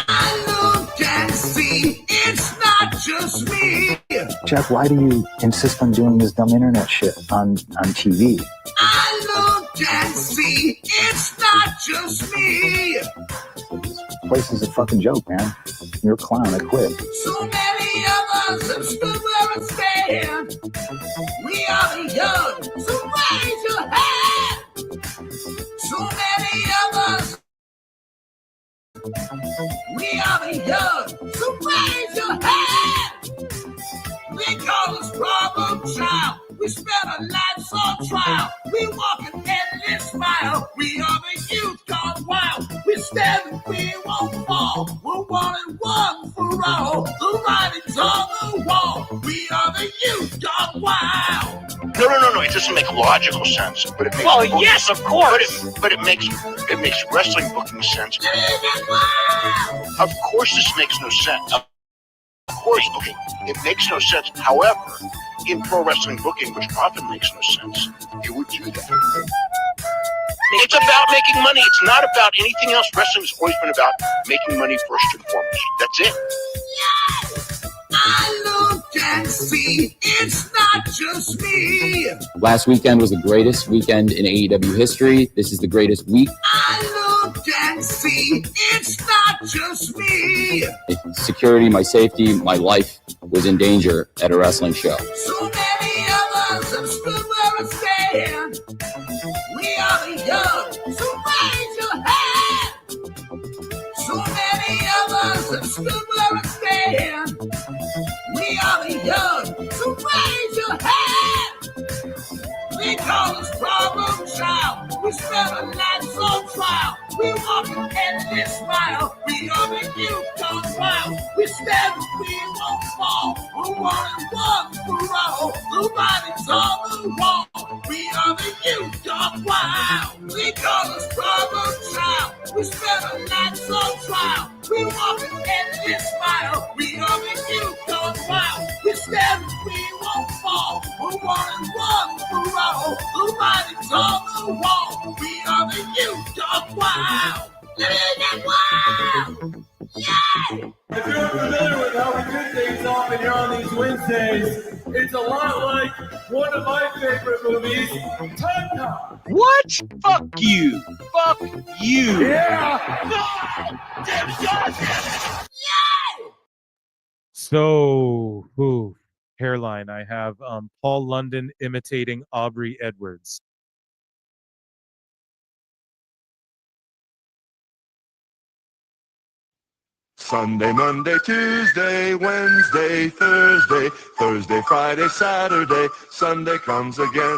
I look and see, it's not just me. Jeff, why do you insist on doing this dumb internet shit on TV? I look and see, it's not just me. This place is a fucking joke, man. You're a clown. I quit. So many of us have stood where we stand. We are the young, so raise your hand. So many of us. We are the young, so raise your hand. We call us problem child. We spend our lives on trial. We walk an endless mile. We are the youth gone wild. We stand and we won't fall. We're one and one for all. The writing's on the wall. We are the youth gone wild. No. It doesn't make logical sense, but it makes. Well, yes, of course. But it makes wrestling booking sense. Of course, this makes no sense. Of course, okay, it makes no sense. However, in pro wrestling booking, which often makes no sense, you would do that. It's about making money. It's not about anything else. Wrestling's always been about making money first and foremost. That's it. Yes! I look and see, it's not just me. Last weekend was the greatest weekend in AEW history. This is the greatest week. I look and see, it's not just me. Security, my safety, my life was in danger at a wrestling show. So many of us have stood where we stand. We are the young, so raise your hand. So many of us have stood where we stand. We are the young, so raise your hand. We call us problem child. We spend our lives on trial. We walk an endless mile. We are the youth gone wild. We stand and we won't fall. We're one and one for all. The writing's on the wall. We are the youth gone wild. We call us problem child. We spend our lives on trial. We walk an endless mile. We are the youth gone wild. We stand and we won't fall. We're one and one for all. The writing's on the wall. We are the youth gone wild. Living wild. Yeah. If you're familiar with how we do things often here on these Wednesdays, it's a lot like one of my favorite movies, Penta. What? Fuck you. Fuck you. Yeah. So, hairline. I have Paul London imitating Aubrey Edwards. Sunday, Monday, Tuesday, Wednesday, Thursday, Thursday, Friday, Saturday, Sunday comes again.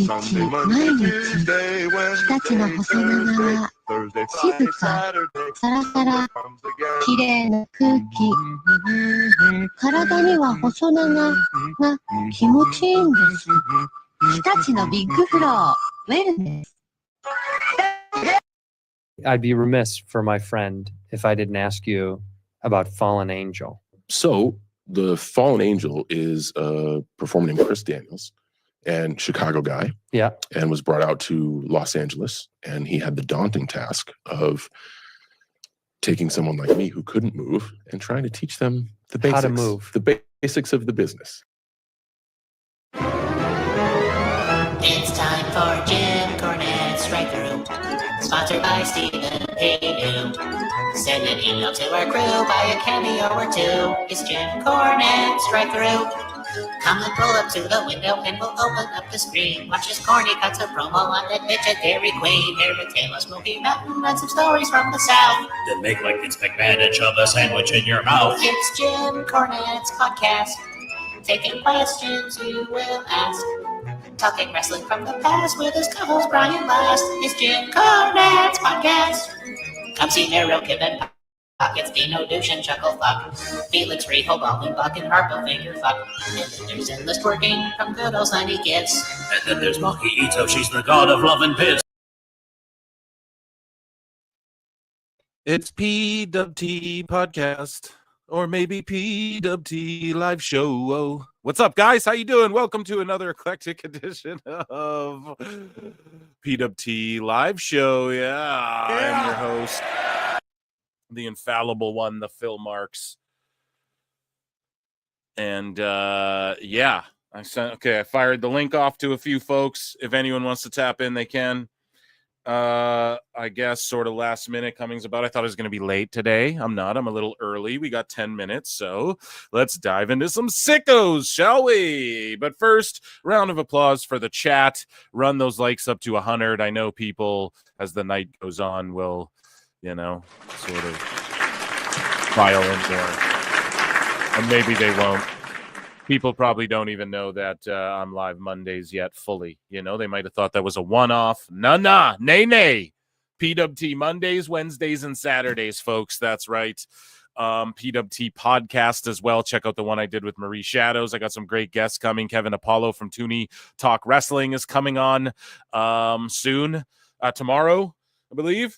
Sunday, Monday, Tuesday, Wednesday, Thursday, Thursday, Friday, Saturday, Sunday comes again. 綺麗な空気。体には細長が気持ちいいんです。日立のビッグフロー、ウェルネス。I'd be remiss for my friend if I didn't ask you about Fallen Angel. So the Fallen Angel is a performer named Chris Daniels, and Chicago guy. Yeah. And was brought out to Los Angeles, and he had the daunting task of taking someone like me who couldn't move and trying to teach them the basics. How to move. The basics of the business. It's time for Jim Cornette's Strike Through. Sponsored by Stephen Paynew. Send an email to our crew, buy a cameo or two. It's Jim Cornette's Strike Through. Come and pull up to the window and we'll open up the screen. Watch his corny cuts of promo on that bitch at Dairy Queen. Hear the tale of Smoky Mountain and some stories from the South. Then make like Vince McMahon and shove a sandwich in your mouth. It's Jim Cornette's podcast. Taking questions you will ask. Talking wrestling from the past with his co-host Brian Last. It's Jim Cornette's podcast. Come see Nero, Kid and Pockets, Dino, Douche, and Chuckle Fuck. Felix, Riho, Baldwin, Buck, and Harpo Finger Fuck. And then there's Endless Twerking from good old 90 Kids. And then there's Maki Ito, she's the god of love and piss. It's PWT Podcast, or maybe PWT Live Show. What's up, guys? How you doing? Welcome to another eclectic edition of PWT Live Show. I'm your host, the infallible one, the Phil Marks. And yeah, I fired the link off to a few folks. If anyone wants to tap in, they can. I guess sort of last minute Cummings about. I thought I was going to be late today. I'm not. I'm a little early. We got 10 minutes, so let's dive into some sickos, shall we? But first, round of applause for the chat. Run those likes up to 100. I know people, as the night goes on, will, sort of file in more. And maybe they won't. People probably don't even know that I'm live Mondays yet fully. They might have thought that was a one-off. Nay. PWT Mondays, Wednesdays, and Saturdays, folks. That's right. PWT podcast as well. Check out the one I did with Marie Shadows. I got some great guests coming. Kevin Apollo from Toonie Talk Wrestling is coming on soon. Tomorrow, I believe.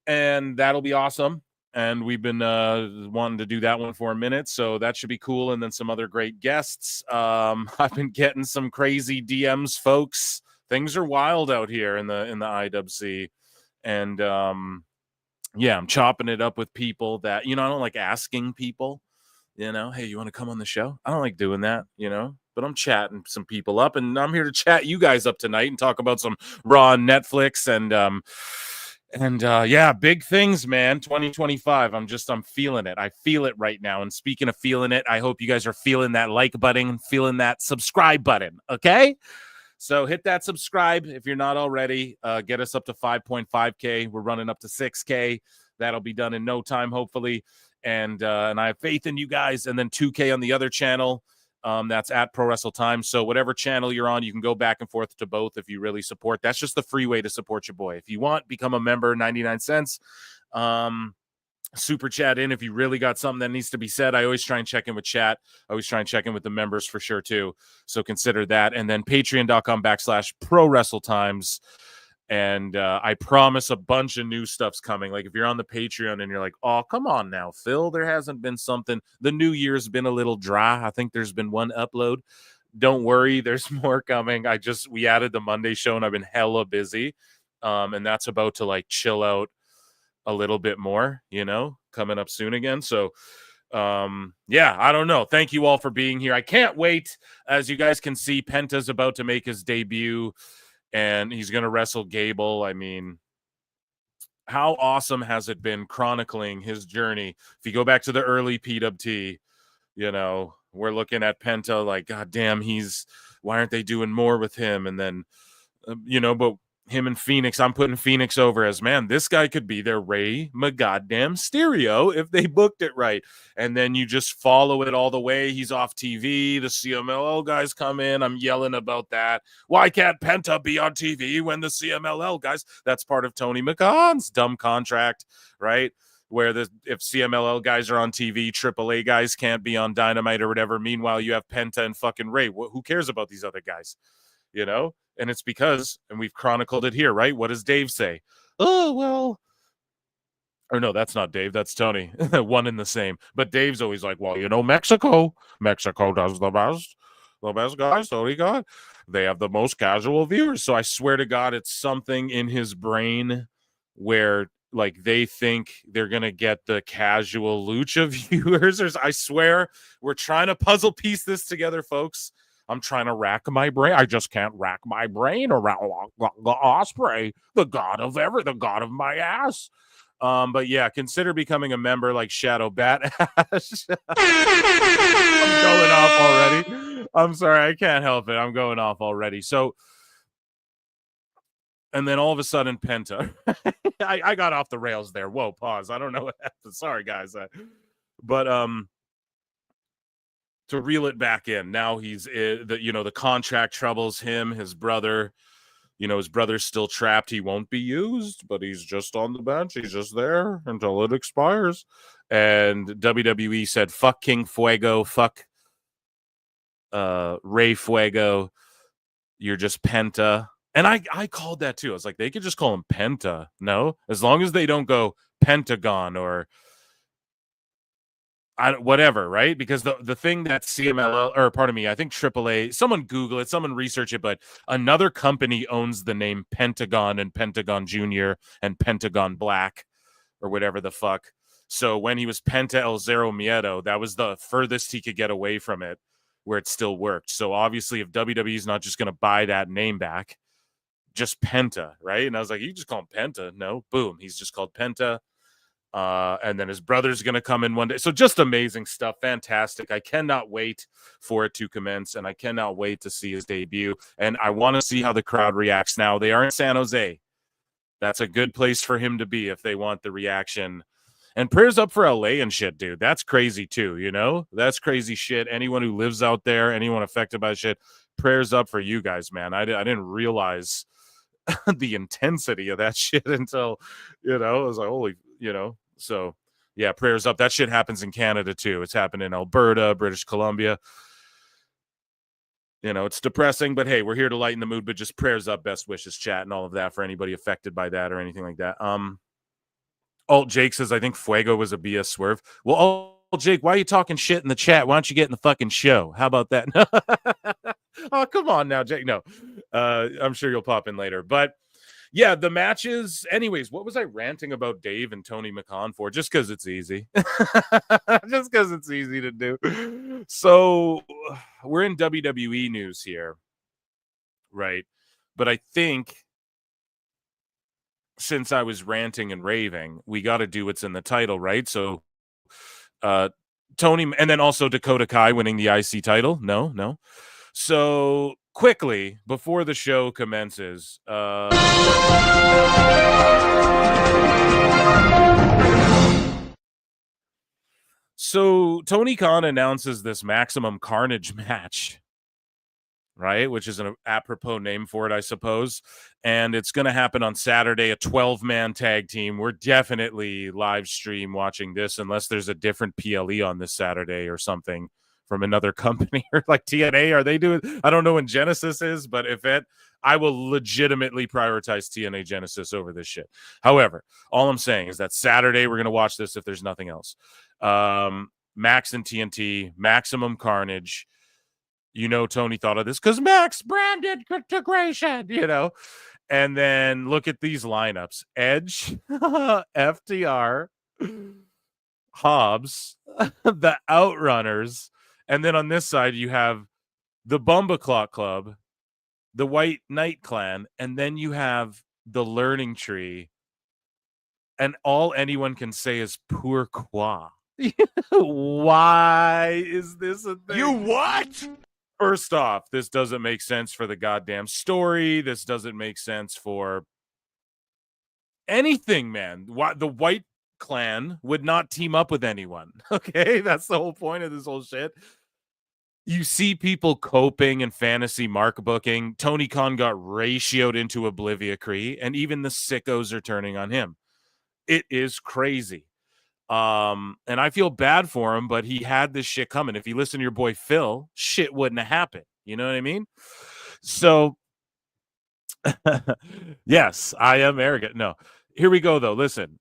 And that'll be awesome. And we've been wanting to do that one for a minute, so that should be cool. And then some other great guests. I've been getting some crazy DMs, folks. Things are wild out here in the IWC, and yeah, I'm chopping it up with people that I don't like asking people. Hey, you want to come on the show? I don't like doing that. But I'm chatting some people up, and I'm here to chat you guys up tonight and talk about some Raw on Netflix and yeah, big things, man. 2025. I'm feeling it. I feel it right now. And speaking of feeling it, I hope you guys are feeling that like button, feeling that subscribe button. Okay. So hit that subscribe if you're not already. Get us up to 5.5K. We're running up to 6K. That'll be done in no time, hopefully. And I have faith in you guys. And then 2K on the other channel. That's at Pro Wrestle Times. So whatever channel you're on, you can go back and forth to both if you really support. That's just the free way to support your boy. If you want, become a member, 99 cents. Super chat in if you really got something that needs to be said. I always try and check in with chat. I always try and check in with the members for sure too. So consider that. And then patreon.com/Pro Wrestle Times. And I promise a bunch of new stuff's coming. Like if you're on the Patreon and you're like, oh, come on now, Phil, there hasn't been something. The new year's been a little dry. I think there's been one upload. Don't worry, there's more coming. We added the Monday show and I've been hella busy. And that's about to like chill out a little bit more, coming up soon again. So yeah, I don't know. Thank you all for being here. I can't wait. As you guys can see, Penta's about to make his debut. And he's going to wrestle Gable. I mean, how awesome has it been chronicling his journey? If you go back to the early PWT, we're looking at Penta like, God damn, why aren't they doing more with him? And then, but him and Phoenix, I'm putting Phoenix over as, man, this guy could be their Rey Goddamn Mysterio if they booked it right. And then you just follow it all the way. He's off TV. The CMLL guys come in. I'm yelling about that. Why can't Penta be on TV when the CMLL guys? That's part of Tony McConn's dumb contract, right? Where if CMLL guys are on TV, AAA guys can't be on Dynamite or whatever. Meanwhile, you have Penta and fucking Rey. Who cares about these other guys? And it's because, and we've chronicled it here, right? What does Dave say? Oh, well, or no, that's not Dave. That's Tony. One and the same. But Dave's always like, well, Mexico does the best guys. Tony God, they have the most casual viewers. So I swear to God, it's something in his brain where like they think they're going to get the casual lucha viewers. I swear we're trying to puzzle piece this together, folks. I'm trying to rack my brain. I just can't rack my brain around Osprey, the god of my ass. But yeah, consider becoming a member like Shadow Bat Ash. I'm going off already. I'm sorry, I can't help it. I'm going off already. So, and then all of a sudden, Penta. I got off the rails there. Whoa, pause. I don't know what happened. Sorry, guys. But to reel it back in, now he's the contract troubles him, his brother. His brother's still trapped. He won't be used, but he's just on the bench. He's just there until it expires. And WWE said, fuck King Fuego, fuck Rey Fuego. You're just Penta. And I called that too. I was like, they could just call him Penta. No, as long as they don't go Pentagon or whatever, right? Because the thing that CMLL, or pardon me, I think AAA, someone Google it, someone research it, but another company owns the name Pentagon and Pentagon Junior and Pentagon Black or whatever the fuck. So when he was Penta El Zero Miedo, that was the furthest he could get away from it, where it still worked. So obviously, if WWE is not just going to buy that name back, just Penta, right? And I was like, you just call him Penta. No, boom, he's just called Penta. And then his brother's going to come in one day. So just amazing stuff. Fantastic. I cannot wait for it to commence, and I cannot wait to see his debut. And I want to see how the crowd reacts now. They are in San Jose. That's a good place for him to be if they want the reaction. And prayers up for LA and shit, dude. That's crazy too, you know? That's crazy shit. Anyone who lives out there, anyone affected by shit, prayers up for you guys, man. I didn't realize the intensity of that shit until, you know, I was like, holy, you know. So, yeah, prayers up. That shit happens in Canada too. It's happened in Alberta, British Columbia. You know, it's depressing, but hey, we're here to lighten the mood, but just prayers up, best wishes, chat, and all of that for anybody affected by that or anything like that. Alt Jake says, I think Fuego was a BS swerve. Well, Alt Jake, why are you talking shit in the chat? Why don't you get in the fucking show? How about that? Oh, come on now, Jake. No, I'm sure you'll pop in later. But yeah, the matches. Anyways, what was I ranting about Dave and Tony McCon for? Just because it's easy. Just because it's easy to do. So we're in WWE news here, right? But I think since I was ranting and raving, we got to do what's in the title, right? So Tony, and then also Dakota Kai winning the IC title. No. So quickly, before the show commences, so Tony Khan announces this Maximum Carnage match, right? Which is an apropos name for it, I suppose. And it's going to happen on Saturday, a 12-man tag team. We're definitely live stream watching this unless there's a different PLE on this Saturday or something from another company or like TNA. Are they doing? I don't know when Genesis is, but if it, I will legitimately prioritize TNA Genesis over this shit. However, all I'm saying is that Saturday we're going to watch this if there's nothing else. Max and TNT, Maximum Carnage. You know, Tony thought of this because Max branded integration, you know. And then look at these lineups: Edge, FTR, Hobbs, the Outrunners, and then on this side you have the Bumba Clock Club, the White Knight Clan, and then you have the Learning Tree. And all anyone can say is pourquoi. Why is this a thing? You what? First off, this doesn't make sense for the goddamn story. This doesn't make sense for anything, man. The White Clan would not team up with anyone. Okay, that's the whole point of this whole shit. You see people coping and fantasy mark booking. Tony Khan got ratioed into Obliviacry, and even the sickos are turning on him. It is crazy. And I feel bad for him, but he had this shit coming. If you listen to your boy Phil, shit wouldn't have happened. You know what I mean? So, yes, I am arrogant. No, here we go, though. Listen,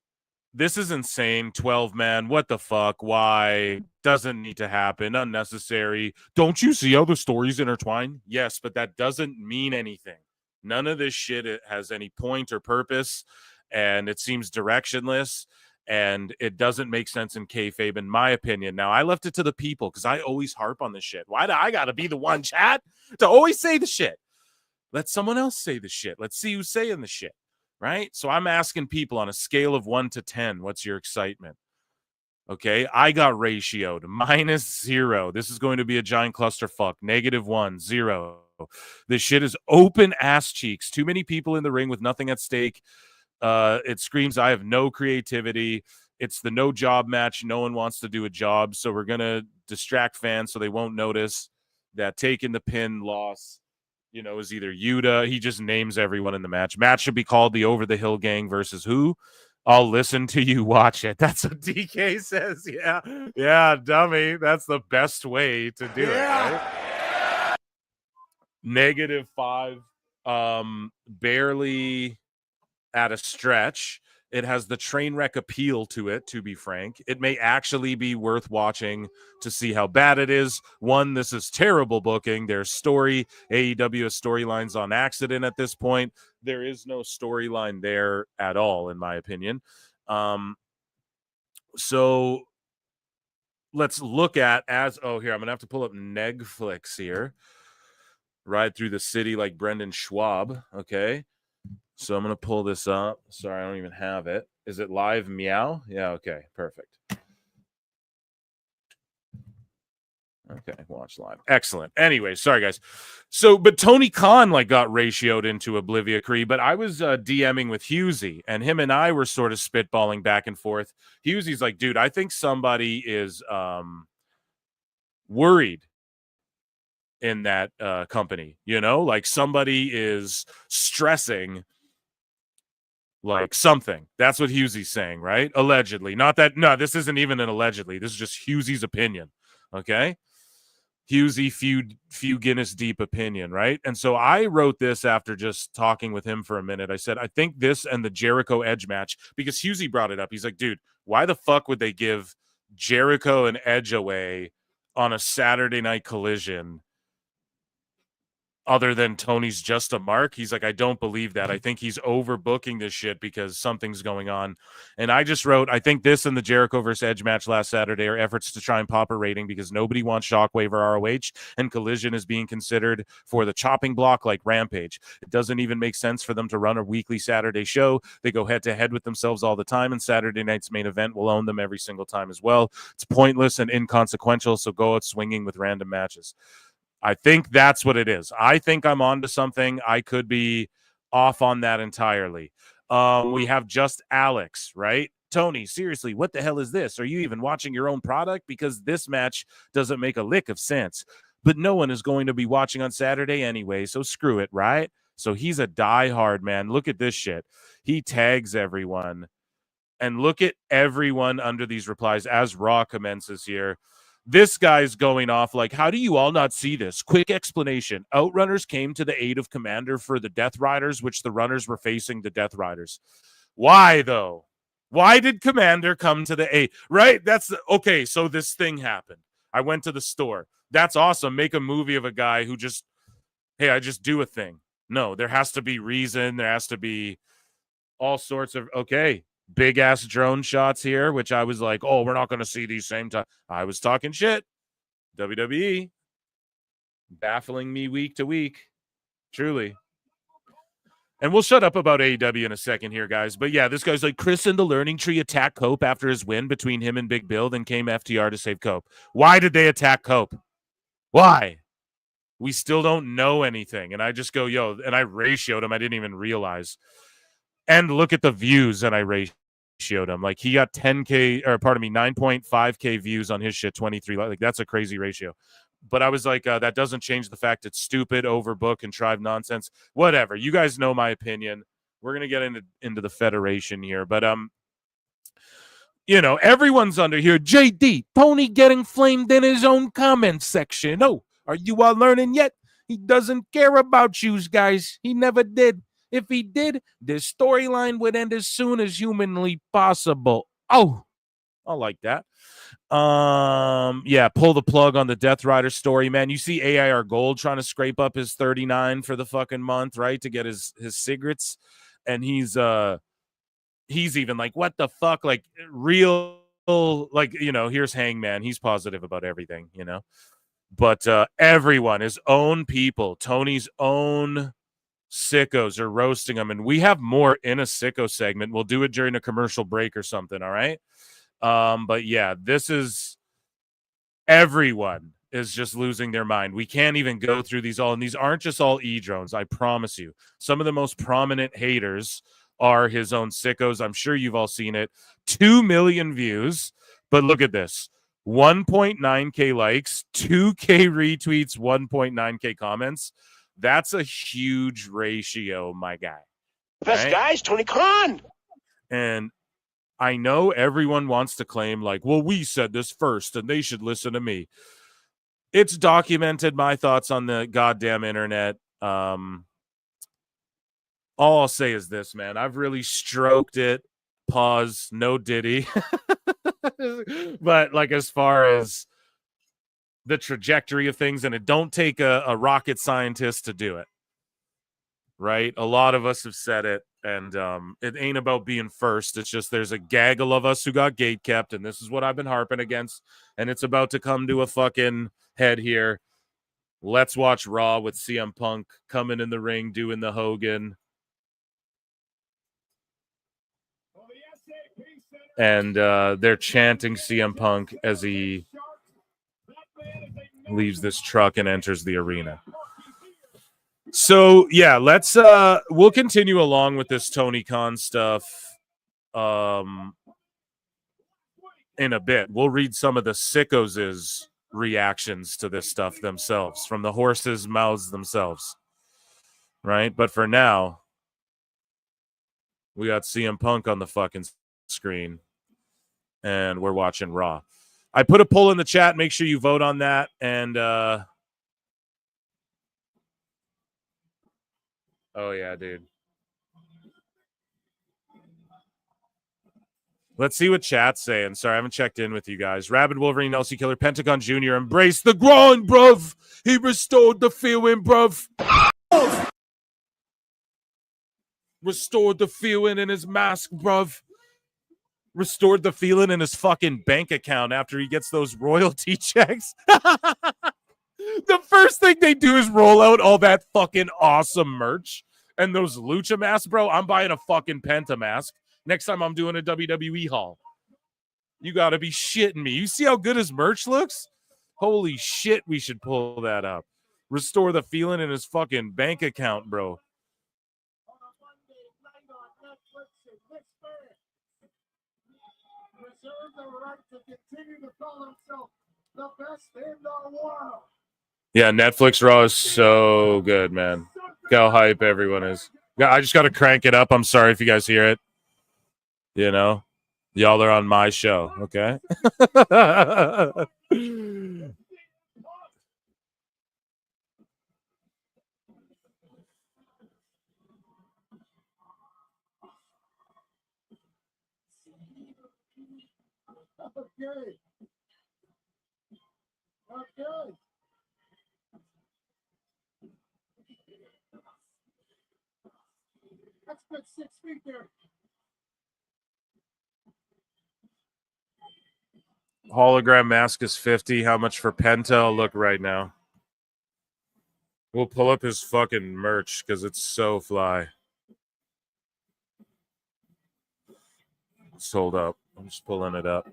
this is insane. 12-man. What the fuck? Why? Doesn't need to happen. Unnecessary. Don't you see how the stories intertwine? Yes, but that doesn't mean anything. None of this shit has any point or purpose, and it seems directionless. And it doesn't make sense in kayfabe, in my opinion. Now, I left it to the people because I always harp on this shit. Why do I got to be the one, chat, to always say the shit? Let someone else say the shit. Let's see who's saying the shit, right? So I'm asking people on a scale of 1 to 10, what's your excitement? Okay, I got ratioed. -0. This is going to be a giant clusterfuck. -1, 0. This shit is open ass cheeks. Too many people in the ring with nothing at stake. It screams, I have no creativity. It's the no job match. No one wants to do a job. So we're going to distract fans so they won't notice that taking the pin loss, you know, is either Yuta. He just names everyone in the match. Match should be called the Over the Hill Gang versus who? I'll listen to you watch it. That's what DK says. Yeah, dummy. That's the best way to do it, right? -5. Barely at a stretch. It has the train wreck appeal to it, to be frank. It may actually be worth watching to see how bad it is. One, this is terrible booking. There's story. AEW has storylines on accident at this point. There is no storyline there at all, in my opinion. So let's look at here, I'm going to have to pull up Netflix here. Ride through the city like Brendan Schwab. Okay. So I'm going to pull this up. Sorry, I don't even have it. Is it live? Meow? Yeah, okay. Perfect. Okay, watch live. Excellent. Anyway, sorry guys. So, but Tony Khan got ratioed into Oblivion Cree, but I was DMing with Husey, and him and I were sort of spitballing back and forth. Husey's like, dude, I think somebody is worried in that company, somebody is stressing something. That's what Husey's saying, right? Allegedly. Not that, no, this isn't even an allegedly. This is just Husey's opinion, okay? Husey, few Guinness deep opinion, right? And so I wrote this after just talking with him for a minute. I said, I think this and the Jericho Edge match, because Husey brought it up. He's like, dude, why the fuck would they give Jericho and Edge away on a Saturday Night Collision other than Tony's just a mark? He's like, I don't believe that. I think he's overbooking this shit because something's going on. And I just wrote, I think this and the Jericho versus Edge match last Saturday are efforts to try and pop a rating because nobody wants Shockwave or ROH, and Collision is being considered for the chopping block like Rampage. It doesn't even make sense for them to run a weekly Saturday show. They go head-to-head with themselves all the time, and Saturday night's main event will own them every single time as well. It's pointless and inconsequential, so go out swinging with random matches. I think that's what it is. I think I'm onto something. I could be off on that entirely. We have just Alex, right? Tony, seriously, what the hell is this? Are you even watching your own product? Because this match doesn't make a lick of sense. But no one is going to be watching on Saturday anyway, so screw it, right? So he's a diehard, man. Look at this shit. He tags everyone. And look at everyone under these replies as Raw commences here. This guy's going off like, how do you all not see this? Quick explanation. Outrunners came to the aid of Commander for the Death Riders, which the runners were facing the Death Riders. Why, though? Why did Commander come to the aid? Right? Okay, so this thing happened. I went to the store. That's awesome. Make a movie of a guy who just, hey, I just do a thing. No, there has to be reason. There has to be all sorts of, okay. Big ass drone shots here, which I was like, oh, we're not going to see these same time. I was talking shit. WWE baffling me week to week. Truly. And we'll shut up about AEW in a second here, guys. But yeah, this guy's like, Chris and the Learning Tree attacked Cope after his win between him and Big Bill, then came FTR to save Cope. Why did they attack Cope? Why? We still don't know anything. And I just go, yo, and I ratioed him. I didn't even realize. And look at the views, and I ratioed him. Like, he got 9.5K views on his shit, 23. Like, that's a crazy ratio. But I was like, that doesn't change the fact it's stupid, overbook, contrived nonsense. Whatever. You guys know my opinion. We're going to get into the Federation here. But, everyone's under here. JD, Tony getting flamed in his own comments section. Oh, are you all learning yet? He doesn't care about you guys. He never did. If he did, this storyline would end as soon as humanly possible. Oh, I like that. Yeah, pull the plug on the Death Rider story, man. You see AIR Gold trying to scrape up his 39 for the fucking month, right, to get his cigarettes, and he's even like, what the fuck, like real, like, here's Hangman. He's positive about everything, but everyone, his own people, Tony's own sickos are roasting him, and we have more in a sicko segment. We'll do it during a commercial break or something, all right? But yeah, this is, everyone is just losing their mind. We can't even go through these all, and these aren't just all E-drones, I promise you. Some of the most prominent haters are his own sickos. I'm sure you've all seen it. 2 million views, but look at this. 1.9K likes, 2K retweets, 1.9K comments. That's a huge ratio, my guy. Best guys, Tony Khan. And I know everyone wants to claim like, well, we said this first and they should listen to me. It's documented, my thoughts on the goddamn internet. All I'll say is this, man. I've really stroked it. Pause. No Diddy. But like, as far as the trajectory of things, and it don't take a rocket scientist to do it. right? A lot of us have said it, and it ain't about being first. It's just there's a gaggle of us who got gate kept, and this is what I've been harping against, and it's about to come to a fucking head here. Let's watch Raw with CM Punk coming in the ring, doing the Hogan. And they're chanting CM Punk as he leaves this truck and enters the arena. So, yeah, let's we'll continue along with this Tony Khan stuff in a bit. We'll read some of the Sickos' reactions to this stuff themselves, from the horses' mouths themselves. Right? But for now, we got CM Punk on the fucking screen, and we're watching Raw. I put a poll in the chat. Make sure you vote on that. And, oh, yeah, dude. Let's see what chat's saying. Sorry, I haven't checked in with you guys. Rabid Wolverine, LC Killer, Pentagon Jr. Embrace the grind, bruv. He restored the feeling, bruv. Restored the feeling in his mask, bruv. Restored the feeling in his fucking bank account after he gets those royalty checks. The first thing they do is roll out all that fucking awesome merch and those lucha masks, bro. I'm buying a fucking Penta mask next time I'm doing a WWE haul. You gotta be shitting me. You see how good his merch looks? Holy shit, we should pull that up. Restore the feeling in his fucking bank account, bro. Yeah, Netflix Raw is so good, man. Look how hype everyone is. Yeah, I just got to crank it up. I'm sorry if you guys hear it. You know, y'all are on my show, okay? Okay. Okay. That's good 6 feet there. Hologram mask is 50. How much for Penta? I'll look right now. We'll pull up his fucking merch because it's so fly. Sold up. I'm just pulling it up.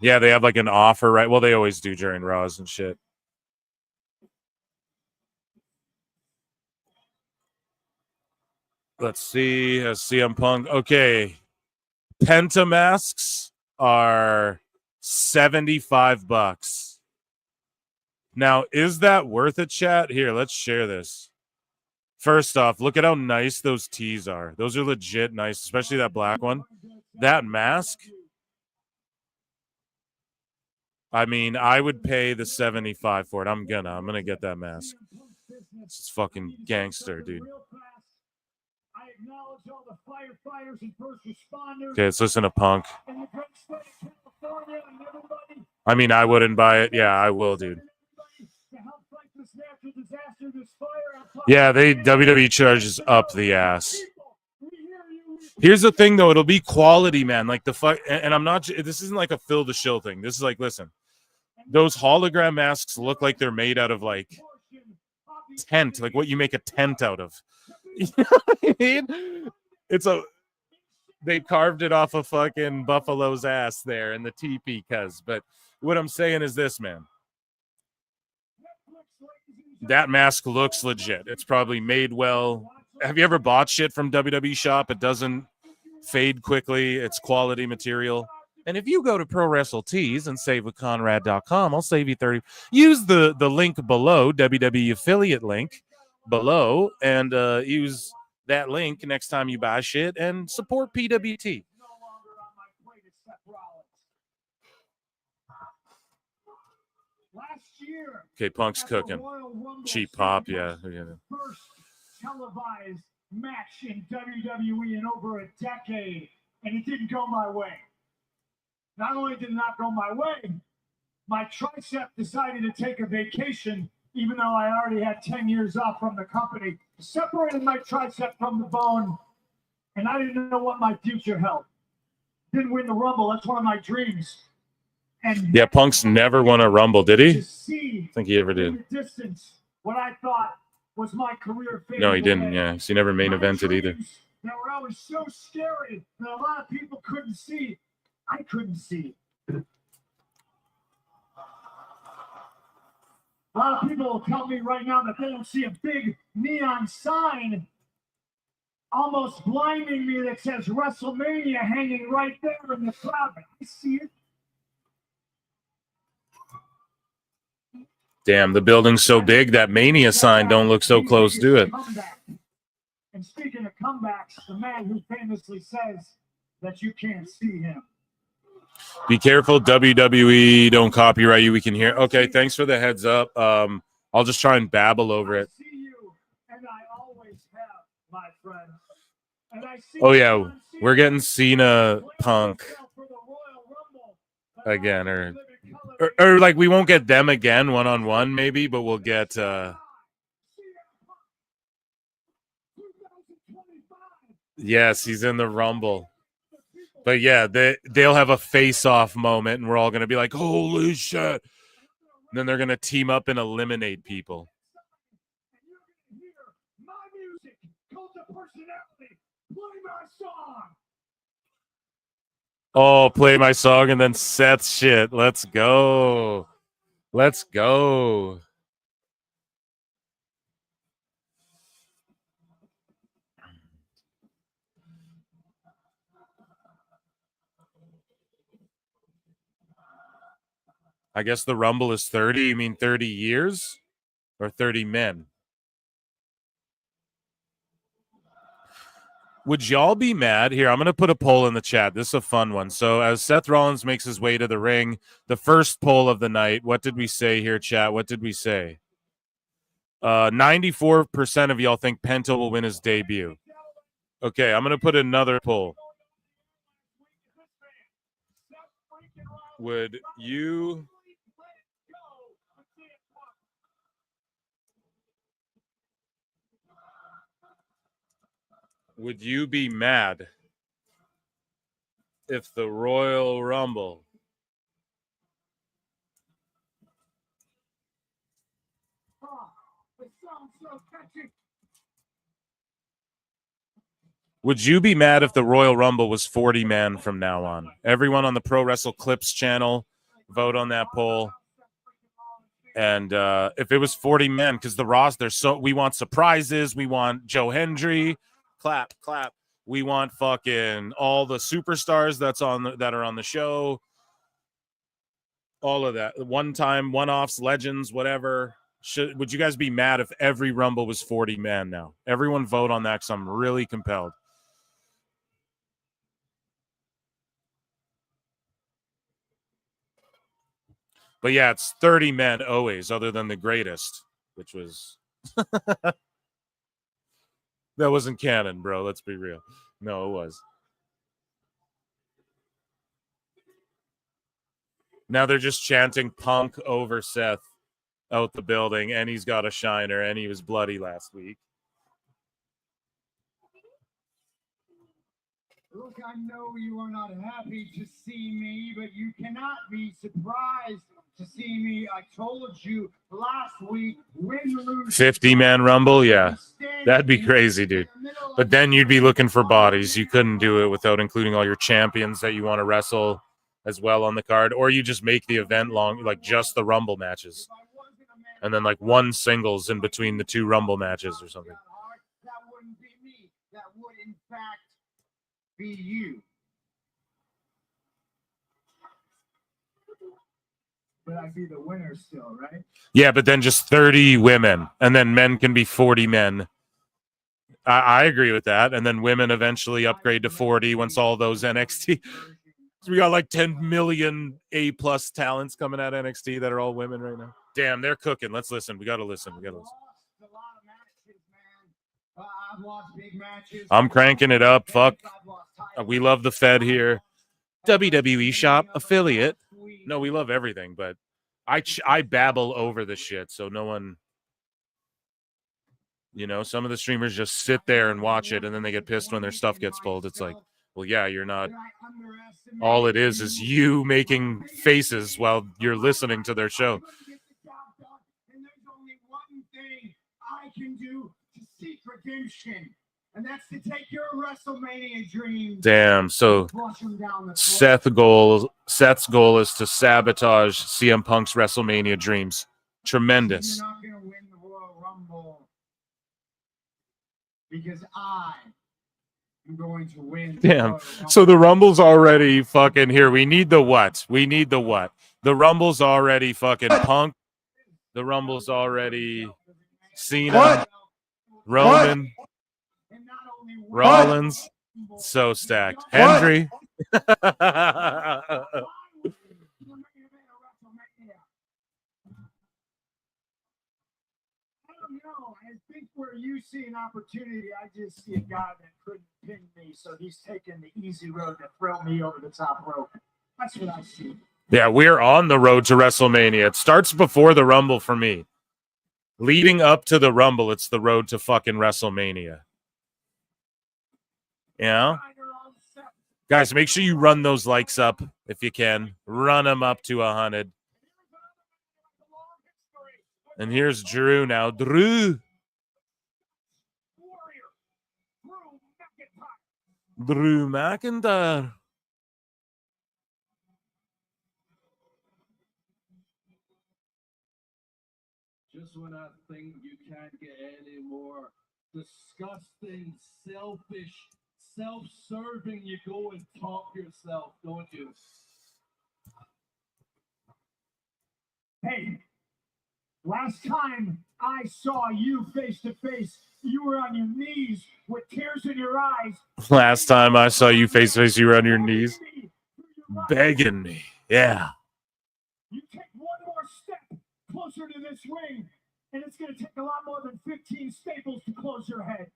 Yeah, they have like an offer, right? Well, they always do during Raws and shit. Let's see. CM Punk. Okay. Penta masks are $75. Now, is that worth it, chat? Here, let's share this. First off, look at how nice those tees are. Those are legit nice, especially that black one. That mask, I mean, I would pay the $75 for it. I'm gonna get that mask. It's fucking gangster, dude. Okay, let's listen to Punk. I mean, I wouldn't buy it. Yeah, I will, dude. Yeah, WWE charges up the ass. Here's the thing, though. It'll be quality, man. Like the fuck, and I'm not. This isn't like a Phil the Shill thing. This is like, listen, those hologram masks look like they're made out of like tent, like what you make a tent out of. You know what I mean? They carved it off a fucking buffalo's ass there in the teepee, but what I'm saying is this, man. That mask looks legit. It's probably made well. Have you ever bought shit from WWE Shop? It doesn't fade quickly. It's quality material. And if you go to Pro Wrestle Tees and save with Conrad.com, I'll save you 30. Use the link below, WWE affiliate link below, and use that link next time you buy shit and support PWT. Okay, Punk's cooking. Cheap pop, yeah. First televised match in WWE in over a decade, and it didn't go my way. Not only did it not go my way, my tricep decided to take a vacation even though I already had 10 years off from the company, separated my tricep from the bone, and I didn't know what my future held. Didn't win the Rumble. That's one of my dreams. And Yeah, Punk's never won a Rumble, did he? to see I think he ever in did. the distance what I thought was my career. No, he didn't. Yeah, so he never main evented either. That were always so scary that a lot of people couldn't see. I couldn't see. A lot of people will tell me right now that they don't see a big neon sign almost blinding me that says WrestleMania hanging right there in the crowd. But I see it. Damn, the building's so big that Mania sign don't look so close to it. And speaking of comebacks, the man who famously says that you can't see him. Be careful, WWE, don't copyright you. We can hear. Okay, thanks for the heads up. I'll just try and babble over it. Oh yeah, we're getting Cena Punk again, or like we won't get them again one-on-one maybe, but we'll get yes, he's in the Rumble. But yeah, they'll have a face-off moment, and we're all going to be like, holy shit. And then they're going to team up and eliminate people. Oh, play my song and then Seth's shit. Let's go. Let's go. I guess the Rumble is 30. You mean 30 years or 30 men? Would y'all be mad? Here, I'm going to put a poll in the chat. This is a fun one. So as Seth Rollins makes his way to the ring, the first poll of the night, what did we say here, chat? What did we say? 94% of y'all think Penta will win his debut. Okay, I'm going to put another poll. Would you... Would you be mad if the Royal Rumble was 40 man from now on? Everyone on the Pro Wrestle Clips channel, vote on that poll. And if it was 40 men, because the roster, we want surprises, we want Joe Hendry. Clap, clap. We want fucking all the superstars that are on the show. All of that. One-time, one-offs, legends, whatever. Would you guys be mad if every Rumble was 40 men now? Everyone vote on that because I'm really compelled. But yeah, it's 30 men always, other than the greatest, which was... That wasn't canon, bro. Let's be real. No, it was. Now they're just chanting Punk over Seth out the building, and he's got a shiner, and he was bloody last week. Look, I know you are not happy to see me, but you cannot be surprised to see me. I told you last week, win, lose. 50-man Rumble, yeah. That'd be crazy, dude. But then you'd be looking for bodies. You couldn't do it without including all your champions that you want to wrestle as well on the card. Or you just make the event long, like just the Rumble matches. And then like one singles in between the two Rumble matches or something. That wouldn't be me. That would, in fact, be you. But I'd be the winner still, right? Yeah, but then just 30 women, and then men can be 40 men. I agree with that. And then women eventually upgrade to 40 once all those NXT. So we got like 10 million A+ talents coming out of NXT that are all women right now. Damn, they're cooking. Let's listen. We got to listen. I'm cranking it up. Fuck. We love the Fed here. WWE shop affiliate. No, we love everything, but I babble over the shit, so no one You know, some of the streamers just sit there and watch it, and then they get pissed when their stuff gets pulled. It's like, well, yeah, you're not. All it is you making faces while you're listening to their show. And there's only one thing I can do to seek redemption, and that's to take your WrestleMania dreams. Damn. So Seth's goal is to sabotage CM Punk's WrestleMania dreams. Tremendous. You're not gonna win the Royal Rumble because I am going to win. Damn. So the Rumble's already fucking here. We need the what? The Rumble's already fucking Punk. The Rumble's already Cena, Roman, Rollins. So stacked. Hendry. I think where you see an opportunity, I just see a guy that couldn't pin me, so he's taking the easy road to throw me over the top rope. That's what I see. Yeah, we're on the road to WrestleMania. It starts before the Rumble for me. Leading up to the Rumble, it's the road to fucking WrestleMania. Yeah? Guys, make sure you run those likes up if you can. Run them up to 100. And here's Drew now. Drew McIntyre. Just when I think you can't get any more disgusting, selfish, self-serving, you go and talk yourself, don't you? Hey, last time I saw you face to face, you were on your knees with tears in your eyes. Last time I saw you face to face, you were on your knees begging me. Yeah. You take one more step closer to this ring, and it's going to take a lot more than 15 staples to close your head.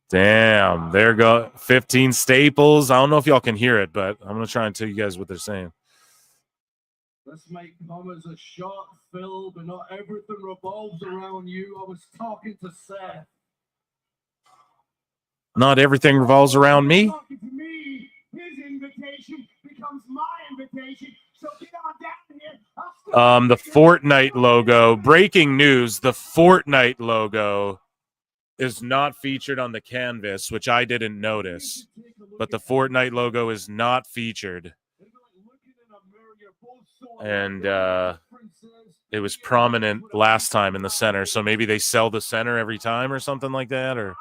Damn, there go 15 staples. I don't know if y'all can hear it, but I'm going to try and tell you guys what they're saying. This might come as a shock, Phil, but not everything revolves around you. I was talking to Seth. Not everything revolves around me. Talking to me, his invitation becomes my invitation. So get on down here. The Fortnite logo. Breaking news: the Fortnite logo is not featured on the canvas, which I didn't notice. But the Fortnite logo is not featured. And it was prominent last time in the center, so maybe they sell the center every time or something like that, or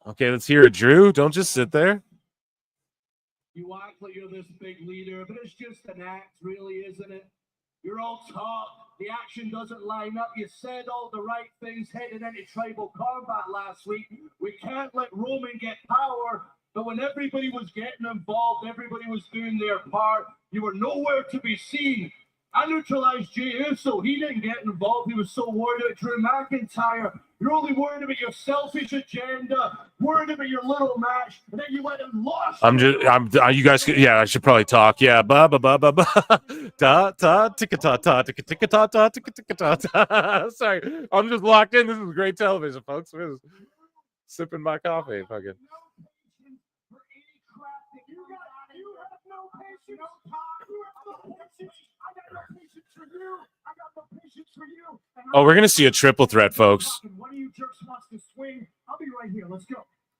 okay, let's hear it, Drew. Don't just sit there. You act like you're this big leader, but it's just an act, really, isn't it? You're all talk. The action doesn't line up. You said all the right things headed into tribal combat last week. We can't let Roman get power. But when everybody was getting involved, everybody was doing their part, you were nowhere to be seen. I neutralized Jey Uso. He didn't get involved. He was so worried about Drew McIntyre. You're only worried about your selfish agenda, worried about your little match, and then you went and lost. You guys, yeah, I should probably talk. Yeah, ba ba ba ba ba, ta ta ticka ta ta ticka ticka ta ta ticka ticka ta ta. Sorry, I'm just locked in. This is great television, folks. I'm just sipping my coffee, fucking. Oh, we're gonna see a triple threat, folks.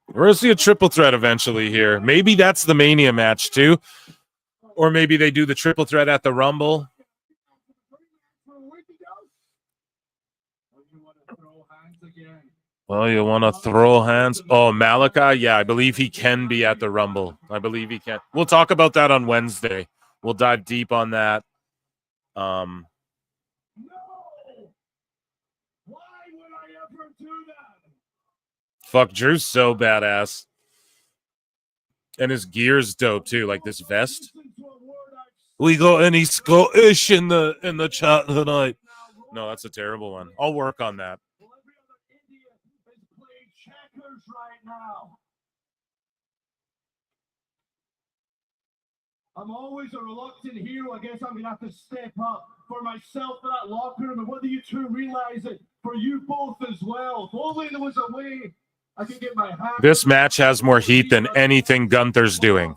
We're gonna see a triple threat eventually here. Maybe that's the Mania match too, or maybe they do the triple threat at the Rumble. Oh, you want to throw hands? Oh, Malachi? Yeah, I believe he can be at the Rumble. I believe he can. We'll talk about that on Wednesday. We'll dive deep on that. Fuck, Drew's so badass. And his gear's dope too, like this vest. We got any Scottish in the chat tonight? No, that's a terrible one. I'll work on that. I'm always a reluctant hero. I guess I'm going to have to step up for myself for that locker room. And whether you two realize it, for you both as well. If only there was a way I could get my hat. This match has more heat than anything Gunther's doing.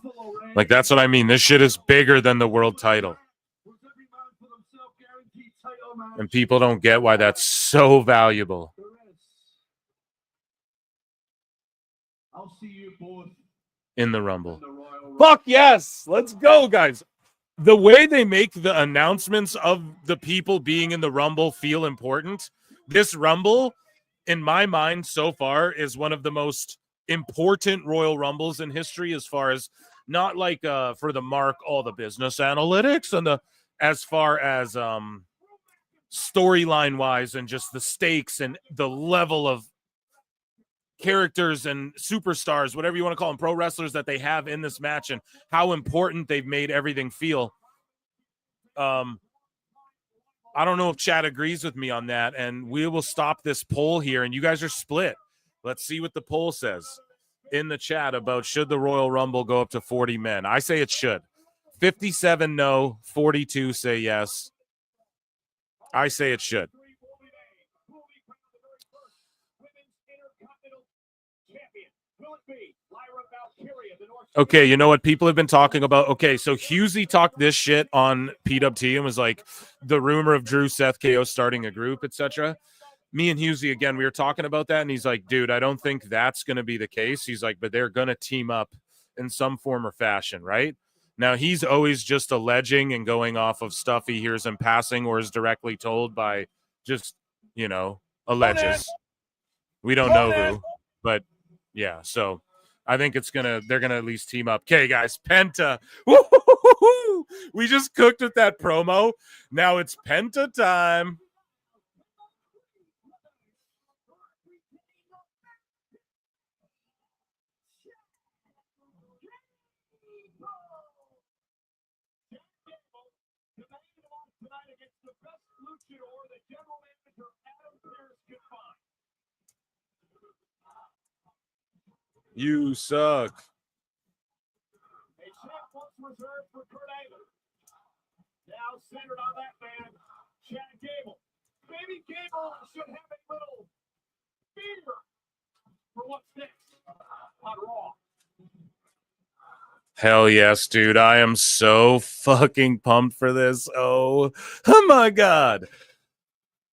Like, that's what I mean. This shit is bigger than the world title. And people don't get why that's so valuable. I'll see you both in the Rumble. Fuck yes! Let's go, guys. The way they make the announcements of the people being in the Rumble feel important. This Rumble, in my mind so far, is one of the most important Royal Rumbles in history, as far as not like for the mark, all the business analytics and the as far as storyline wise and just the stakes and the level of characters and superstars, whatever you want to call them, pro wrestlers that they have in this match and how important they've made everything feel. I don't know if Chad agrees with me on that, and we will stop this poll here, and you guys are split. Let's see what the poll says in the chat about should the Royal Rumble go up to 40 men. I say it should. 57 no, 42 say yes. I say it should. Okay, you know what people have been talking about? Okay, so Husey talked this shit on PWT and was like, the rumor of Drew, Seth, KO starting a group, etc. Me and Husey, again, we were talking about that, and he's like, dude, I don't think that's going to be the case. He's like, but they're going to team up in some form or fashion, right? Now, he's always just alleging and going off of stuff he hears in passing or is directly told by just, you know, alleges. We don't know who, but yeah, so I think they're gonna at least team up. Okay, guys, Penta. Woo-hoo-hoo-hoo! We just cooked with that promo. Now it's Penta time. You suck. A champ once reserved for Kurt Angle. Now centered on that man, Chad Gable. Maybe Gable should have a little fear for what's next on Raw. Hell yes, dude. I am so fucking pumped for this. Oh my God.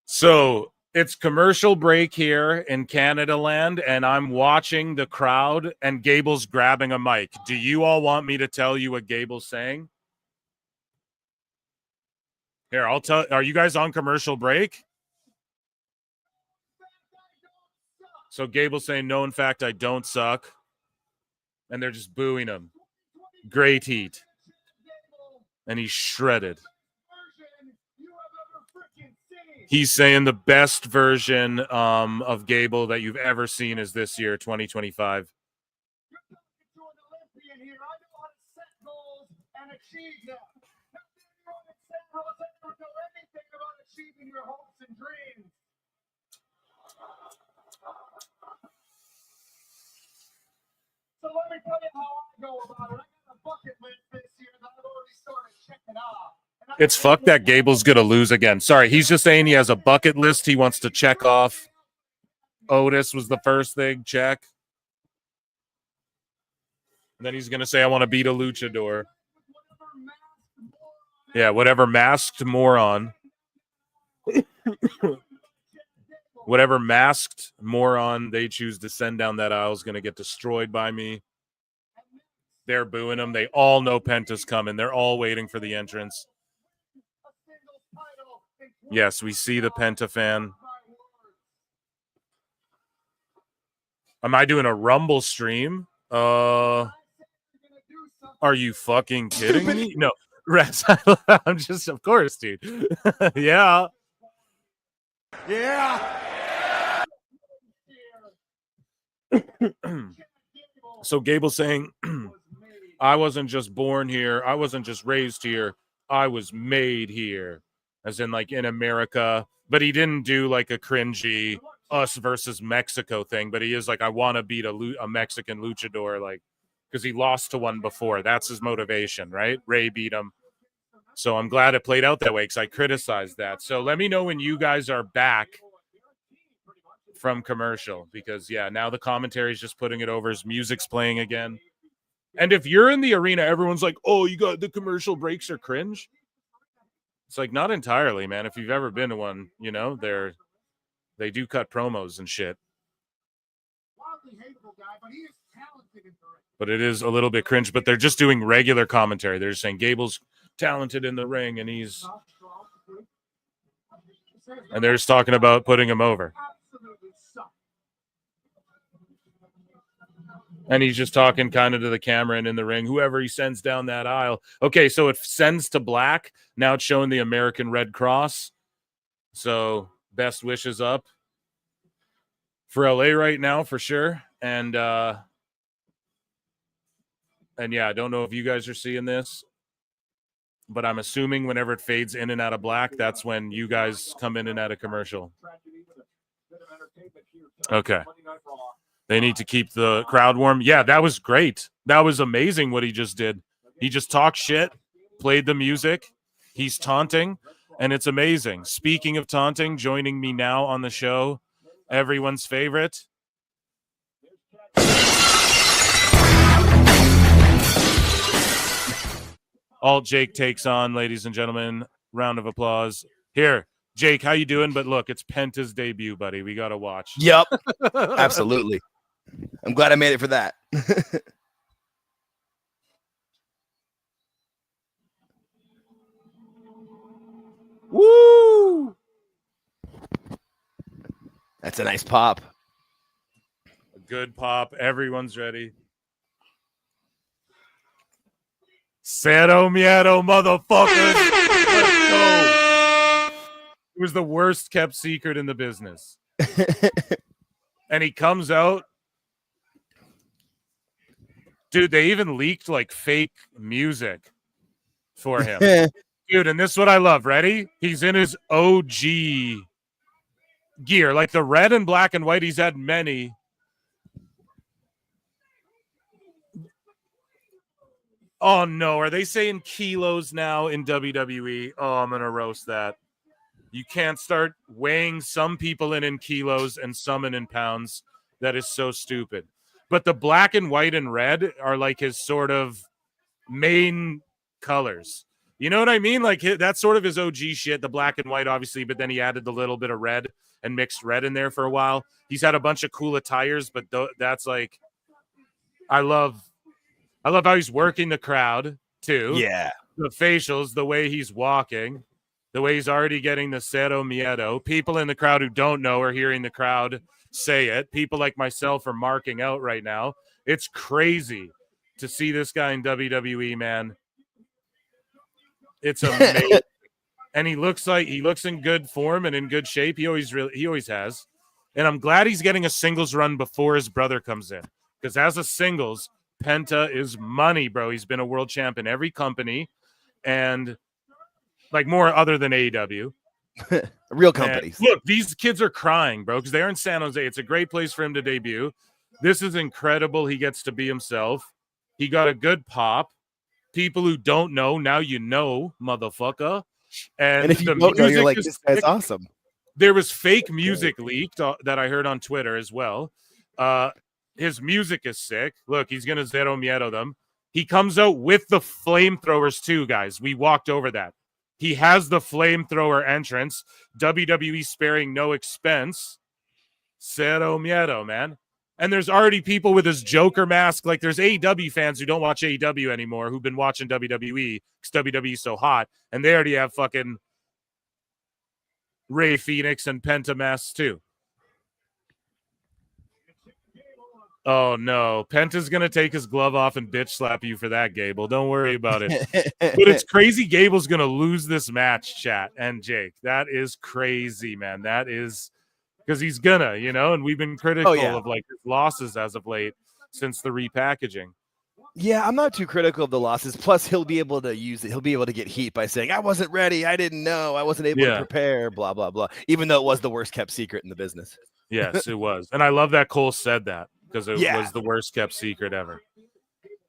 So it's commercial break here in Canada land, and I'm watching the crowd, and Gable's grabbing a mic. Do you all want me to tell you what Gable's saying? Here, I'll tell. Are you guys on commercial break? So Gable's saying, no, in fact, I don't suck. And they're just booing him. Great heat. And he's shredded. He's saying the best version of Gable that you've ever seen is this year, 2025. So let me tell you how I go about it. I got a bucket list this year that I've already started checking off. It's fuck that Gable's going to lose again. Sorry, he's just saying he has a bucket list he wants to check off. Otis was the first thing, check. And then he's going to say, I want to beat a luchador. Yeah, whatever masked moron. Whatever masked moron they choose to send down that aisle is going to get destroyed by me. They're booing him. They all know Penta's coming. They're all waiting for the entrance. Yes, we see the Penta fan. Am I doing a Rumble stream? Are you fucking kidding me? No, Rex. I'm just, of course, dude. Yeah. Yeah. So Gable's saying, I wasn't just born here. I wasn't just raised here. I was made here. As in, like, in America. But he didn't do, like, a cringy us versus Mexico thing. But he is like, I want to beat a Mexican luchador. Like, because he lost to one before. That's his motivation, right? Ray beat him. So I'm glad it played out that way because I criticized that. So let me know when you guys are back from commercial because, yeah, now the commentary is just putting it over. His music's playing again. And if you're in the arena, everyone's like, oh, you got the commercial breaks are cringe. It's like, not entirely, man. If you've ever been to one, you know, they do cut promos and shit. But it is a little bit cringe, but they're just doing regular commentary. They're just saying Gable's talented in the ring and they're just talking about putting him over. And he's just talking kind of to the camera and in the ring, whoever he sends down that aisle. Okay, so it sends to black. Now it's showing the American Red Cross. So best wishes up for LA right now for sure. And yeah, I don't know if you guys are seeing this, but I'm assuming whenever it fades in and out of black, that's when you guys come in and out of commercial. Okay. They need to keep the crowd warm. Yeah, that was great. That was amazing what he just did. He just talked shit, played the music. He's taunting, and it's amazing. Speaking of taunting, joining me now on the show, everyone's favorite. Alt Jake takes on, ladies and gentlemen. Round of applause. Here, Jake, how you doing? But look, it's Penta's debut, buddy. We got to watch. Yep, absolutely. I'm glad I made it for that. Woo! That's a nice pop. A good pop. Everyone's ready. Cero miedo, motherfuckers. Let's go. It was the worst kept secret in the business. And he comes out. Dude, they even leaked like fake music for him. Dude, and this is what I love. Ready? He's in his OG gear, like the red and black and white. He's had many. Oh, no. Are they saying kilos now in WWE? Oh, I'm going to roast that. You can't start weighing some people in kilos and some in pounds. That is so stupid. But the black and white and red are like his sort of main colors. You know what I mean? Like that's sort of his OG shit, the black and white, obviously, but then he added the little bit of red and mixed red in there for a while. He's had a bunch of cool attires, but that's like, I love how he's working the crowd too. Yeah. The facials, the way he's walking, the way he's already getting the cero miedo. People in the crowd who don't know are hearing the crowd say it. People like myself are marking out right now. It's crazy to see this guy in WWE, man. It's amazing. And he looks in good form and in good shape. He always has. And I'm glad he's getting a singles run before his brother comes in. Because as a singles, Penta is money, bro. He's been a world champ in every company. And like more other than AEW. Real companies. And look, these kids are crying, bro, because they're in San Jose. It's a great place for him to debut. This is incredible. He gets to be himself. He got a good pop. People who don't know, now you know, motherfucker. And if you don't know, you're like, this guy's awesome. There was fake music leaked that I heard on Twitter as well. His music is sick. Look, he's going to Zero Miedo them. He comes out with the flamethrowers too, guys. We walked over that. He has the flamethrower entrance. WWE sparing no expense. Cero miedo, man. And there's already people with his Joker mask. Like there's AEW fans who don't watch AEW anymore who've been watching WWE because WWE's so hot. And they already have fucking Ray Phoenix and Penta masks too. Oh, no. Penta's going to take his glove off and bitch slap you for that, Gable. Don't worry about it. But it's crazy Gable's going to lose this match, chat and Jake. That is crazy, man. That is because he's going to, you know, and we've been critical of like his losses as of late since the repackaging. Yeah, I'm not too critical of the losses. Plus, he'll be able to use it. He'll be able to get heat by saying, I wasn't ready. I didn't know. I wasn't able to prepare, blah, blah, blah. Even though it was the worst kept secret in the business. Yes, it was. And I love that Cole said that. Because it was the worst kept secret ever.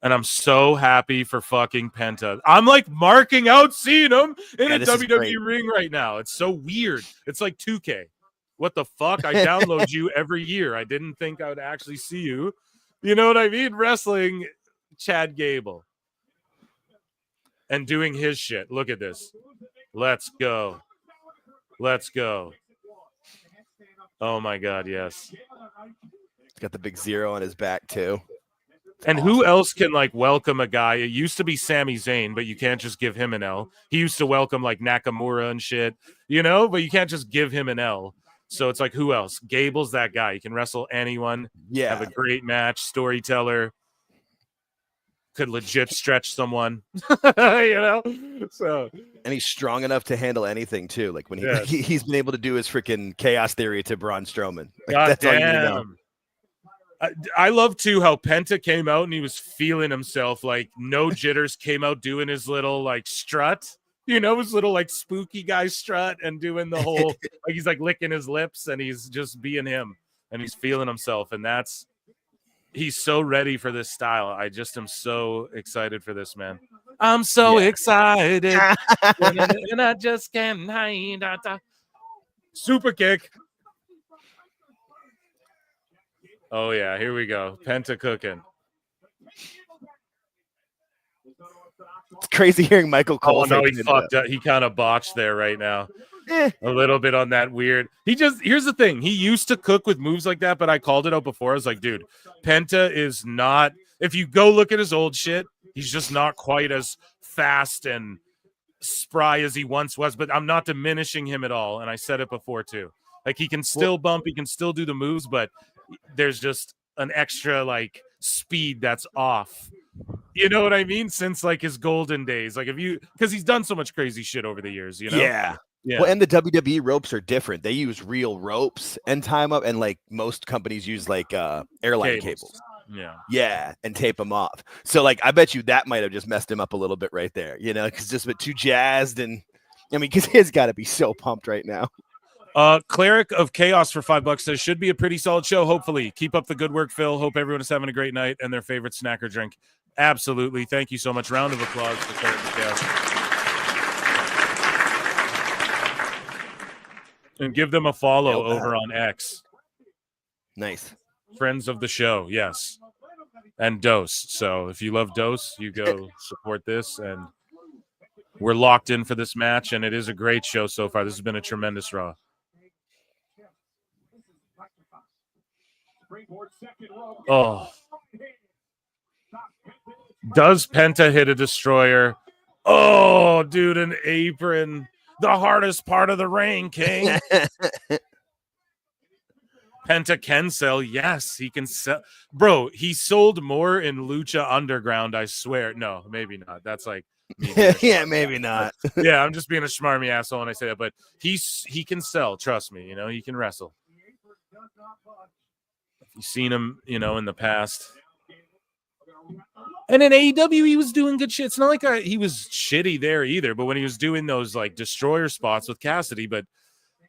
And I'm so happy for fucking Penta. I'm like marking out seeing him in a WWE ring right now. It's so weird. It's like 2K. What the fuck? I download you every year. I didn't think I would actually see you. You know what I mean? Wrestling Chad Gable. And doing his shit. Look at this. Let's go. Let's go. Oh my God, yes. He's got the big 0 on his back too. And who else can like welcome a guy? It used to be Sami Zayn, but you can't just give him an L. He used to welcome like Nakamura and shit, you know, but you can't just give him an L. So it's like, who else? Gable's that guy. He can wrestle anyone. Yeah. Have a great match. Storyteller. Could legit stretch someone, you know? So, and he's strong enough to handle anything too. Like when Yes. he's been able to do his freaking chaos theory to Braun Strowman. Like, God that's all you need to damn. know. I love too how Penta came out and he was feeling himself, like no jitters, came out doing his little like strut, you know, his little like spooky guy strut and doing the whole like he's like licking his lips and he's just being him and he's feeling himself, and he's so ready for this style. I just am so excited for this, man. I'm so excited and I just can't hide. Super kick. Oh, yeah, here we go. Penta cooking. It's crazy hearing Michael Cole. Oh, no, he say fucked up. He kind of botched there right now. A little bit on that weird. Here's the thing. He used to cook with moves like that, but I called it out before. I was like, dude, Penta is not, if you go look at his old shit, he's just not quite as fast and spry as he once was, but I'm not diminishing him at all. And I said it before too. Like he can still bump, he can still do the moves, but there's just an extra like speed that's off. You know what I mean? Since like his golden days, like because he's done so much crazy shit over the years, you know? Yeah. Well, and the WWE ropes are different. They use real ropes and time up, and like most companies use like airline cables. Yeah, and tape them off. So like, I bet you that might have just messed him up a little bit right there, you know, because just a bit too jazzed, and I mean, because he's got to be so pumped right now. Cleric of Chaos for $5 says should be a pretty solid show. Hopefully, keep up the good work, Phil. Hope everyone is having a great night and their favorite snack or drink. Absolutely, thank you so much. Round of applause for Cleric of Chaos. And give them a follow over on X. Nice. Friends of the show, yes. And Dose. So if you love Dose, you go support this. And we're locked in for this match, and it is a great show so far. This has been a tremendous Raw. Oh. Does Penta hit a destroyer? Oh, dude, an apron. The hardest part of the ring, King. Penta can sell. Yes, he can sell. Bro, he sold more in Lucha Underground, I swear. No, maybe not. That's like yeah, maybe not. Yeah, I'm just being a schmarmy asshole when I say that, but he can sell. Trust me, you know, he can wrestle. You've seen him, you know, in the past. And in AEW, he was doing good shit. It's not like he was shitty there either, but when he was doing those like destroyer spots with Cassidy, but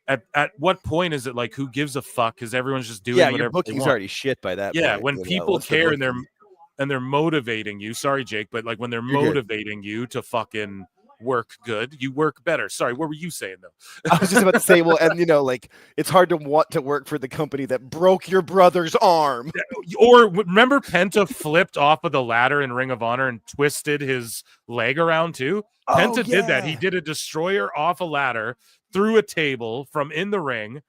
at what point is it like, who gives a fuck? Because everyone's just doing whatever your booking's already shit by that Yeah, point, when people care and they're motivating you. Sorry, Jake, but like when they're motivating you to fucking work good, you work better. Sorry, what were you saying though? I was just about to say, well, and you know, like it's hard to want to work for the company that broke your brother's arm. Or remember Penta flipped off of the ladder in Ring of Honor and twisted his leg around too? Penta did that. He did a destroyer off a ladder, through a table from in the ring,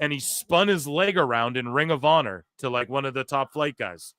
and he spun his leg around in Ring of Honor to like one of the top flight guys.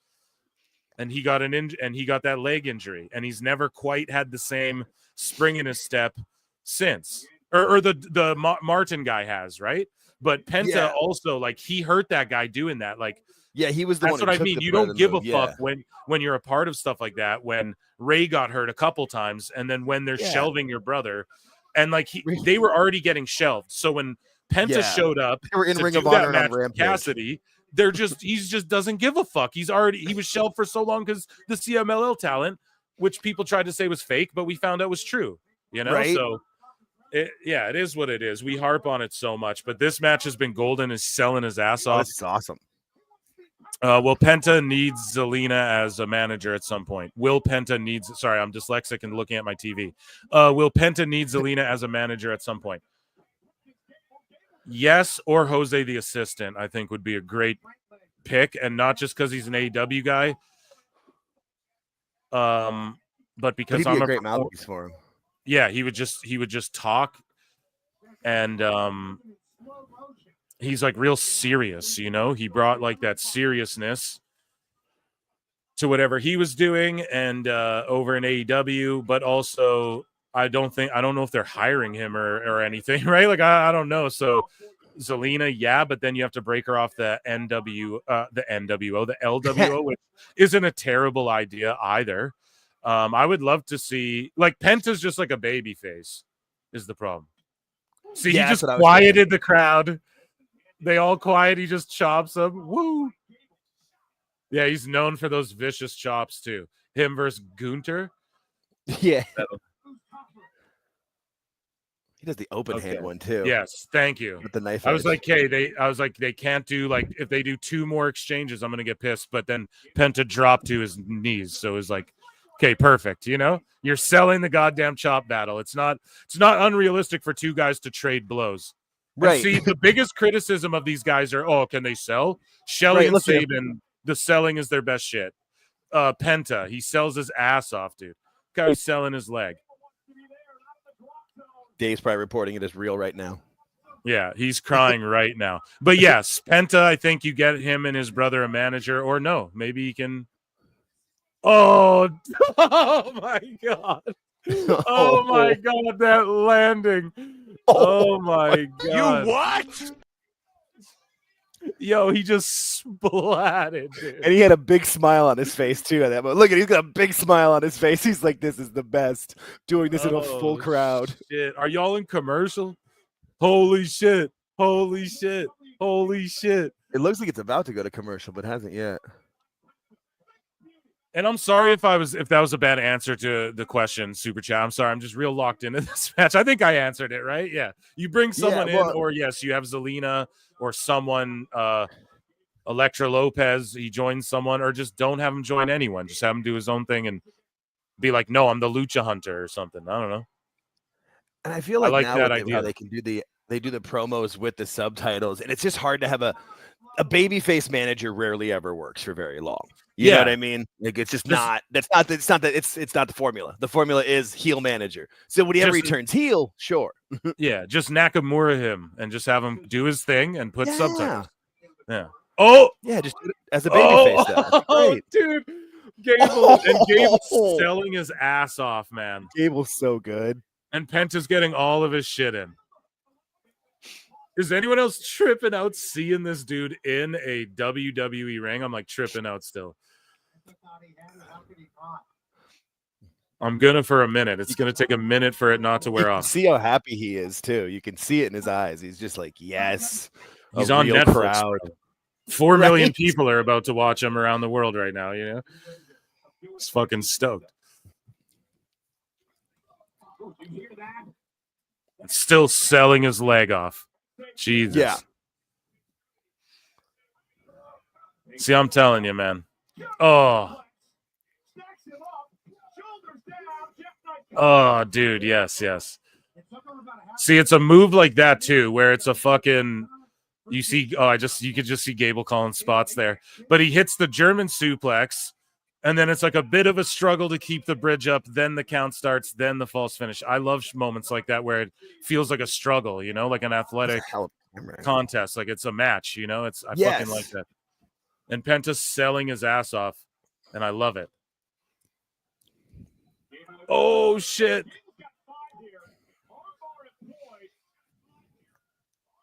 And he got that leg injury, and he's never quite had the same spring in his step since, or the Martin guy has, right? But Penta also, like, he hurt that guy doing that. Like, he was the one. That's what I mean. You don't give a fuck when you're a part of stuff like that. When Ray got hurt a couple times, and then when they're shelving your brother, and like they were already getting shelved. So when Penta showed up, they were in Ring of Honor on Rampage. Cassidy, he just doesn't give a fuck. He was shelved for so long because the CMLL talent, which people tried to say was fake, but we found out was true. You know, so it is what it is. We harp on it so much, but this match has been golden. Is selling his ass off. This is awesome. Well, Penta needs Zelina as a manager at some point. Will Penta needs... Sorry, I'm dyslexic and looking at my TV. Will Penta need Zelina as a manager at some point? Yes, or Jose the assistant, I think, would be a great pick, and not just because he's an AEW guy, but because he'd be I'm a great mouthpiece for him. Yeah, he would just talk, and he's like real serious, you know. He brought like that seriousness to whatever he was doing, and over in AEW, but also I don't know if they're hiring him or anything, right? Like I don't know. So Zelina, yeah, but then you have to break her off the LWO, which isn't a terrible idea either. I would love to see, like, Penta's just like a baby face is the problem. See, he just quieted the crowd. They all quiet. He just chops them. Woo! Yeah, he's known for those vicious chops too. Him versus Gunther. Yeah. He does the open hand one too. Yes, thank you. With the knife. I was like, hey, they can't do, like, if they do 2 more exchanges, I'm gonna get pissed. But then Penta dropped to his knees, so it was like, okay, perfect. You know, you're selling the goddamn chop battle. It's not unrealistic for 2 guys to trade blows. Right. And see, the biggest criticism of these guys are, can they sell? Shelley and Saban, the selling is their best shit. Penta, he sells his ass off, dude. Guy's selling his leg. Dave's probably reporting it as real right now. Yeah, he's crying right now. But yes, Penta, I think you get him and his brother a manager, or no, maybe he can. Oh my God. Oh my God, that landing. Oh my God. You what? Yo, he just splatted, dude. And he had a big smile on his face too at that moment. Look at, he's got a big smile on his face. He's like, this is the best. Doing this in a full crowd. Shit. Are y'all in commercial? Holy shit. Holy shit. Holy shit. It looks like it's about to go to commercial, but hasn't yet. And I'm sorry if that was a bad answer to the question, Super Chat. I'm sorry. I'm just real locked into this match. I think I answered it, right? Yeah. You bring someone in, or yes, you have Zelina or someone, Elektra Lopez, he joins someone, or just don't have him join anyone. Just have him do his own thing and be like, no, I'm the Lucha Hunter or something. I don't know. And I feel like now that idea. How they can do the promos with the subtitles, and it's just hard to have a babyface manager. Rarely ever works for very long. You know what I mean? Like, it's just not. It's not the formula. The formula is heel manager. So whenever he turns heel, sure. Yeah, just Nakamura him and just have him do his thing and put subtitles. Yeah. Oh yeah, just do it as a babyface. Great, dude. Gable's selling his ass off, man. Gable's so good. And Penta's getting all of his shit in. Is anyone else tripping out seeing this dude in a WWE ring? I'm like tripping out still. I'm gonna for a minute. It's gonna take a minute for it not to wear off. See how happy he is too. You can see it in his eyes. He's just like, yes. He's on Netflix. Crowd. 4 million people are about to watch him around the world right now. You know, he's fucking stoked. Still selling his leg off. Jesus. Yeah. See, I'm telling you, man. Oh, dude. Yes. See, it's a move like that too, where it's a fucking. You see, you could just see Gable calling spots there, but he hits the German suplex, and then it's like a bit of a struggle to keep the bridge up. Then the count starts, then the false finish. I love moments like that where it feels like a struggle, you know, like an athletic contest, like it's a match, you know. I fucking like that. And Penta's selling his ass off, and I love it. Oh shit.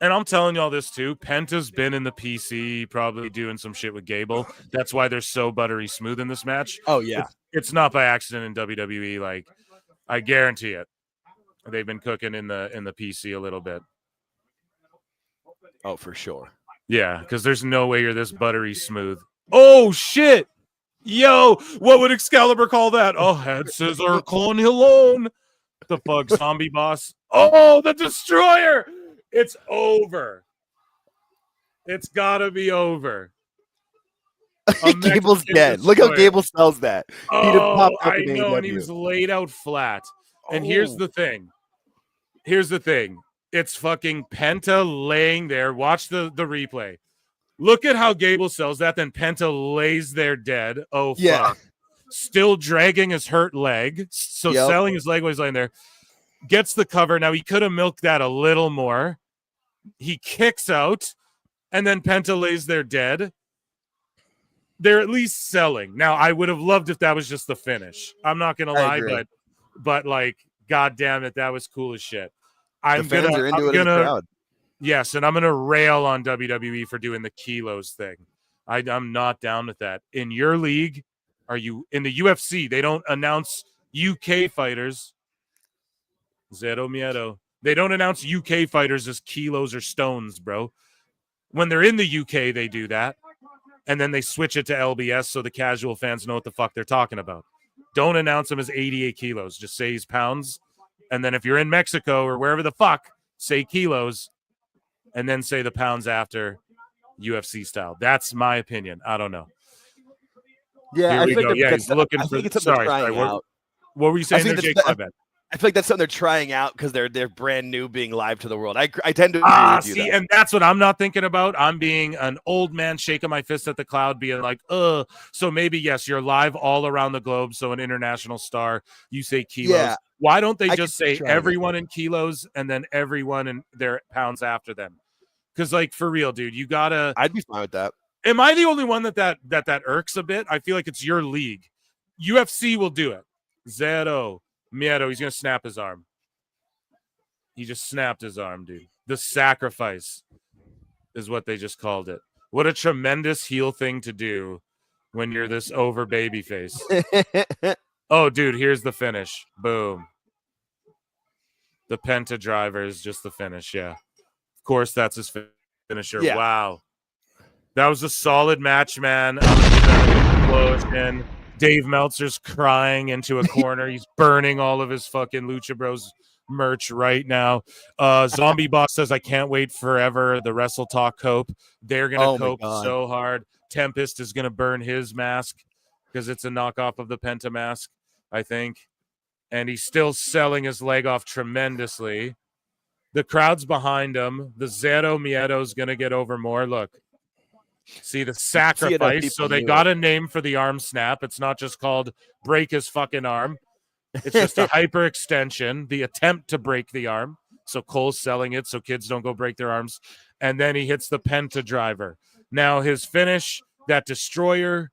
And I'm telling y'all this too. Penta's been in the PC, probably doing some shit with Gable. That's why they're so buttery smooth in this match. Oh yeah, it's not by accident in WWE. Like, I guarantee it. They've been cooking in the PC a little bit. Oh, for sure. Yeah, because there's no way you're this buttery smooth. Oh shit! Yo, what would Excalibur call that? Oh, head scissor, con alone. The fuck, zombie boss. Oh, the destroyer. It's over. It's gotta be over. Gable's dead. Look how Gable sells that. Oh, I know, and he was laid out flat. And here's the thing. It's fucking Penta laying there. Watch the replay. Look at how Gable sells that. Then Penta lays there dead. Oh, fuck. Yeah. Still dragging his hurt leg. So selling his leg while he's laying there. Gets the cover. Now, he could have milked that a little more. He kicks out. And then Penta lays there dead. They're at least selling. Now, I would have loved if that was just the finish. I'm not going to lie, but like, God damn it, that was cool as shit. The fans are into it in the crowd. Yes, and I'm going to rail on WWE for doing the kilos thing. I'm not down with that. In your league, are you in the UFC? They don't announce UK fighters. Zero miedo. They don't announce UK fighters as kilos or stones, bro. When they're in the UK, they do that. And then they switch it to LBS so the casual fans know what the fuck they're talking about. Don't announce him as 88 kilos. Just say he's pounds. And then if you're in Mexico or wherever the fuck, say kilos. And then say the pounds after, UFC style. That's my opinion. I don't know. Yeah, Here we go. Yeah, he's looking for. Sorry. What were you saying there, Jake? I bet. I feel like that's something they're trying out because they're brand new, being live to the world. I tend to agree with you. And that's what I'm not thinking about. I'm being an old man shaking my fist at the cloud, being like, So maybe yes, you're live all around the globe. So an international star, you say kilos. Yeah, why don't they just say everyone in kilos and then everyone in their pounds after them? Because like for real, dude, you gotta. I'd be fine with that. Am I the only one that irks a bit? I feel like it's your league. UFC will do it. Zero. Miedo, he's going to snap his arm. He just snapped his arm, dude. The sacrifice is what they just called it. What a tremendous heel thing to do when you're this over babyface. Oh, dude, here's the finish. Boom. The Penta driver is just the finish, yeah. Of course, that's his finisher. Yeah. Wow. That was a solid match, man. Explosion. Dave Meltzer's crying into a corner. He's burning all of his fucking Lucha Bros merch right now. Zombie Boss says, I can't wait forever. The Wrestle Talk cope. They're going to cope so hard. Tempest is going to burn his mask because it's a knockoff of the Penta mask, I think. And he's still selling his leg off tremendously. The crowd's behind him. The Zero Miedo is going to get over more. Look. See the sacrifice. So they got a name for the arm snap. It's not just called break his fucking arm. It's just a hyperextension, the attempt to break the arm. So Cole's selling it so kids don't go break their arms. And then he hits the Penta driver. Now his finish, that destroyer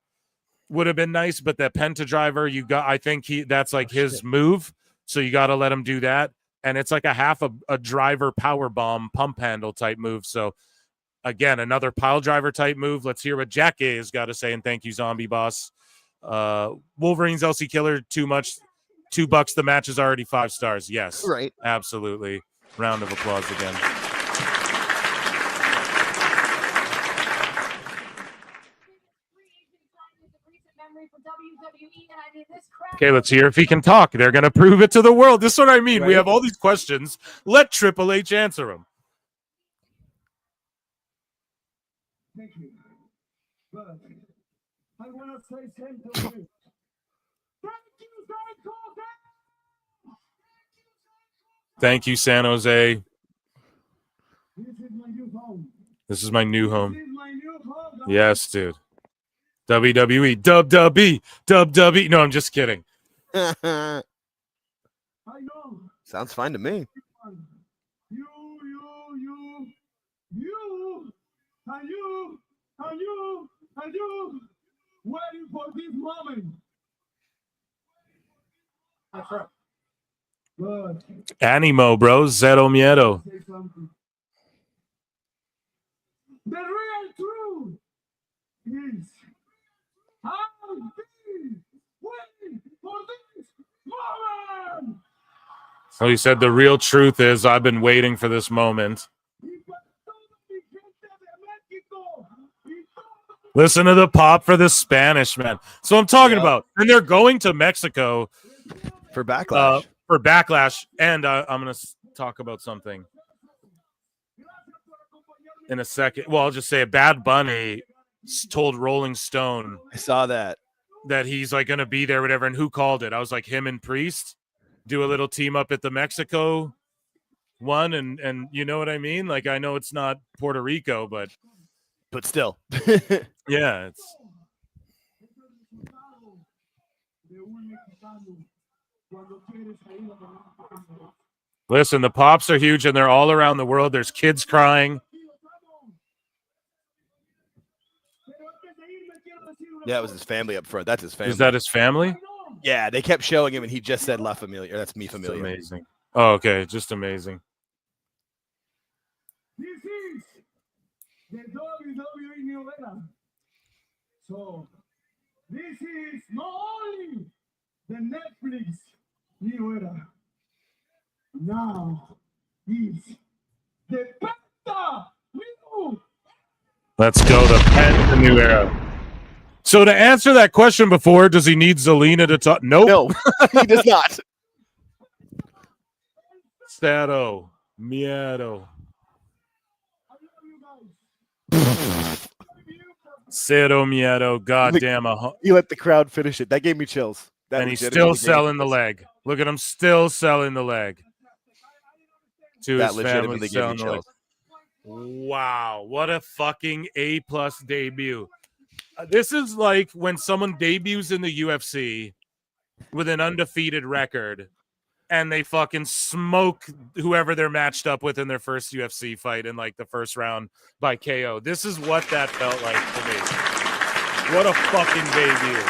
would have been nice, but that Penta driver, I think that's like his move. So you got to let him do that. And it's like a half a driver power bomb pump handle type move. So again, another pile driver type move. Let's hear what Jack A has got to say. And thank you, Zombie Boss. Wolverine's LC Killer, too much. $2. The match is already 5 stars. Yes. Right. Absolutely. Round of applause again. Okay, let's hear if he can talk. They're going to prove it to the world. This is what I mean. Right. We have all these questions. Let Triple H answer them. Thank you. But I want to say something to you. Thank you, San Jose. This is my new home. This is my new home. This is my new home. Yes, dude. WWE, WWE. No, I'm just kidding. I know. Sounds fine to me. You, and you, waiting for this moment. That's right. Good. Animo, bro. Zero miedo. The real truth is I've been waiting for this moment. So he said the real truth is I've been waiting for this moment. Listen to the pop for the Spanish, man. So I'm talking about, and they're going to Mexico for Backlash. And I'm going to talk about something in a second. Well, I'll just say Bad Bunny told Rolling Stone. I saw that he's like going to be there, whatever. And who called it? I was like, him and Priest do a little team up at the Mexico one, and you know what I mean? Like, I know it's not Puerto Rico, but still. Yeah, it's listen, the pops are huge and they're all around the world. There's kids crying. Yeah, it was his family up front. That's his family. Is that his family? Yeah, they kept showing him and he just said La Familia. That's mi familia. Amazing. Oh, okay, just amazing. This is the WWE New Era. So, this is not only the Netflix New Era. Now, is the Penta New. Let's go, the Penta New Era. So to answer that question before, does he need Zelina to talk? Nope. No, he does not. Cero miedo. Cero miedo. Goddamn. He let the crowd finish it. That gave me chills. That And he's still selling the leg. Look at him still selling the leg. To That his family legitimately gave me selling the leg. chills. Wow. What a fucking A+ debut. This is like when someone debuts in the UFC with an undefeated record and they fucking smoke whoever they're matched up with in their first UFC fight in like the first round by KO. This is what that felt like to me. What a fucking debut.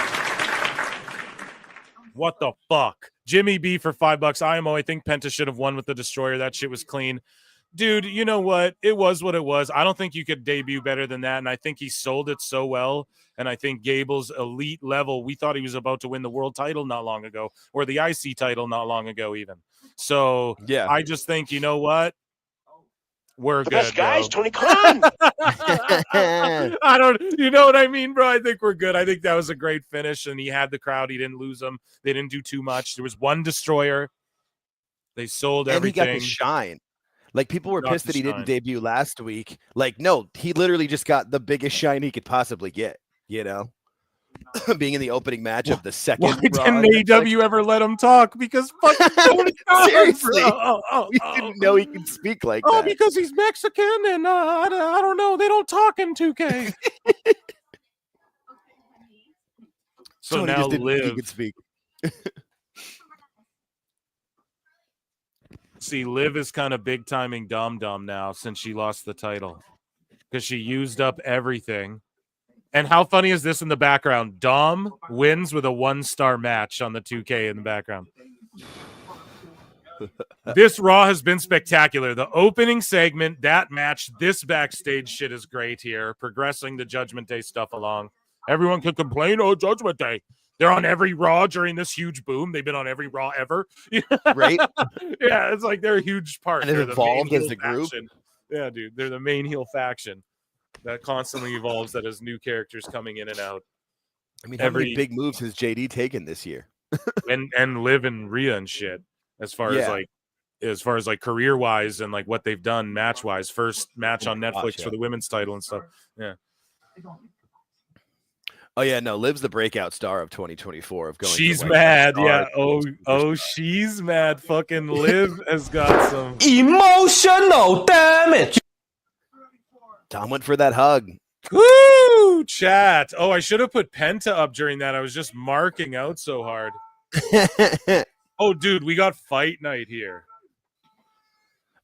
What the fuck? Jimmy B for $5. IMO, I think Penta should have won with the Destroyer. That shit was clean. Dude, you know what? It was what it was. I don't think you could debut better than that, and I think he sold it so well. And I think Gable's elite level, we thought he was about to win the world title not long ago, or the IC title not long ago even. So yeah, I just think, you know what? We're The good, best guys, bro. Tony Khan. I don't, you know what I mean, bro? I think we're good. I think that was a great finish, and he had the crowd. He didn't lose them. They didn't do too much. There was one Destroyer. They sold everything. And he got to shine. Like, people were pissed that he didn't debut last week. Like, no, he literally just got the biggest shine he could possibly get, you know? Being in the opening match of the second. Why didn't AEW ever let him talk? Because fucking Tony Khan, seriously, bro. We didn't know he could speak like that. Oh, because he's Mexican and I don't know. They don't talk in 2K. So Tony now just didn't think he Liv. could speak. See, Liv is kind of big timing Dom now since she lost the title because she used up everything. And how funny is this in the background? Dom wins with a 1-star match on the 2K in the background. This Raw has been spectacular. The opening segment, that match, this backstage shit is great here, progressing the Judgment Day stuff along. Everyone can complain, oh, Judgment Day. They're on every Raw during this huge boom. They've been on every Raw ever. Right? Yeah, it's like they're a huge part. And they've They're the evolved main as heel a group. faction. Yeah, dude. They're the main heel faction that constantly evolves, that has new characters coming in and out. I mean, how many big moves has JD taken this year? and Liv and Rhea and shit, as far as like career wise and like what they've done match wise. First match on Netflix for the women's title and stuff. Yeah. Oh yeah, no, Liv's the breakout star of 2024 of going. She's mad, yeah. Oh, she's mad. Fucking Liv has got some emotional damage. Tom went for that hug. Woo! Chat. Oh, I should have put Penta up during that. I was just marking out so hard. Oh, dude, we got fight night here.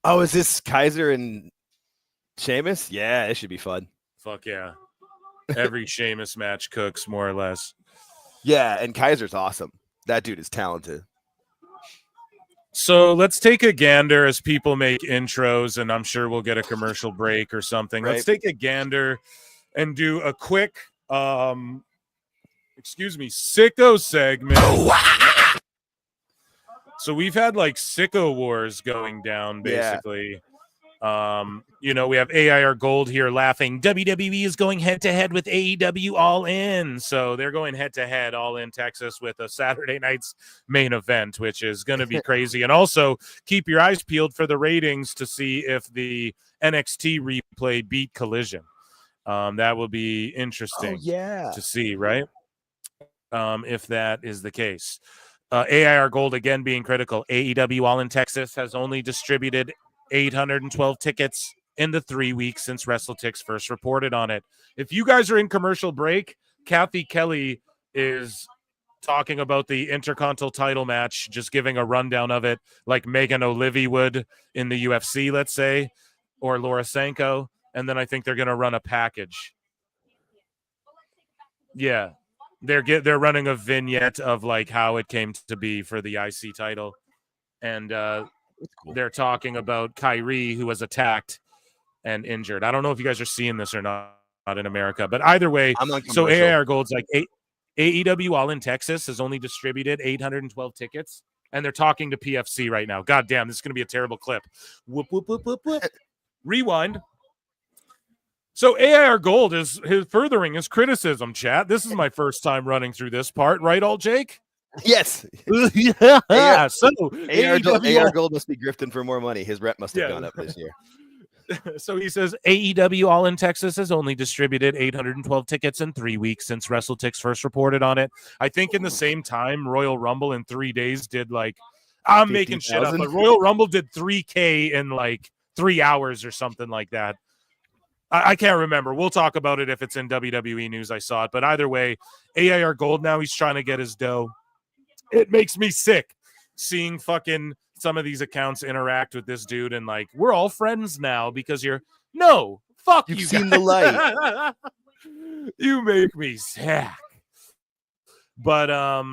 Oh, is this Kaiser and Sheamus? Yeah, it should be fun. Fuck yeah. Every Sheamus match cooks, more or less. Yeah, and Kaiser's awesome. That dude is talented. So let's take a gander as people make intros, and I'm sure we'll get a commercial break or something. Right. Let's take a gander and do a quick, Sicko segment. So we've had like Sicko wars going down, basically. You know, we have AIR Gold here laughing. WWE is going head-to-head with AEW All In. So they're going head-to-head All In Texas with a Saturday night's main event, which is going to be crazy. And also keep your eyes peeled for the ratings to see if the NXT replay beat Collision. That will be interesting to see, right? If that is the case. AIR Gold again being critical. AEW All in Texas has only distributed 812 tickets in the 3 weeks since WrestleTix first reported on it. If you guys are in commercial break, Kathy Kelly is talking about the Intercontinental title match, just giving a rundown of it, like Megan O'Leary would in the UFC, let's say, or Laura Sanko, and then I think they're going to run a package. Yeah. They're running a vignette of like how it came to be for the IC title, and they're talking about Kyrie, who was attacked and injured. I don't know if you guys are seeing this or not in America, but either way, so AIR Gold's like AEW All in Texas has only distributed 812 tickets, and they're talking to PFC right now. God damn, this is going to be a terrible clip. Whoop, whoop, whoop, whoop, whoop. Rewind. So AIR Gold is furthering his criticism, chat. This is my first time running through this part, right, all Jake? Yes. Yeah. So AIR Gold must be grifting for more money. His rep must have gone up this year. So he says AEW All in Texas has only distributed 812 tickets in 3 weeks since WrestleTix first reported on it. I think in the same time, Royal Rumble in 3 days did like, I'm 50, making shit 000? Up, but Royal Rumble did 3K in like 3 hours or something like that. I can't remember. We'll talk about it if it's in WWE news. I saw it. But either way, AIR Gold now, he's trying to get his dough. It makes me sick seeing fucking some of these accounts interact with this dude and like, we're all friends now because you're fuck You've you seen guys. the light. You make me sick. But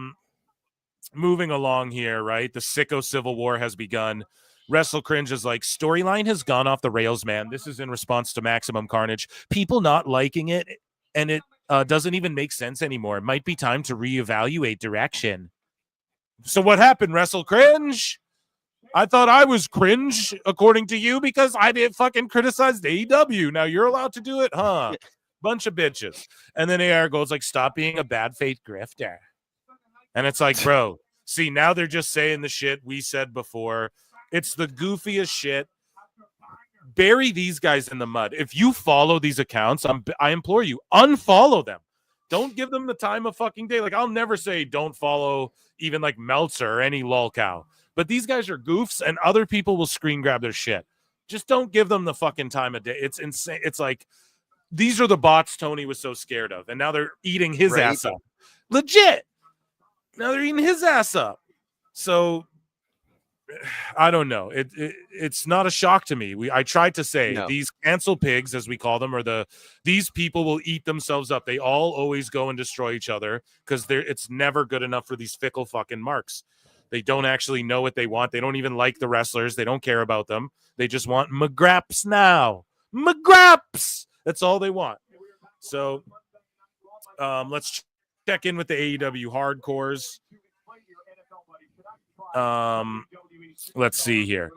moving along here, right? The sicko civil war has begun. Wrestle Cringe is like, storyline has gone off the rails, man. This is in response to Maximum Carnage. People not liking it, and it doesn't even make sense anymore. It might be time to reevaluate direction. So what happened, Wrestle Cringe? I thought I was cringe, according to you, because I didn't fucking criticize the AEW. Now you're allowed to do it, huh? Bunch of bitches. And then AR goes like, stop being a bad faith grifter. And it's like, bro, see, now they're just saying the shit we said before. It's the goofiest shit. Bury these guys in the mud. If you follow these accounts, I implore you, unfollow them. Don't give them the time of fucking day. Like, I'll never say don't follow even like Meltzer or any lolcow. But these guys are goofs, and other people will screen grab their shit. Just don't give them the fucking time of day. It's insane. It's like, these are the bots Tony was so scared of, and now they're eating his ass up. Legit. Now they're eating his ass up. So I don't know. It's not a shock to me. I tried to say these cancel pigs, as we call them, these people will eat themselves up. They all always go and destroy each other because it's never good enough for these fickle fucking marks. They don't actually know what they want. They don't even like the wrestlers. They don't care about them. They just want McGraps now. McGraps. That's all they want. So let's check in with the AEW hardcores. Let's see here.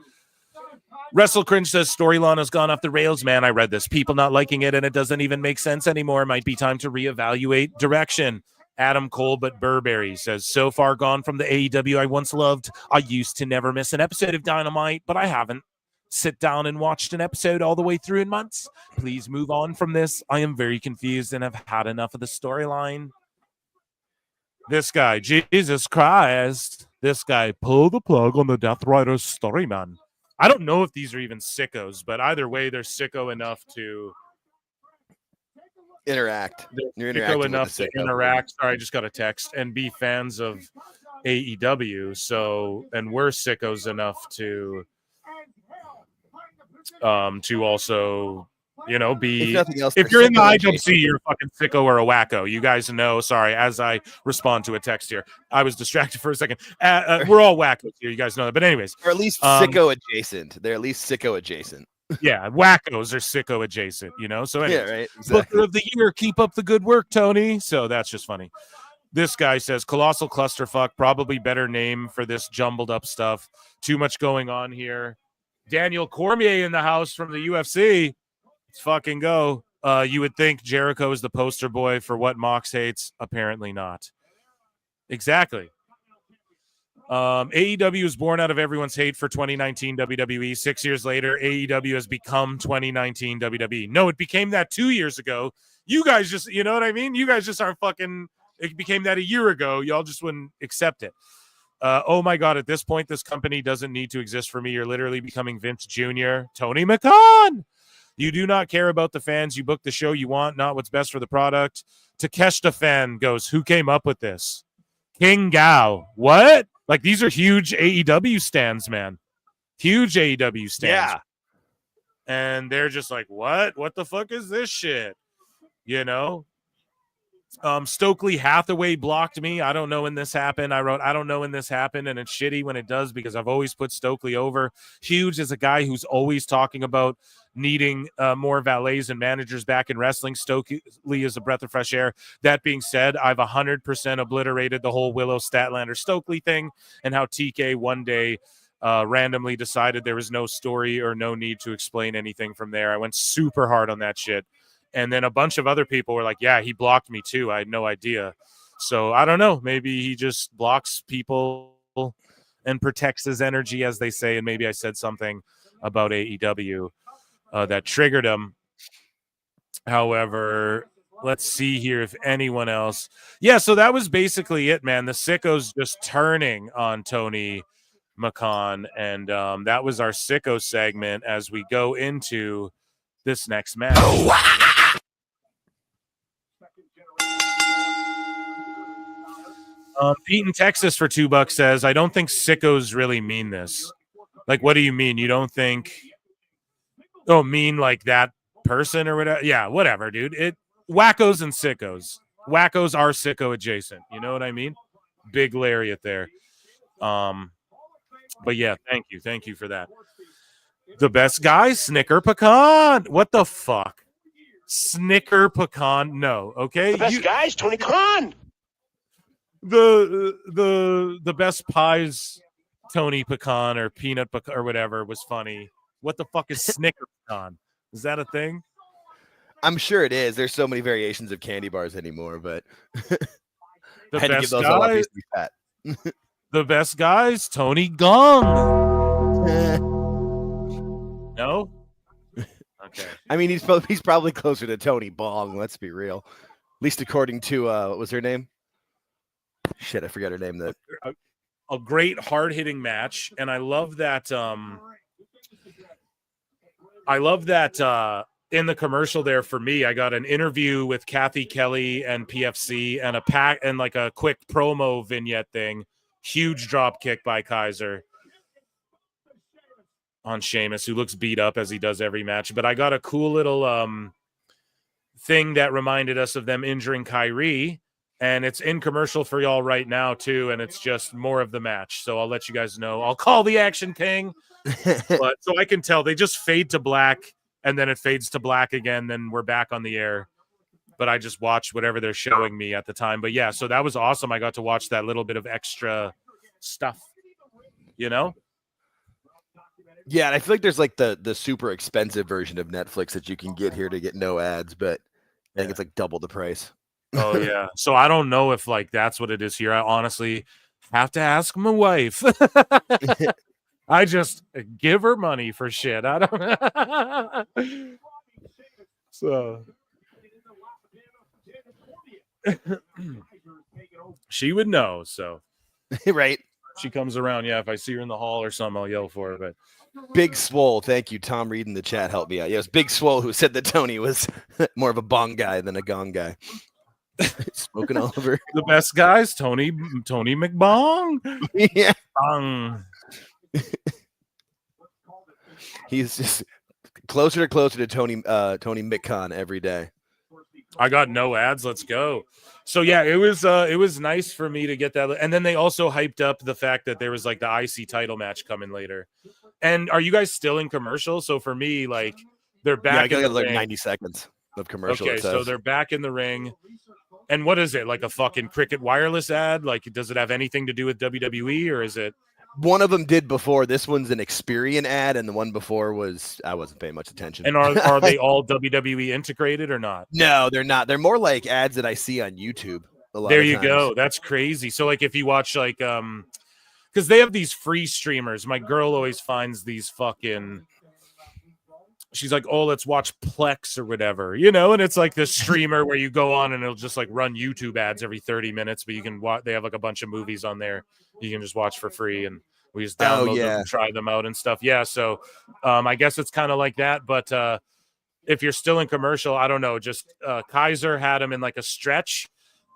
Wrestle Cringe says storyline has gone off the rails, man. I read this. People not liking it, and it doesn't even make sense anymore. It might be time to reevaluate direction. Adam Colbert Burberry says, so far gone from the AEW I once loved. I used to never miss an episode of Dynamite, but I haven't sit down and watched an episode all the way through in months. Please move on from this. I am very confused and have had enough of the storyline. This guy, Jesus Christ. This guy, pull the plug on the Death Rider's story, man. I don't know if these are even sickos, but either way, they're sicko enough to interact. They're sicko enough to interact. Sorry, I just got a text. And be fans of AEW. So, and we're sickos enough to also, you know, be if you're in the IWC, you're a fucking sicko or a wacko. You guys know. Sorry, as I respond to a text here, I was distracted for a second. We're all wackos here. You guys know that. But anyways, or at least sicko adjacent. They're at least sicko adjacent. Yeah, wackos are sicko adjacent. You know. So anyways, yeah, right. Exactly. Booker of the year. Keep up the good work, Tony. So that's just funny. This guy says Colossal Clusterfuck, probably better name for this jumbled up stuff. Too much going on here. Daniel Cormier in the house from the UFC. Let's fucking go. You would think Jericho is the poster boy for what Mox hates. Apparently not. Exactly. AEW was born out of everyone's hate for 2019 WWE. 6 years later, AEW has become 2019 WWE. No, it became that 2 years ago. You guys just, you know what I mean? You guys just aren't fucking, it became that a year ago. Y'all just wouldn't accept it. Oh my God, at this point, this company doesn't need to exist for me. You're literally becoming Vince Jr., Tony McCann. You do not care about the fans. You book the show you want, not what's best for the product. Takeshita fan goes, who came up with this? King Gao. What? Like, these are huge AEW stands, man. Huge AEW stands. Yeah. And they're just like, what? What the fuck is this shit? You know? Stokely Hathaway blocked me. I don't know when this happened. I wrote, I don't know when this happened, and it's shitty when it does because I've always put Stokely over. Huge is a guy who's always talking about needing more valets and managers back in wrestling. Stokely is a breath of fresh air. That being said, I've 100% obliterated the whole Willow Statlander Stokely thing and how TK one day randomly decided there was no story or no need to explain anything from there. I went super hard on that shit. And then a bunch of other people were like, yeah, he blocked me too. I had no idea. So I don't know. Maybe he just blocks people and protects his energy, as they say. And maybe I said something about AEW that triggered him. However, let's see here if anyone else. Yeah, so that was basically it, man. The Sickos just turning on Tony McCann. And that was our Sicko segment as we go into this next match. Pete in Texas for $2 says, I don't think sickos really mean this. Like, what do you mean? You don't think, mean like that person or whatever? Yeah, whatever, dude. Wackos and sickos. Wackos are sicko adjacent. You know what I mean? Big lariat there. But yeah, thank you. Thank you for that. The best guy, Snicker Pecan. What the fuck? Snicker Pecan? No, okay. The best guys, Tony Khan. The best pies, Tony Pecan or peanut pecan or whatever was funny. What the fuck is Snicker Pecan? Is that a thing? I'm sure it is. There's so many variations of candy bars anymore, but the I had to give best those all up guys, to be fat. the best guys, Tony Gong. No. Okay. I mean, he's probably closer to Tony Bong. Let's be real. At least according to what was her name? Shit, I forgot her name. That a great hard-hitting match, and I love that. In the commercial there for me, I got an interview with Kathy Kelly and PFC, and a pack and like a quick promo vignette thing. Huge drop kick by Kaiser on Sheamus, who looks beat up as he does every match. But I got a cool little thing that reminded us of them injuring Kyrie. And it's in commercial for y'all right now, too. And it's just more of the match. So I'll let you guys know. I'll call the Action King. But so I can tell they just fade to black and then it fades to black again. Then we're back on the air. But I just watched whatever they're showing me at the time. But yeah, so that was awesome. I got to watch that little bit of extra stuff, you know? Yeah, and I feel like there's like the super expensive version of Netflix that you can get here to get no ads, but I think it's like double the price. Oh yeah. So I don't know if like that's what it is here. I honestly have to ask my wife. I just give her money for shit. I don't So she would know, so right. She comes around, yeah. If I see her in the hall or something, I'll yell for her. But Big Swole, thank you. Tom Reed in the chat helped me out. Yeah, it was Big Swole who said that Tony was more of a bong guy than a gong guy. Smoking all over. The best guys, Tony McBong. Yeah. Bong. He's just closer to Tony McCon every day. I got no ads. Let's go. So yeah, it was nice for me to get that. And then they also hyped up the fact that there was like the IC title match coming later. And are you guys still in commercial? So for me, like they're back. Yeah, I in got the like ring. 90 seconds of commercial. Okay, so they're back in the ring. And what is it? Like a fucking Cricket Wireless ad? Like, does it have anything to do with WWE or is it? One of them did before. This one's an Experian ad, and the one before was I wasn't paying much attention. And are they all WWE integrated or not? No, they're not. They're more like ads that I see on YouTube. There you go. That's crazy. So like if you watch like because they have these free streamers. My girl always finds these fucking. She's like, oh, let's watch Plex or whatever, you know, and it's like this streamer where you go on and it'll just like run YouTube ads every 30 minutes, but you can watch. They have like a bunch of movies on there you can just watch for free, and we just download them and try them out and stuff. Yeah, so I guess it's kind of like that, but if you're still in commercial, I don't know. Just Kaiser had him in like a stretch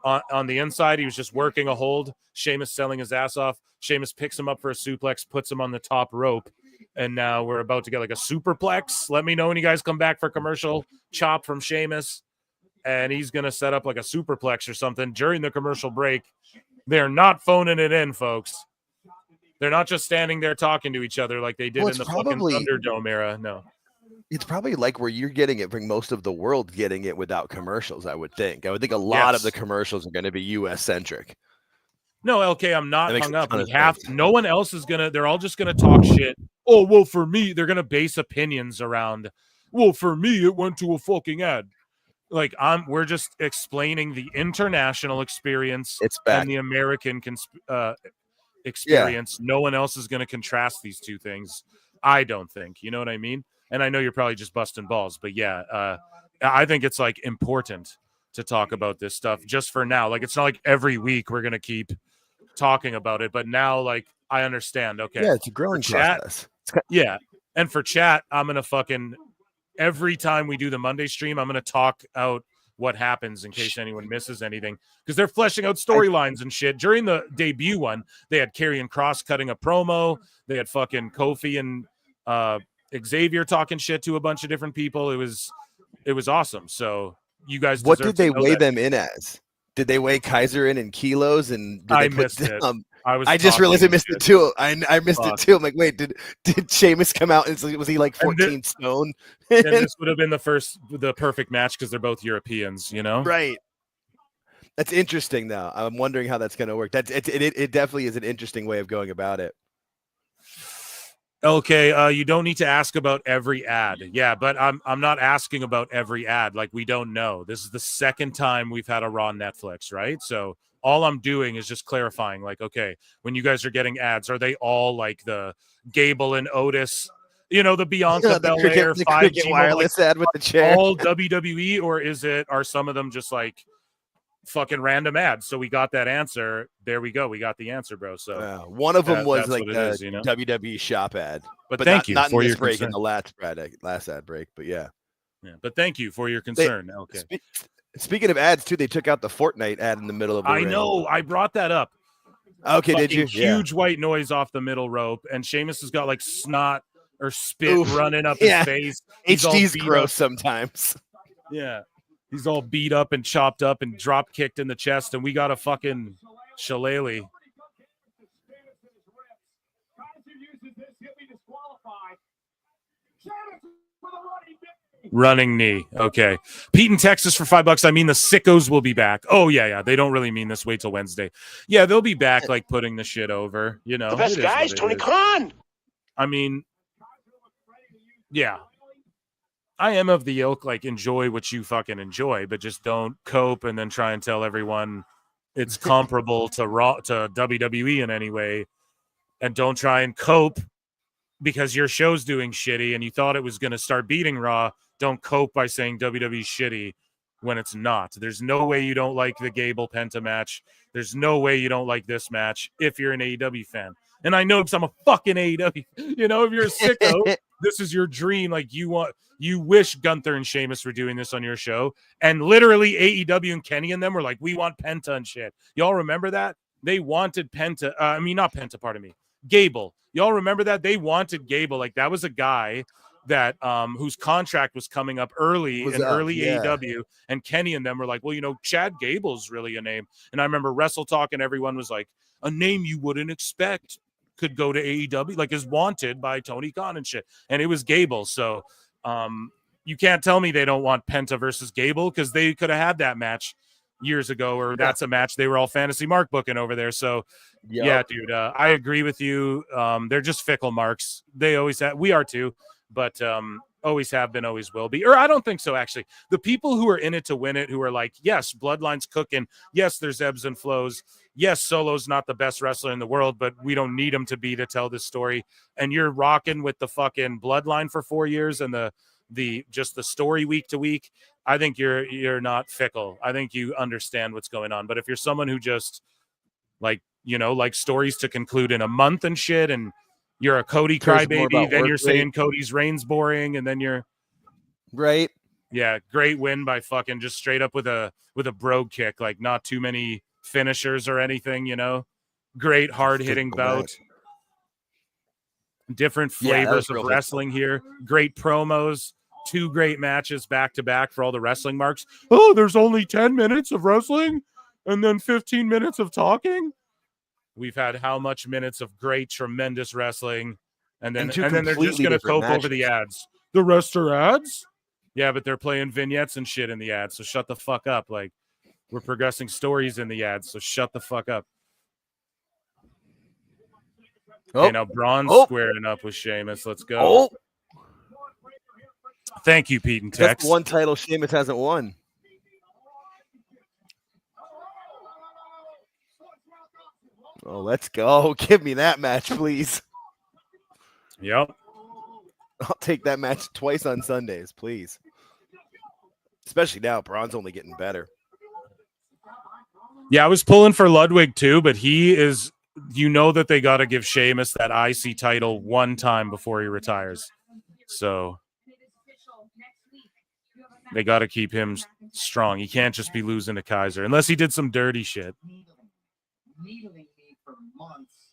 on the inside. He was just working a hold. Sheamus selling his ass off. Sheamus picks him up for a suplex, puts him on the top rope. And now we're about to get like a superplex. Let me know when you guys come back for commercial. Chop from Sheamus. And he's going to set up like a superplex or something during the commercial break. They're not phoning it in, folks. They're not just standing there talking to each other like they did in the fucking Thunderdome era. No. It's probably like where you're getting it, bring most of the world getting it without commercials, I would think. I would think a lot of the commercials are going to be US centric. No, LK, I'm not hung up. No one else is going to, they're all just going to talk shit. Oh, well, for me, they're going to base opinions around, well, for me, it went to a fucking ad. Like, we're just explaining the international experience and the American experience. No one else is going to contrast these two things. I don't think, you know what I mean? And I know you're probably just busting balls, but yeah, I think it's like important to talk about this stuff just for now. Like, it's not like every week we're going to keep talking about it, but now, like, I understand. Okay. Yeah, it's a growing process. Yeah. And for chat, I'm going to fucking, every time we do the Monday stream, I'm going to talk out what happens in case anyone misses anything, because they're fleshing out storylines and shit. During the debut one, they had Karrion Kross cutting a promo. They had fucking Kofi and Xavier talking shit to a bunch of different people. It was awesome. So you guys, what did they weigh them in as? Did they weigh Kaiser in kilos? And did I missed it. I just realized I missed it too. I missed it too. I'm like, wait, did Sheamus come out and was he like 14 stone? And this would have been the perfect match because they're both Europeans, you know? Right. That's interesting, though. I'm wondering how that's going to work. It definitely is an interesting way of going about it. Okay, you don't need to ask about every ad. Yeah, but I'm not asking about every ad. Like, we don't know. This is the second time we've had a Raw Netflix, right? So all I'm doing is just clarifying, like, okay, when you guys are getting ads, are they all like the Gable and Otis, you know, the Bianca Belair 5G wireless ad with the chair, all WWE, or are some of them just like fucking random ads? So we got that answer. There we go. We got the answer, bro. So one of them was like the WWE shop ad, but thank you not for in your this break concern. in the last ad break, but yeah. But thank you for your concern. Okay. Speaking of ads too, they took out the Fortnite ad in the middle of the ring. know. I brought that up. Okay, did you? Huge white noise off the middle rope, and Sheamus has got like snot or spit running up his face. HD's gross sometimes. Yeah. He's all beat up and chopped up and drop kicked in the chest, and we got a fucking shillelagh. Running knee. Okay. Pete in Texas for $5. I mean, the Sickos will be back. Oh, yeah. They don't really mean this. Wait till Wednesday. Yeah, they'll be back, like, putting the shit over. You know, the best guys, Tony Khan. I mean, yeah. I am of the ilk, like, enjoy what you fucking enjoy, but just don't cope and then try and tell everyone it's comparable to WWE in any way. And don't try and cope because your show's doing shitty and you thought it was going to start beating Raw. Don't cope by saying WWE's shitty when it's not. There's no way you don't like the Gable Penta match. There's no way you don't like this match if you're an AEW fan. And I know because I'm a fucking AEW. You know, if you're a sicko, this is your dream. Like, you wish Gunther and Sheamus were doing this on your show. And literally AEW and Kenny and them were like, we want Penta and shit. Y'all remember that? They wanted Penta. Not Penta, pardon me. Gable. Y'all remember that? They wanted Gable. Like, that was a guy that whose contract was coming up early AEW, and Kenny and them were like, well, you know, Chad Gable's really a name. And I remember Wrestle Talk and everyone was like, a name you wouldn't expect could go to AEW, like, is wanted by Tony Khan and shit. And it was Gable. So you can't tell me they don't want Penta versus Gable, because they could have had that match years ago, or that's a match they were all fantasy mark booking over there. So yeah, dude, I agree with you. They're just fickle marks. They always have. We are too. But Always have been, always will be. Or I don't think so, actually. The people who are in it to win it, who are like, yes, Bloodline's cooking. Yes, there's ebbs and flows. Yes, Solo's not the best wrestler in the world, but we don't need him to be to tell this story. And you're rocking with the fucking Bloodline for 4 years and the just the story week to week. I think you're not fickle. I think you understand what's going on. But if you're someone who just like stories to conclude in a month and shit, and you're a Cody crybaby, then you're saying Cody's reign's boring, and then you're right. Yeah, great win by fucking just straight up with a brogue kick, like not too many finishers or anything, Great hard hitting bout. Different flavors of wrestling here. Great promos. 2 great matches back to back for all the wrestling marks. Oh, there's only 10 minutes of wrestling and then 15 minutes of talking. We've had how much minutes of great, tremendous wrestling, and then they're just going to cope over the ads. The rest are ads? Yeah, but they're playing vignettes and shit in the ads, so shut the fuck up. Like, we're progressing stories in the ads, so shut the fuck up. Okay, now Braun's squaring up with Sheamus. Let's go. Thank you, Pete and Tex. That's one title Sheamus hasn't won. Oh, let's go. Give me that match, please. Yep. I'll take that match twice on Sundays, please. Especially now, Braun's only getting better. Yeah, I was pulling for Ludwig too, but he is, that they got to give Sheamus that IC title one time before he retires. So they got to keep him strong. He can't just be losing to Kaiser unless he did some dirty shit. Needling me for months,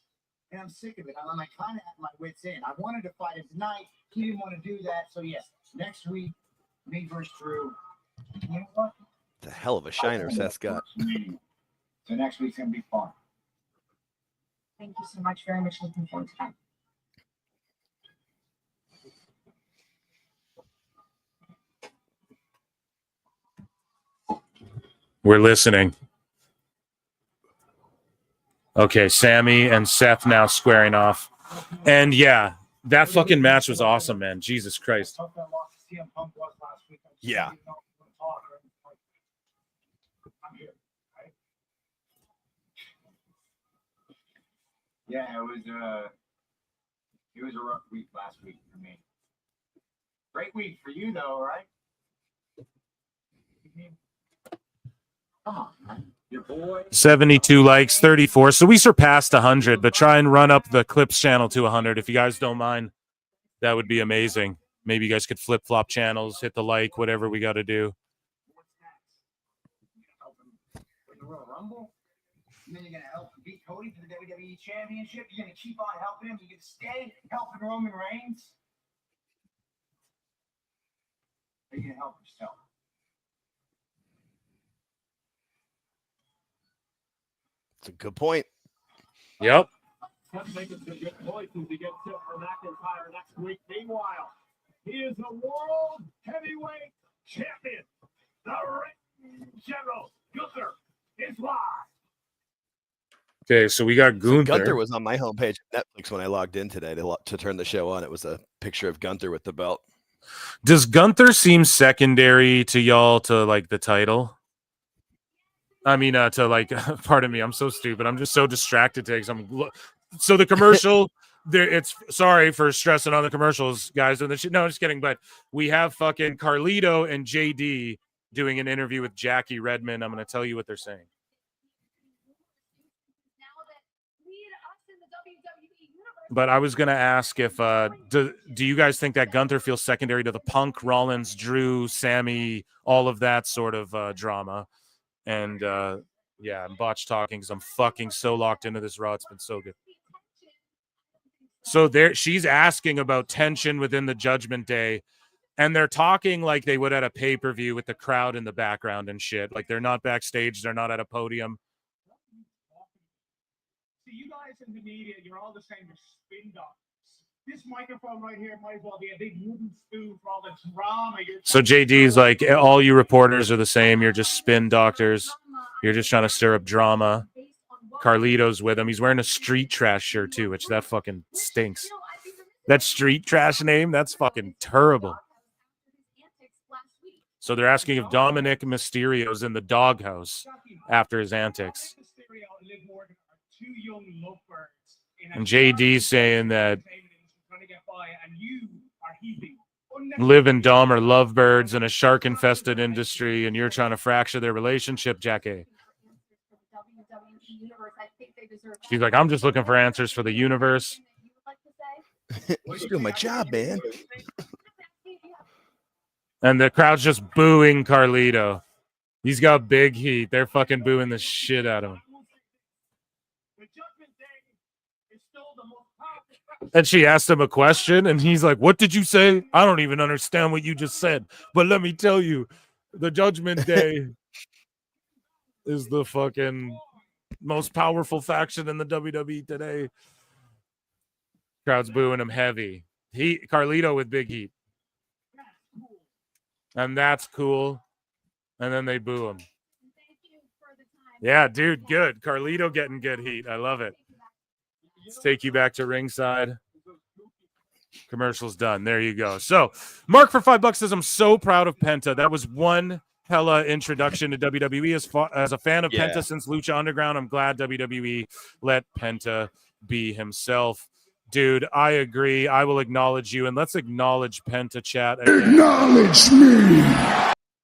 and I'm sick of it. I'm kind of at my wit's end. I wanted to fight him tonight. He didn't want to do that. So yes, next week, me versus Drew. You know what? It's a hell of a shiner, Seth Scott. So next week's gonna be fun. Thank you so much. Very much looking forward to that. We're listening. Okay, Sami and Seth now squaring off. And yeah, that fucking match was awesome, man. Jesus Christ. Yeah. Yeah, it was a rough week last week for me. Great week for you though, right? Come on, man. Your boy. 72 likes, 34. So we surpassed 100, but try and run up the Clips channel to 100 if you guys don't mind. That would be amazing. Maybe you guys could flip-flop channels, hit the like, whatever we got to do. Rumble, and then you're gonna help beat Cody for the WWE Championship. You're gonna keep on helping him. You're gonna stay helping Roman Reigns. Are you gonna help yourself? It's a good point. Yep. Let's make it a good point as he gets hit for McIntyre next week. Meanwhile, he is the world heavyweight champion. The Ring General Gunther is live. Okay, so we got Gunther. So Gunther was on my homepage of Netflix when I logged in today to turn the show on. It was a picture of Gunther with the belt. Does Gunther seem secondary to y'all to like the title? I mean, to like, pardon me, I'm so stupid. I'm just so distracted today. So the commercial, it's sorry for stressing on the commercials, guys. No, I'm just kidding. But we have fucking Carlito and JD doing an interview with Jackie Redmond. I'm going to tell you what they're saying. But I was going to ask if, do you guys think that Gunther feels secondary to the Punk, Rollins, Drew, Sami, all of that sort of drama? And yeah, I'm botch talking because I'm fucking so locked into this Raw. It's been so good. So she's asking about tension within the Judgment Day, and they're talking like they would at a pay-per-view with the crowd in the background and shit. Like they're not backstage, they're not at a podium. See, you guys in the media, you're all the same as spin doctors. This microphone right here might as well be a big wooden spoon for all the drama. So JD's like, all you reporters are the same. You're just spin doctors. You're just trying to stir up drama. Carlito's with him. He's wearing a Street Trash shirt too, which that fucking stinks. That Street Trash name, that's fucking terrible. So they're asking if Dominic Mysterio's in the doghouse after his antics. And JD saying that Liv and Dom are lovebirds in a shark-infested industry, and you're trying to fracture their relationship, Jackie. She's like, I'm just looking for answers for the universe. You're doing my job, man. And the crowd's just booing Carlito. He's got big heat. They're fucking booing the shit out of him. And she asked him a question, and he's like, what did you say? I don't even understand what you just said. But let me tell you, the Judgment Day is the fucking most powerful faction in the WWE today. Crowd's booing him heavy. Carlito with big heat. And that's cool. And then they boo him. Yeah, dude, good. Carlito getting good heat. I love it. Let's take you back to ringside. Commercial's done. There you go. So, Mark for $5 says, I'm so proud of Penta. That was one hella introduction to WWE. As a fan of Penta since Lucha Underground, I'm glad WWE let Penta be himself. Dude, I agree. I will acknowledge you, and let's acknowledge Penta, chat. Acknowledge me.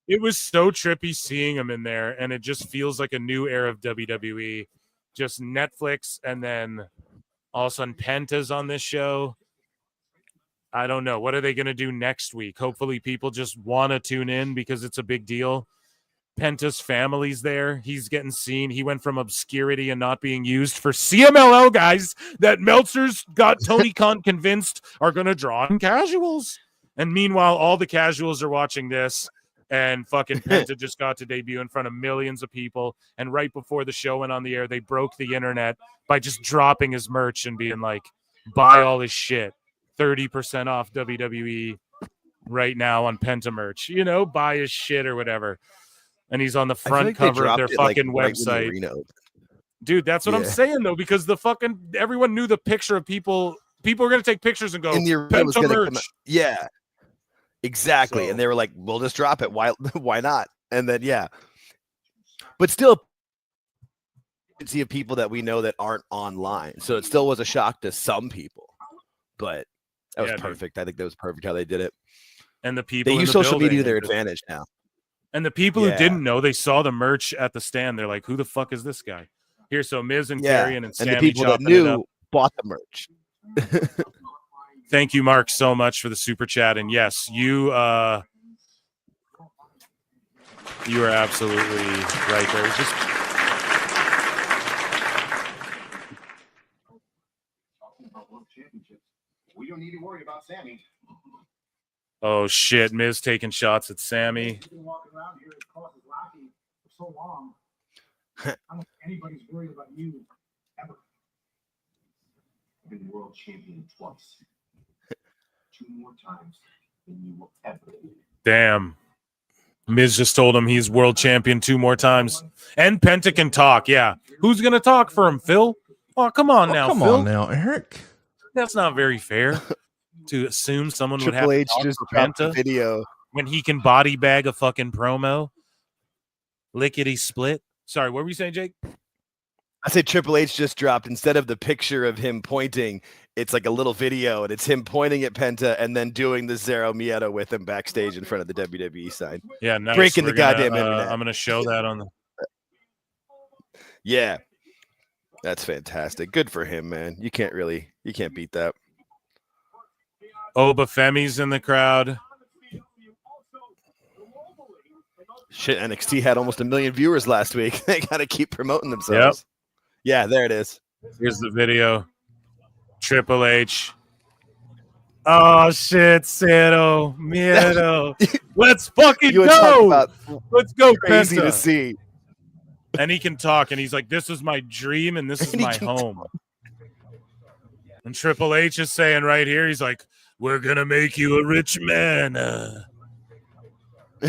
It was so trippy seeing him in there, and it just feels like a new era of WWE. Just Netflix, and then all of a sudden Penta's on this show. I don't know. What are they going to do next week? Hopefully people just want to tune in because it's a big deal. Penta's family's there. He's getting seen. He went from obscurity and not being used for CMLL guys that Meltzer's got Tony Khan convinced are going to draw in casuals. And meanwhile, all the casuals are watching this, and fucking Penta just got to debut in front of millions of people. And right before the show went on the air, they broke the internet by just dropping his merch and being like, buy all his shit. 30% off WWE right now on Penta merch. You know, buy his shit or whatever. And he's on the front cover of their fucking website. Dude, that's what I'm saying, though, because the fucking everyone knew the picture of people. People were going to take pictures and go, Penta merch. Yeah, exactly. So, and they were like, we'll just drop it. Why not? And then, but still, see of people that we know that aren't online. So it still was a shock to some people. But that was perfect. Dude. I think that was perfect how they did it. And the people they use social media to their advantage now. And the people who didn't know, they saw the merch at the stand. They're like, who the fuck is this guy? Here, so Miz and Karrion and Sami the people that knew bought the merch. Thank you, Mark, so much for the super chat. And yes, you are absolutely right there. Just we don't need to worry about Sami. oh shit, Miz taking shots at Sami. I've been walking around here as causes Rocky for so long. I don't think anybody's worried about you ever. I've been world champion twice. 2 more times than you will ever be. Damn. Miz just told him he's world champion 2 more times. And Penta can talk, yeah. Who's going to talk for him, Phil? Oh, come on now, come Phil. on now, Eric. That's not very fair to assume someone would have Triple to H talk just for dropped Penta a video when he can body bag a fucking promo. Lickety split. Sorry, what were you saying, Jake? I say Triple H just dropped, instead of the picture of him pointing, it's like a little video, and it's him pointing at Penta and then doing the Zero Miedo with him backstage in front of the WWE sign. Yeah, nice. Breaking We're the goddamn gonna, internet. I'm going to show that on the... Yeah. That's fantastic. Good for him, man. You can't beat that. Oba Femi's in the crowd. Shit, NXT had almost 1 million viewers last week. They got to keep promoting themselves. Yep. Yeah, there it is. Here's the video. Triple H. Oh, shit, Cero. Miedo. Let's fucking go. Let's go, Crazy Penta. to see. And he can talk, and he's like, this is my dream, and this is my home. And Triple H is saying right here, he's like, we're going to make you a rich man.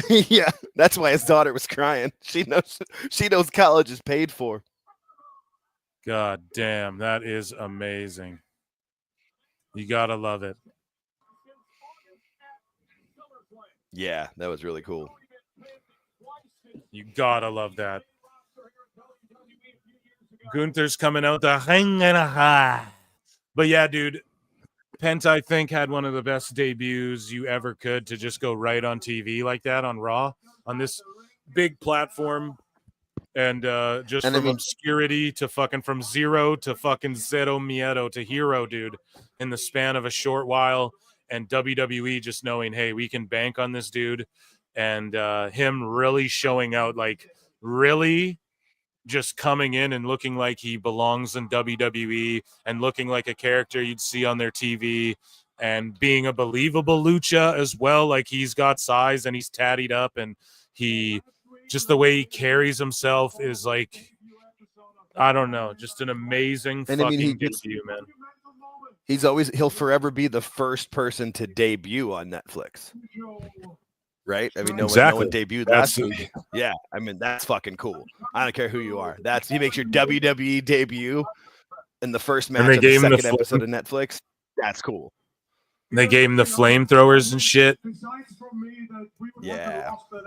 Yeah, that's why his daughter was crying. She knows college is paid for. God damn, that is amazing. You gotta love it. Yeah, that was really cool. You gotta love that. Gunther's coming out the hang and a high. But yeah, dude, Penta, I think, had one of the best debuts you ever could to just go right on TV like that on Raw on this big platform. And from obscurity to fucking from zero to fucking zero miedo to hero, dude, in the span of a short while. And WWE just knowing, hey, we can bank on this dude. And him really showing out, like, really just coming in and looking like he belongs in WWE and looking like a character you'd see on their TV and being a believable lucha as well. Like, he's got size and he's tattied up and he just the way he carries himself is like, I don't know, just an amazing fucking debut, man. He'll forever be the first person to debut on Netflix. Right? I mean, no one debuted last week. Yeah, I mean, that's fucking cool. I don't care who you are. He makes your WWE debut in the first match of the second episode of Netflix. That's cool. They gave him the flamethrowers and shit. Yeah. But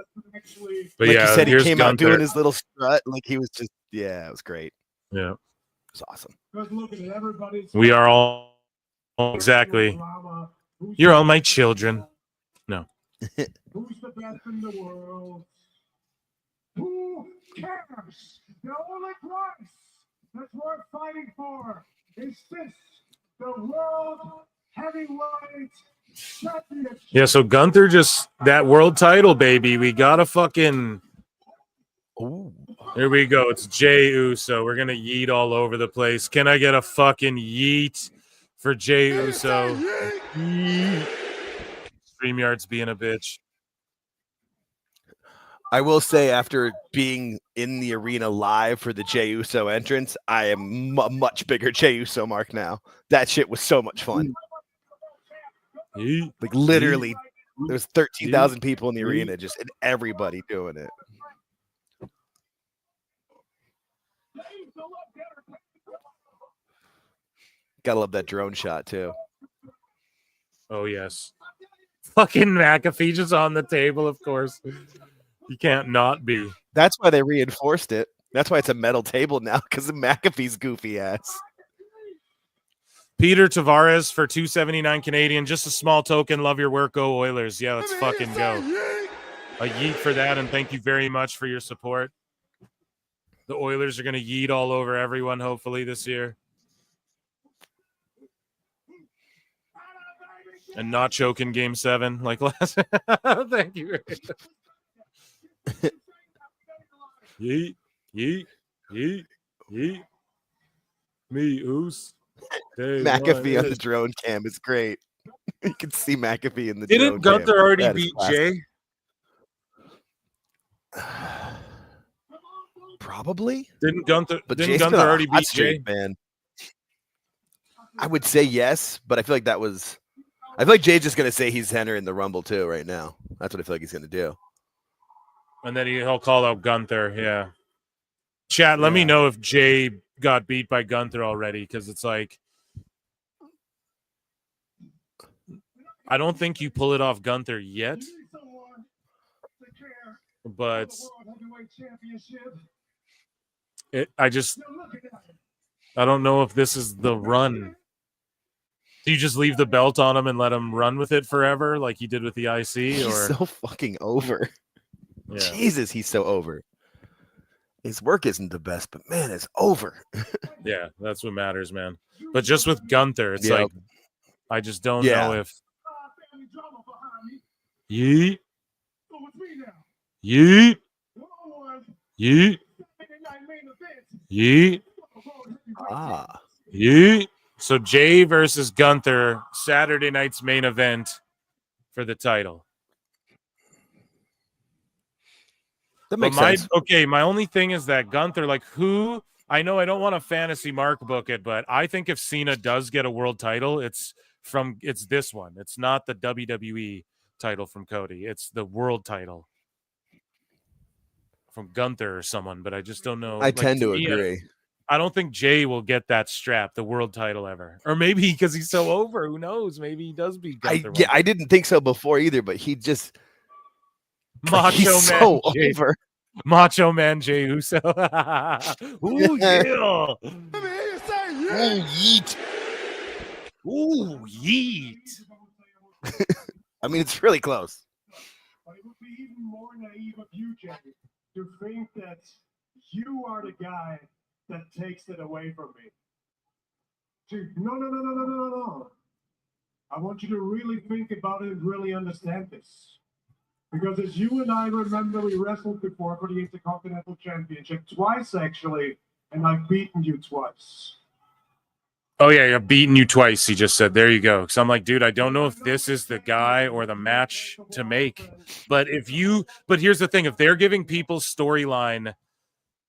like yeah, you said, he came Gunther out doing his little strut. Like he was just, it was great. Yeah. It's awesome. We are all exactly. You're all my children. No. Who's the best in the world? Who cares? The only prize that's worth fighting for is this, the World Heavyweight Championship. Yeah, so Gunther just that world title, baby. We got a fucking. Ooh. Here we go. It's Jey Uso. We're gonna yeet all over the place. Can I get a fucking yeet for Jey Uso? Yeet. StreamYard's being a bitch. I will say, after being in the arena live for the Jey Uso entrance, I am a much bigger Jey Uso mark now. That shit was so much fun. Like literally, there was 13,000 people in the arena, just and everybody doing it. Gotta love that drone shot too. Oh yes. Fucking McAfee just on the table, of course. You can't not be. That's why they reinforced it. That's why it's a metal table now, because of McAfee's goofy ass. Peter Tavares for $2.79 Canadian. Just a small token. Love your work. Go Oilers. Yeah, let's fucking go. A yeet for that, and thank you very much for your support. The Oilers are going to yeet all over everyone, hopefully, this year. And not choke in Game 7 like last. Thank you. Yeet, yeet, yeet, yeet. Me, Oos. McAfee on the drone cam is great. You can see McAfee in the Didn't drone Gunther cam. already beat Jey? Probably. Didn't Gunther Jay's Gunther been on a already hot beat streak, Jey? man? I would say yes, but I feel like I feel like Jay's just gonna say he's entering the Rumble too right now. That's what I feel like he's gonna do. And then he'll call out Gunther. Yeah. Chat, let me know if Jey got beat by Gunther already, because it's like, I don't think you pull it off Gunther yet, but I don't know if this is the run. Do you just leave the belt on him and let him run with it forever like he did with the IC? He's so fucking over. Yeah. Jesus, he's so over. His work isn't the best, but man, it's over. Yeah, that's what matters, man. But just with Gunther, it's like, I just don't know if. Yeet. Yeet. Yeet. Yeet. Yeet. So Jey versus Gunther, Saturday night's main event for the title. That makes sense. Okay, my only thing is that Gunther, like, who, I know I don't want to fantasy mark book it, but I think if Cena does get a world title, it's this one. It's not the WWE title from Cody. It's the world title from Gunther or someone, but I just don't know. I tend to agree. I don't think Jey will get that strap, the world title ever. Or maybe because he's so over, who knows? Maybe he does beat Gunther. I didn't think so before either, but he just Macho he's Man so Jey. over. Macho Man Jey Uso. Ooh, yeah. Ooh, yeet. Ooh, yeet. I mean, it's really close. But it would be even more naive of you, Jay, to think that you are the guy that takes it away from me. No. I want you to really think about it and really understand this. Because as you and I remember, we wrestled before for the Intercontinental Championship twice, actually, and I've beaten you twice. Oh, yeah, I've beaten you twice, he just said. There you go. So I'm like, dude, I don't know if this is the guy or the match to make. But here's the thing. If they're giving people storyline,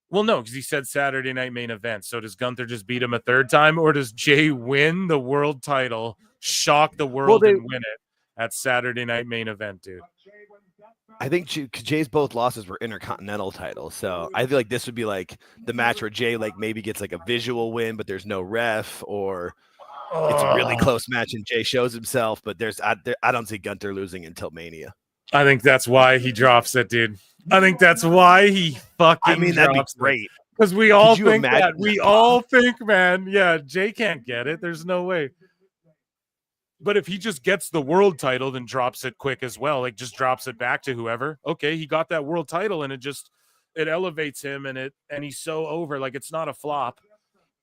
well, no, because he said Saturday night main event. So does Gunther just beat him a third time, or does Jey win the world title, shock the world, and win it at Saturday night main event, dude? I think Jay's both losses were Intercontinental titles, so I feel like this would be like the match where Jay like maybe gets like a visual win, but there's no ref, or it's a really close match and Jay shows himself, but I don't see Gunther losing until Mania. I think that's why he drops it, dude. I think that's why he fucking that'd be drops great. Because we all you think imagine that. We all think, man, yeah, Jay can't get it. There's no way. But if he just gets the world title, then drops it quick as well. Like just drops it back to whoever. Okay, he got that world title, and it elevates him, and he's so over. Like it's not a flop,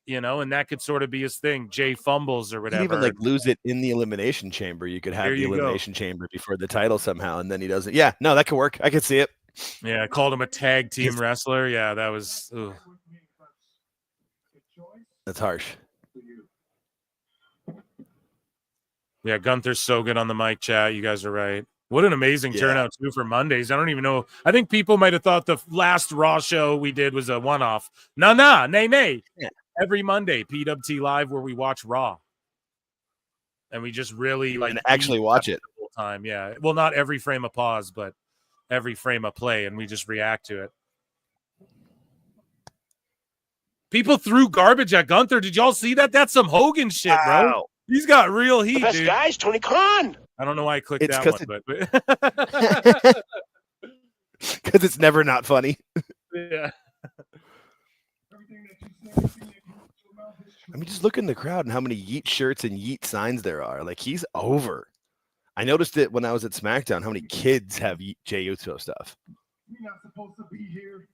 and that could sort of be his thing. Jay fumbles or whatever. He'd even like lose it in the Elimination Chamber. You could have the Elimination Chamber before the title somehow, and then he doesn't. Yeah, no, that could work. I could see it. Yeah, I called him a tag team wrestler. Yeah, that was. Ugh. That's harsh. Yeah, Gunther's so good on the mic, chat. You guys are right. What an amazing turnout, too, for Mondays. I don't even know. I think people might have thought the last Raw show we did was a one-off. Nay. Yeah. Every Monday, PWT Live, where we watch Raw. And we just really actually watch it. The whole time, yeah. Well, not every frame of pause, but every frame of play, and we just react to it. People threw garbage at Gunther. Did y'all see that? That's some Hogan shit, bro. He's got real heat, The best dude. guys, Tony Khan. I don't know why I clicked that one, but because it's never not funny. Yeah. I mean, just look in the crowd and how many Yeet shirts and Yeet signs there are. Like he's over. I noticed it when I was at SmackDown. How many kids have Jey Uso stuff? He's not supposed to be here.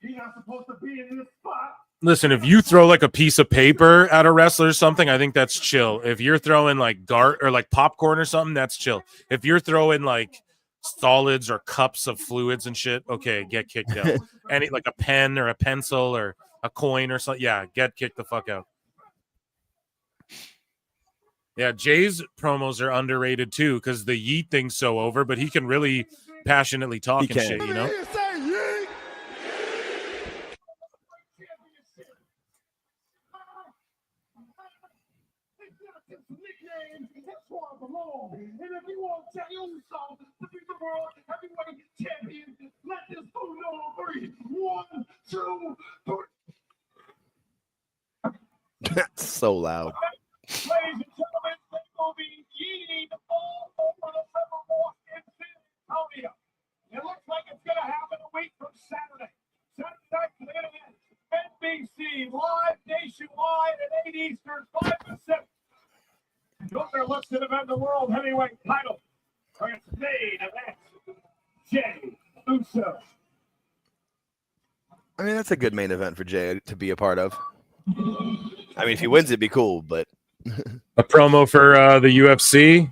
He's not supposed to be in this spot. Listen, if you throw like a piece of paper at a wrestler or something, I think that's chill. If you're throwing like dart or like popcorn or something, that's chill. If you're throwing like solids or cups of fluids and shit, okay, get kicked out. Any like a pen or a pencil or a coin or something, yeah, get kicked the fuck out. Yeah, Jay's promos are underrated too because the Yeet thing's so over, but he can really passionately talk and shit, And if you want Jey Uso to be the world heavyweight champion, let this fool know 3. 1, 2, 3. That's so loud. Ladies and gentlemen, they will be yeeting all over the Riverwalk in San Antonio. It looks like it's going to happen a week from Saturday. Saturday night, NBC, live nationwide at 8 Eastern, 5 Pacific. Gunther looks to defend the world heavyweight title against main event Jey Uso. I mean, that's a good main event for Jay to be a part of. I mean, if he wins, it'd be cool, but a promo for the UFC.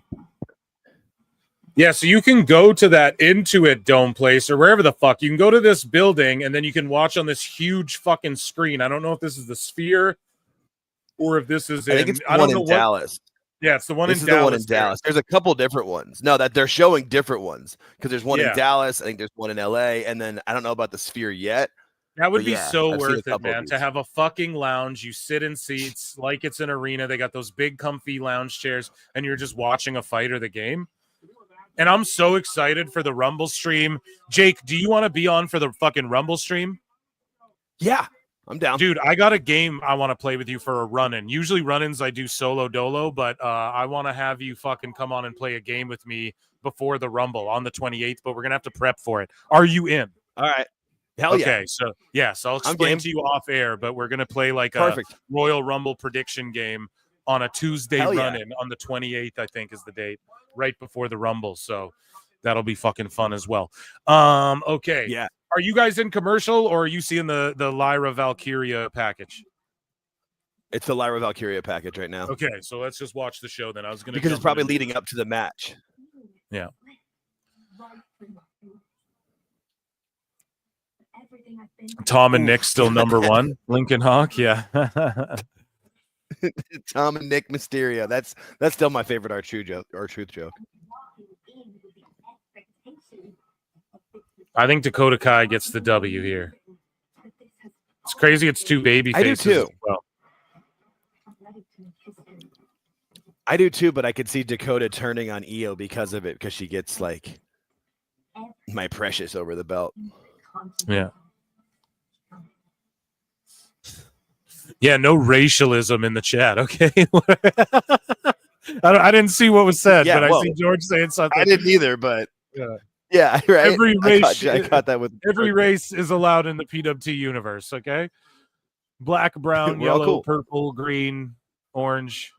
Yeah, so you can go to that Intuit Dome place or wherever the fuck. You can go to this building and then you can watch on this huge fucking screen. I don't know if this is the Sphere or if this is I think it's the one in Dallas. Yeah, it's the one this in is Dallas. The one in Dallas. There's a couple different ones. No, that they're showing different ones because there's one in Dallas. I think there's one in LA, and then I don't know about the Sphere yet. That would be so worth it, man. To have a fucking lounge, you sit in seats like it's an arena. They got those big, comfy lounge chairs, and you're just watching a fight or the game. And I'm so excited for the Rumble stream. Jake, do you want to be on for the fucking Rumble stream? Yeah. I'm down. Dude, I got a game I want to play with you for a run-in. Usually run-ins I do solo dolo, but I want to have you fucking come on and play a game with me before the Rumble on the 28th, but we're going to have to prep for it. Are you in? All right. Hell yeah. Okay, so yes, I'll explain to you off air, but we're gonna play like Perfect. a Royal Rumble prediction game on a Tuesday Hell yeah. run-in on the 28th, I think is the date, right before the Rumble. So that'll be fucking fun as well. Okay. Yeah. Are you guys in commercial or are you seeing the Lyra Valkyria package? It's the Lyra Valkyria package right now. Okay, so let's just watch the show then. I was gonna Because it's probably leading up to the match. Yeah. Tom and Nick still number one. Lincoln Hawk, yeah. Tom and Nick Mysterio. That's still my favorite R-Truth joke. I think Dakota Kai gets the W here. It's crazy. It's two baby faces. I do too. As well. I do too, but I could see Dakota turning on Io because of it, because she gets like my precious over the belt. Yeah. Yeah, no racialism in the chat. Okay. I didn't see what was said, Yeah, but well, I see George saying something. I didn't either, but yeah, right. Every race, I caught that with every race is allowed in the PWT universe. Okay, black, brown, We're all yellow, cool. purple, green, orange.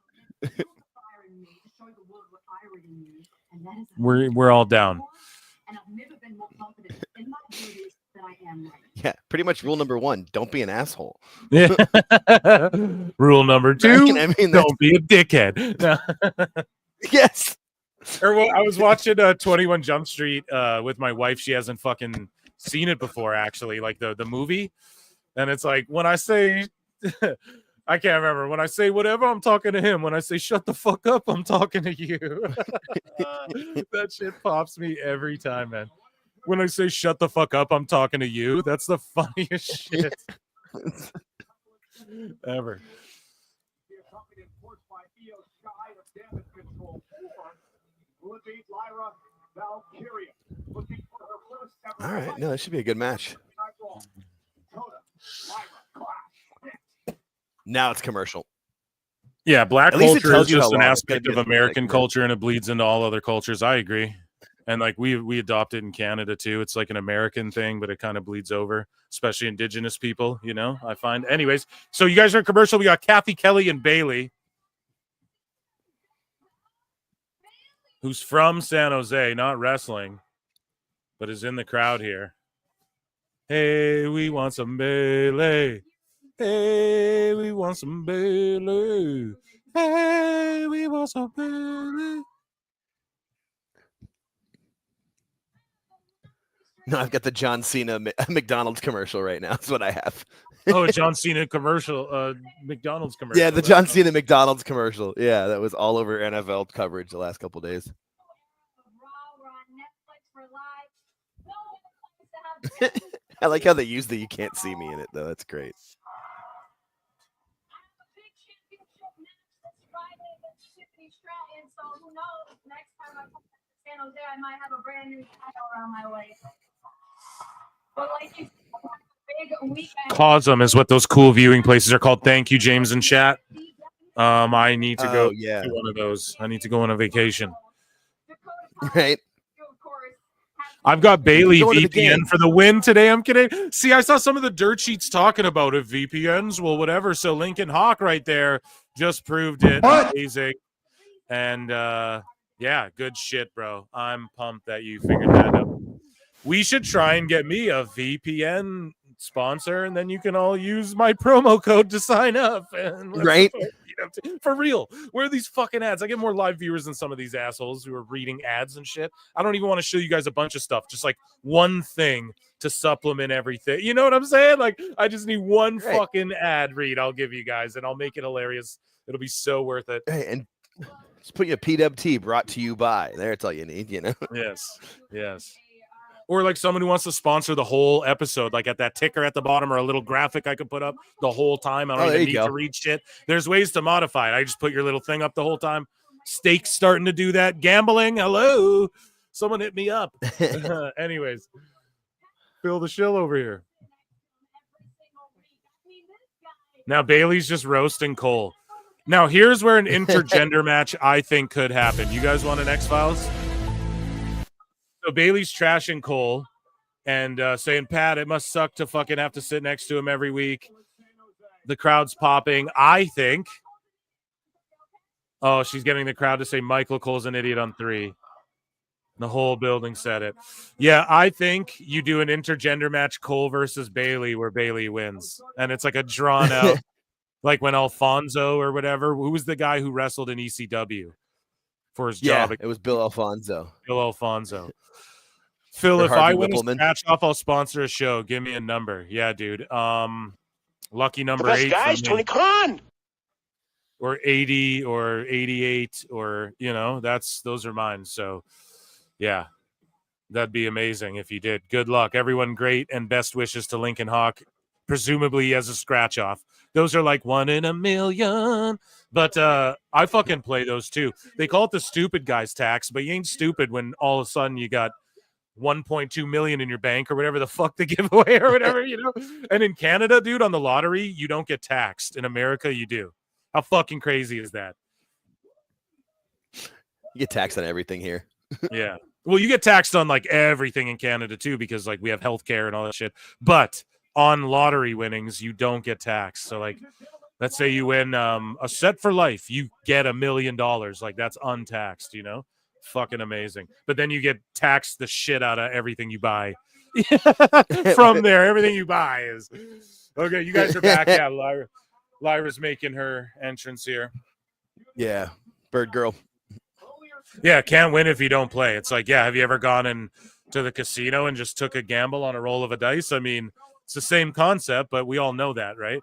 We're all down. Yeah, pretty much rule number 1: don't be an asshole. Yeah. Rule number 2: I mean, don't be a dickhead. Yes. Or I was watching 21 Jump Street with my wife. She hasn't fucking seen it before, actually, like the movie. And it's like when I say, I can't remember. When I say whatever, I'm talking to him. When I say shut the fuck up, I'm talking to you. That shit pops me every time, man. When I say shut the fuck up, I'm talking to you. That's the funniest shit ever. All right, no, that should be a good match. Now it's commercial. Yeah, black At least it culture tells is you just how an long it's aspect gonna of be, like, American like, culture, and it bleeds into all other cultures. I agree. And like we adopt it in Canada too. It's like an American thing, but it kind of bleeds over, especially Indigenous people, you know, I find. Anyways, so you guys are in commercial. We got Kathy Kelly and Bailey, who's from San Jose, not wrestling, but is in the crowd here. Hey, we want some Bailey. Hey, we want some Bailey. Hey, we want some Bailey. No, I've got the John Cena McDonald's commercial right now. That's what I have. Oh, a John Cena commercial, McDonald's commercial. Yeah, the John Cena McDonald's commercial. Yeah, that was all over NFL coverage the last couple days. I like how they use the "you can't see me" in it, though. That's great. I might have a brand new title around my waist. But like you said, big weekend. Cosm is what those cool viewing places are called. Thank you, James in chat. I need to go to one of those. I need to go on a vacation. Right. I've got Bailey Going to the VPN game. for the win today. I'm kidding. See, I saw some of the dirt sheets talking about it. VPNs, well, whatever. So Lincoln Hawk right there just proved it. Amazing. And yeah, good shit, bro. I'm pumped that you figured that out. We should try and get me a VPN sponsor, and then you can all use my promo code to sign up. And Right. For real. Where are these fucking ads? I get more live viewers than some of these assholes who are reading ads and shit. I don't even want to show you guys a bunch of stuff. Just like one thing to supplement everything. You know what I'm saying? Like, I just need one fucking ad read I'll give you guys, and I'll make it hilarious. It'll be so worth it. Hey, and just put your PWT brought to you by. That's all you need, you know? Yes. Yes. Or like someone who wants to sponsor the whole episode, like at that ticker at the bottom or a little graphic I could put up the whole time. I don't even need to read shit. There's ways to modify it. I just put your little thing up the whole time. Steak's starting to do that. Gambling. Hello. Someone hit me up. Anyways. Fill the shill over here. Now Bailey's just roasting Cole. Now here's where an intergender match I think could happen. You guys want an X-Files? So Bailey's trashing Cole, and saying, Pat, it must suck to fucking have to sit next to him every week. The crowd's popping. I think. Oh, she's getting the crowd to say Michael Cole's an idiot on 3. The whole building said it. Yeah, I think you do an intergender match, Cole versus Bailey, where Bailey wins. And it's like a drawn out, like when Alfonso or whatever, who was the guy who wrestled in ECW for his job? It was Bill Alfonso. Bill Alfonso. Phil, Or if Harvey I win Whippleman. a scratch off, I'll sponsor a show. Give me a number. Yeah, dude. Lucky number The best 8. guys, for me. Tony Khan. Or 80 or 88 or, those are mine. So, yeah, that'd be amazing if you did. Good luck. Everyone great and best wishes to Lincoln Hawk, presumably as a scratch off. Those are like 1 in a million. But I fucking play those too. They call it the stupid guy's tax, but you ain't stupid when all of a sudden you got 1.2 million in your bank or whatever the fuck they give away or whatever, And in Canada, dude, on the lottery, you don't get taxed. In America, you do. How fucking crazy is that? You get taxed on everything here. Yeah. Well, you get taxed on like everything in Canada too, because like we have healthcare and all that shit. But on lottery winnings, you don't get taxed. So like, let's say you win a set for life, you get $1 million. Like that's untaxed, Fucking amazing. But then you get taxed the shit out of everything you buy. From there, everything you buy is okay. You guys are back. Yeah, Lyra's making her entrance here. Yeah, Bird Girl. Yeah, can't win if you don't play. It's like, yeah, have you ever gone into the casino and just took a gamble on a roll of a dice? I mean, it's the same concept, but we all know that, right?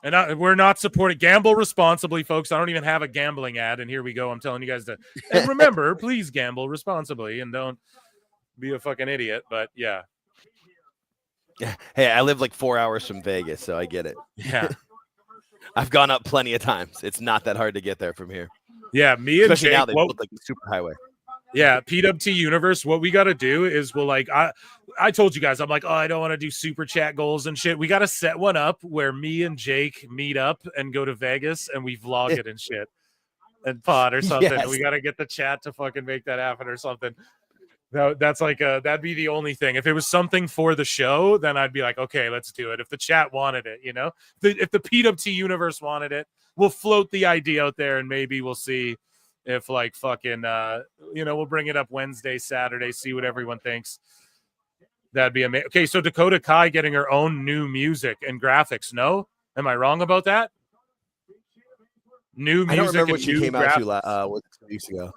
And we're not supporting. Gamble responsibly, folks. I don't even have a gambling ad, and here we go. I'm telling you guys to. And remember, please gamble responsibly and don't be a fucking idiot. But yeah. Hey, I live like 4 hours from Vegas, so I get it. Yeah. I've gone up plenty of times. It's not that hard to get there from here. Yeah, me and Especially Jake, now they built like the super highway. Yeah, PWT Universe, what we got to do is I told you guys, I'm like, oh, I don't want to do super chat goals and shit. We got to set one up where me and Jake meet up and go to Vegas and we vlog it and shit and pod or something. Yes. We got to get the chat to fucking make that happen or something. That's like that'd be the only thing. If it was something for the show, then I'd be like, okay, let's do it. If the chat wanted it, if the PWT Universe wanted it, we'll float the idea out there and maybe we'll see if like fucking, we'll bring it up Wednesday, Saturday, see what everyone thinks. That'd be amazing. Okay, so Dakota Kai getting her own new music and graphics. No? Am I wrong about that? New music. I don't remember what and she Uh, came out to 2 weeks ago.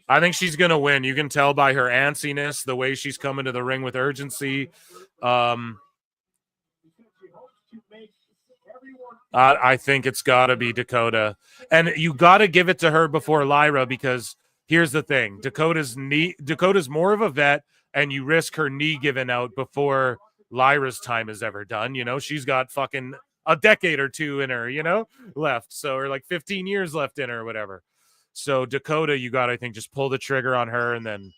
I think she's going to win. You can tell by her antsiness, the way she's coming to the ring with urgency. I think it's got to be Dakota. And you got to give it to her before Lyra because here's the thing. Dakota's more of a vet, and you risk her knee giving out before Lyra's time is ever done. She's got fucking a decade or two in her, left. So, or like 15 years left in her or whatever. So Dakota, you got to, I think, just pull the trigger on her and then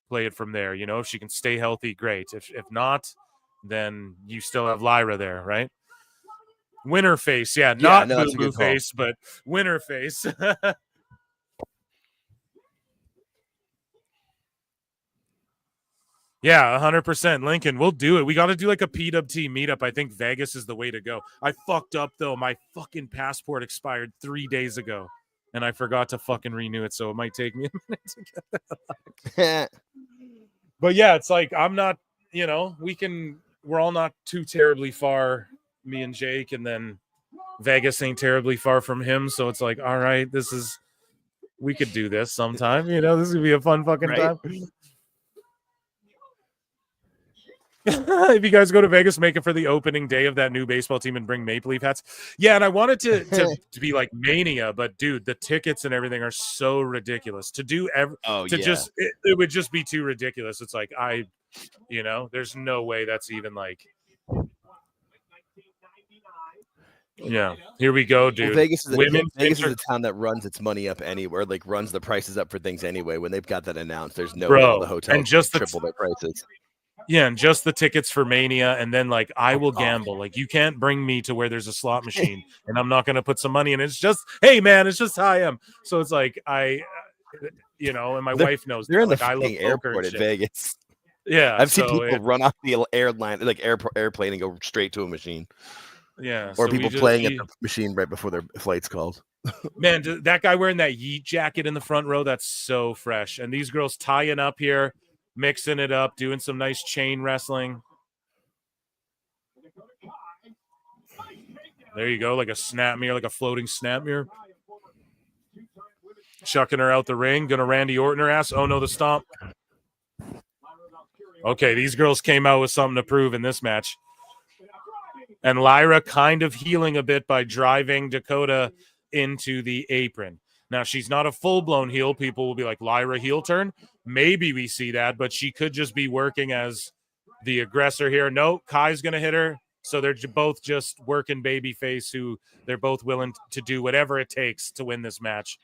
play it from there. If she can stay healthy, great. If not, then you still have Lyra there, right? Winner face, not boo-boo face, but winner face. Yeah, 100%. Lincoln, we'll do it. We got to do like a PWT meetup. I think Vegas is the way to go. I fucked up, though. My fucking passport expired 3 days ago, and I forgot to fucking renew it, so it might take me a minute to get that. But yeah, it's like I'm not, we're all not too terribly far, me and Jake, and then Vegas ain't terribly far from him, so it's like, all right, we could do this sometime. This would be a fun fucking time. If you guys go to Vegas, make it for the opening day of that new baseball team and bring Maple Leaf hats. Yeah, and I wanted to be like Mania, but dude, the tickets and everything are so ridiculous. To do just it would just be too ridiculous. It's like there's no way that's even like. Yeah, here we go, dude. Well, Vegas is a town that runs its money up anywhere, like runs the prices up for things anyway. When they've got that announced, there's no way the hotel and just triple their prices. Yeah, and just the tickets for Mania, and then like I will gamble. Like you can't bring me to where there's a slot machine, and I'm not going to put some money in. It's just, hey man, it's just how I am. So it's like you know, and my They're- wife knows. They're in the I love fucking poker airport and at shit. Vegas. Yeah, I've seen so people it- run off the airplane and go straight to a machine. Yeah, Or so we people just- playing at we- the machine right before their flight's called. Man, that guy wearing that Yeet jacket in the front row, that's so fresh. And these girls tying up here, mixing it up, doing some nice chain wrestling. There you go, like a snap mirror, like a floating snap mirror. Chucking her out the ring, gonna Randy Orton her ass. Oh no, the stomp. Okay, these girls came out with something to prove in this match. And Lyra kind of healing a bit by driving Dakota into the apron. Now, she's not a full-blown heel. People will be like, Lyra heel turn? Maybe we see that, but she could just be working as the aggressor here. No, Kai's going to hit her. So they're both just working babyface who they're both willing to do whatever it takes to win this match.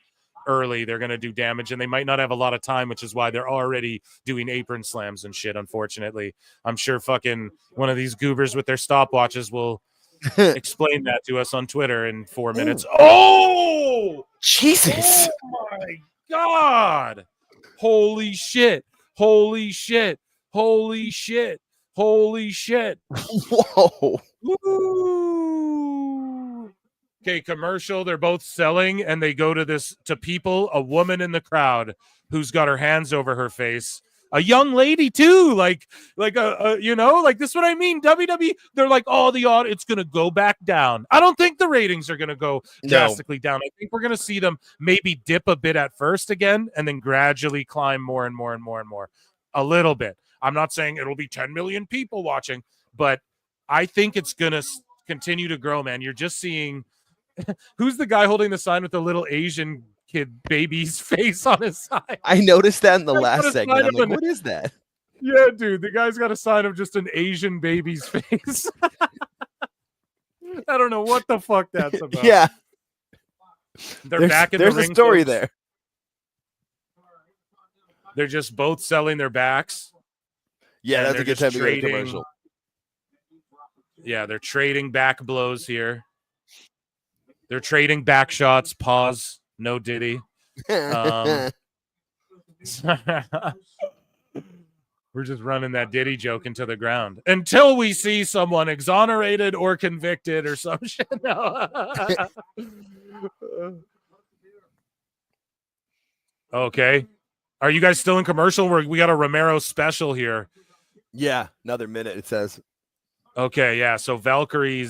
Early, they're going to do damage, and they might not have a lot of time, which is why they're already doing apron slams and shit, unfortunately. I'm sure fucking one of these goobers with their stopwatches will explain that to us on Twitter in 4 minutes. Oh! Jesus! Oh, my God! Holy shit! Holy shit! Holy shit! Holy shit! Whoa! Woo! Okay, commercial. They're both selling, and they go to people, a woman in the crowd who's got her hands over her face, a young lady too, like you know, like this is what I mean. WWE, they're like, oh, it's gonna go back down. I don't think the ratings are gonna go drastically down. I think we're gonna see them maybe dip a bit at first again, and then gradually climb more and more and more and more, a little bit. I'm not saying it'll be 10 million people watching, but I think it's gonna continue to grow, man. You're just seeing. Who's the guy holding the sign with the little Asian kid baby's face on his side? I noticed that in the last segment. I'm like, what is that? Yeah, dude, the guy's got a sign of just an Asian baby's face. I don't know what the fuck that's about. Yeah. They're back in the ring. There's a story folks. there. They're just both selling their backs. Yeah, and that's a they're good time just to go to trading- commercial. Yeah, they're trading back blows here. They're trading back shots. Pause. No Diddy. We're just running that Diddy joke into the ground until we see someone exonerated or convicted or some shit. No. Okay. Are you guys still in commercial? We got a Romero special here. Yeah, another minute, it says. Okay, yeah. So Valkyria,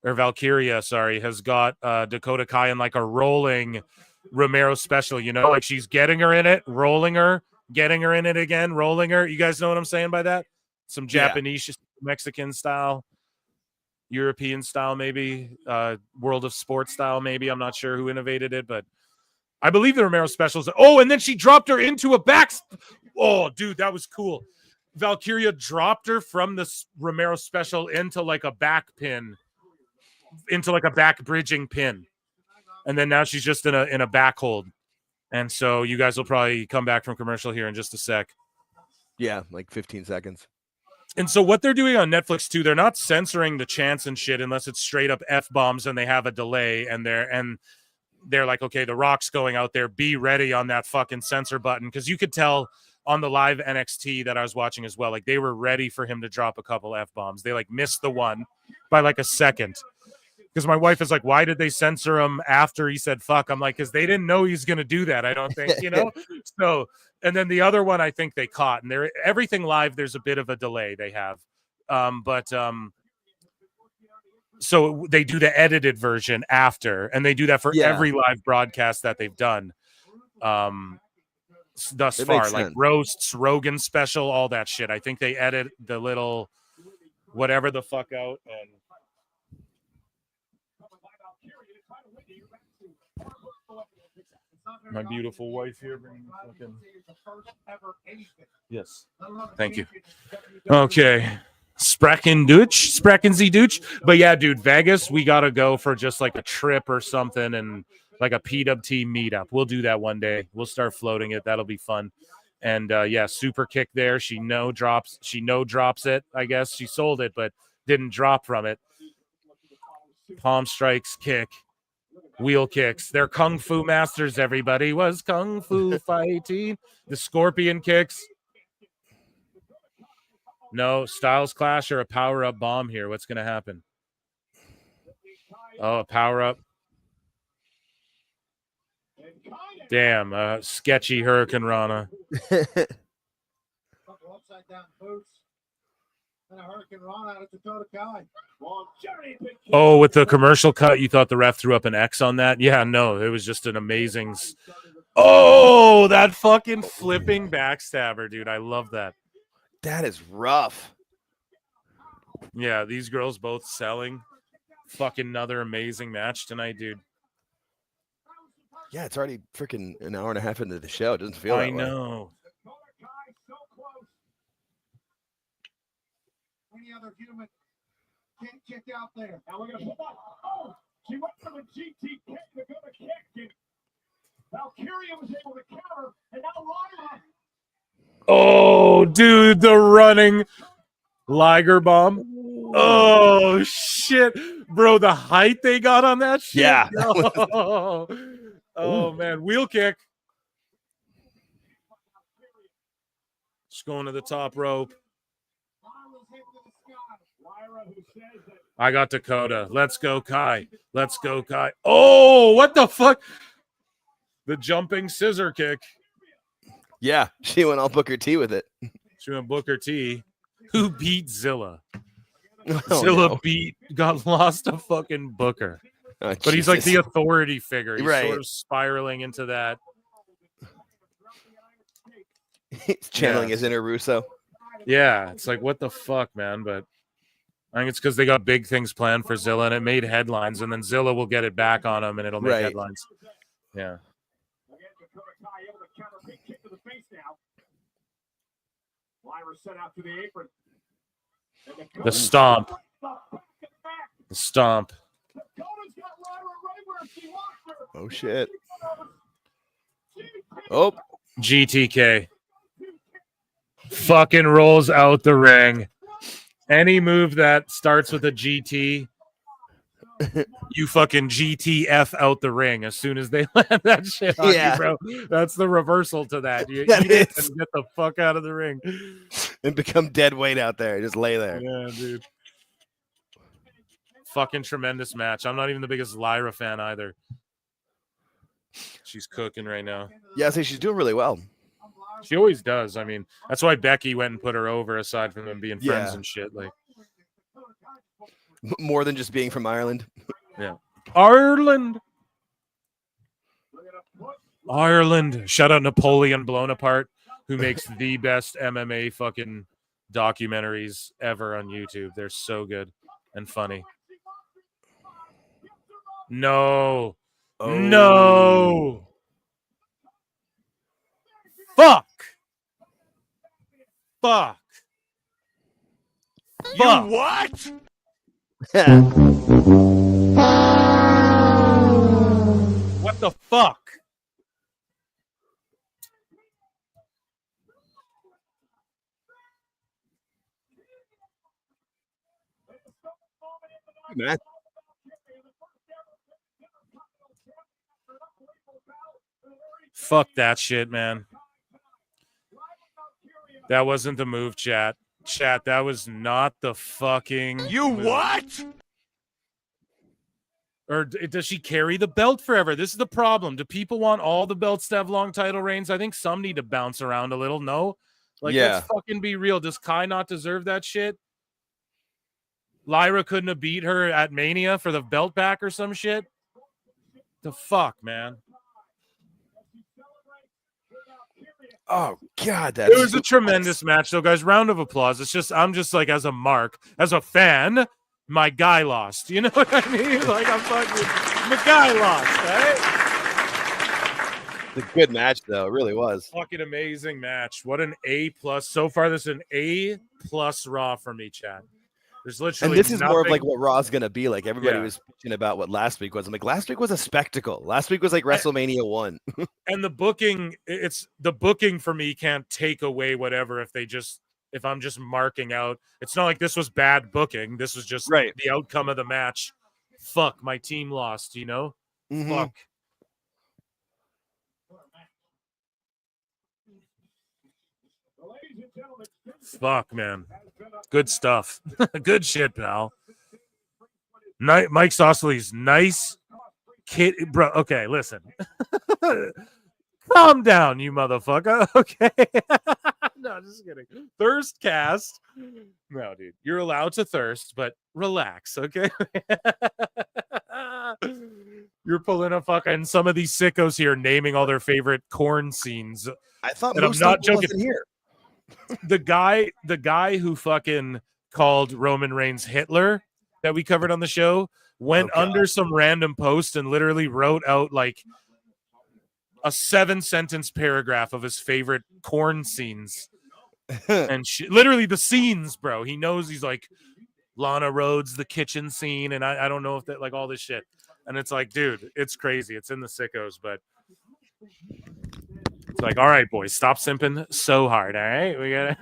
has got Dakota Kai in like a rolling Romero special, you know, like she's getting her in it, rolling her, getting her in it again, rolling her. You guys know what I'm saying by that? Some Japanese, Mexican style, European style, maybe, World of Sports style, maybe. I'm not sure who innovated it, but I believe the Romero specials. Oh, and then she dropped her into a back. Oh, dude, that was cool. Valkyria dropped her from the Romero special into like a back pin. Into like a back bridging pin, and then now she's just in a back hold, and so you guys will probably come back from commercial here in just a sec. Yeah, like 15 seconds. And so what they're doing on Netflix too, they're not censoring the chants and shit unless it's straight up F-bombs and they have a delay, and they're like, okay, The Rock's going out there, be ready on that fucking censor button, because you could tell on the live NXT that I was watching as well, like they were ready for him to drop a couple F-bombs. They like missed the one by like a second. Because my wife is like, why did they censor him after he said fuck? I'm like, because they didn't know he's going to do that, I don't think, you know? So, and then the other one I think they caught. And everything live, there's a bit of a delay they have. So they do the edited version after. And they do that for every live broadcast that they've done thus far. Like roasts, Rogan special, all that shit. I think they edit the little whatever the fuck out. And my beautiful wife here bringing fucking... Yes. Thank you. Okay. Sprachen Sie Deutsch. But yeah, dude, Vegas, we got to go for just like a trip or something and like a PWT meetup. We'll do that one day. We'll start floating it. That'll be fun. And yeah, super kick there. She no drops it, I guess. She sold it, but didn't drop from it. Palm strikes kick. Wheel kicks. They're kung fu masters. Everybody was kung fu fighting. The scorpion kicks. No, Styles Clash or a power-up bomb here. What's going to happen? Oh, a power-up. Damn, sketchy Hurricane Rana. Upside down boots. And a Hurricane Rana out of Dakota Kai. Oh, with the commercial cut, you thought the ref threw up an X on that? Yeah, no, it was just an amazing. Oh, that fucking flipping backstabber, dude. I love that. That is rough. Yeah, these girls both selling. Fucking another amazing match tonight, dude. Yeah, it's already freaking an hour and a half into the show. It doesn't feel that way. I know. Any other human can't kick out there. Now we're gonna put that. Oh, she went for the GT kick to go to kick. And Valkyria was able to counter, and now Lyra. Oh, dude, the running Liger bomb. Oh shit, bro, the height they got on that shit. Yeah. Oh man, wheel kick. Just going to the top rope. I got Dakota. Let's go, Kai. Let's go, Kai. Oh, what the fuck? The jumping scissor kick. Yeah, she went all Booker T with it. She went Booker T. Who beat Zilla? Oh, Zilla got lost to fucking Booker. Oh, but he's like the Jesus. authority figure. He's Right. sort of spiraling into that. He's channeling his inner Russo. Yeah, it's like, what the fuck, man? But I think it's because they got big things planned for Zilla, and it made headlines, and then Zilla will get it back on him, and it'll make Right. headlines. Yeah. Lyra set out to the apron. The stomp. The stomp. Oh, shit. Oh. GTK. Fucking rolls out the ring. Any move that starts with a GT, you fucking GTF out the ring as soon as they land that shit on you, bro. That's the reversal to that. You That eat it is. and get the fuck out of the ring. And become dead weight out there. Just lay there. Yeah, dude. Fucking tremendous match. I'm not even the biggest Lyra fan either. She's cooking right now. Yeah, I say she's doing really well. She always does. I mean, that's why Becky went and put her over, aside from them being friends Yeah. and shit. Like, More than just being from Ireland. yeah. Ireland. Ireland. Shout out Napoleon Bonaparte, who makes the best MMA fucking documentaries ever on YouTube. They're so good and funny. No. Oh. No. Fuck. Fuck. Fuck. What? What the fuck? Man. Fuck that shit, man. That wasn't the move, chat. Chat, that was not the fucking move. What? Or does she carry the belt forever? This is the problem. Do people want all the belts to have long title reigns? I think some need to bounce around a little. No? Like, Yeah. let's fucking be real. Does Kai not deserve that shit? Lyra couldn't have beat her at Mania for the belt back or some shit? The fuck, man? Oh, God. It was a tremendous match, though, guys. Round of applause. It's just, I'm just like, as a mark, as a fan, my guy lost. You know what I mean? Like, I'm fucking, my guy lost, right? It's a good match, though. It really was. Fucking amazing match. What an A+. So far, this is an A+ Raw for me, Chad. There's literally And this is more of nothing- like what Raw's going to be. Like, everybody Yeah. was bitching about what last week was. I'm like, last week was a spectacle. Last week was like WrestleMania 1. And the booking, it's the booking for me can't take away whatever if I'm just marking out. It's not like this was bad booking. This was just Right. the outcome of the match. Fuck, my team lost, you know? Fuck. Fuck, man. Good stuff. Good shit, pal. Mike Sausley's nice kid, bro. Okay, listen. Calm down, you motherfucker. Okay. No, just kidding. Thirst cast. No, dude. You're allowed to thirst, but relax, okay? You're pulling a fucking some of these sickos here naming all their favorite corn scenes. I thought and I'm not joking here. The guy who fucking called Roman Reigns Hitler that we covered on the show went under some random post and literally wrote out like a 7-sentence paragraph of his favorite corn scenes. And literally the scenes, bro. He knows. He's like Lana Rhodes, the kitchen scene, and I don't know if that, like, all this shit. And it's like, dude, it's crazy. It's in the sickos, but it's like, all right, boys, stop simping so hard. All right, we gotta.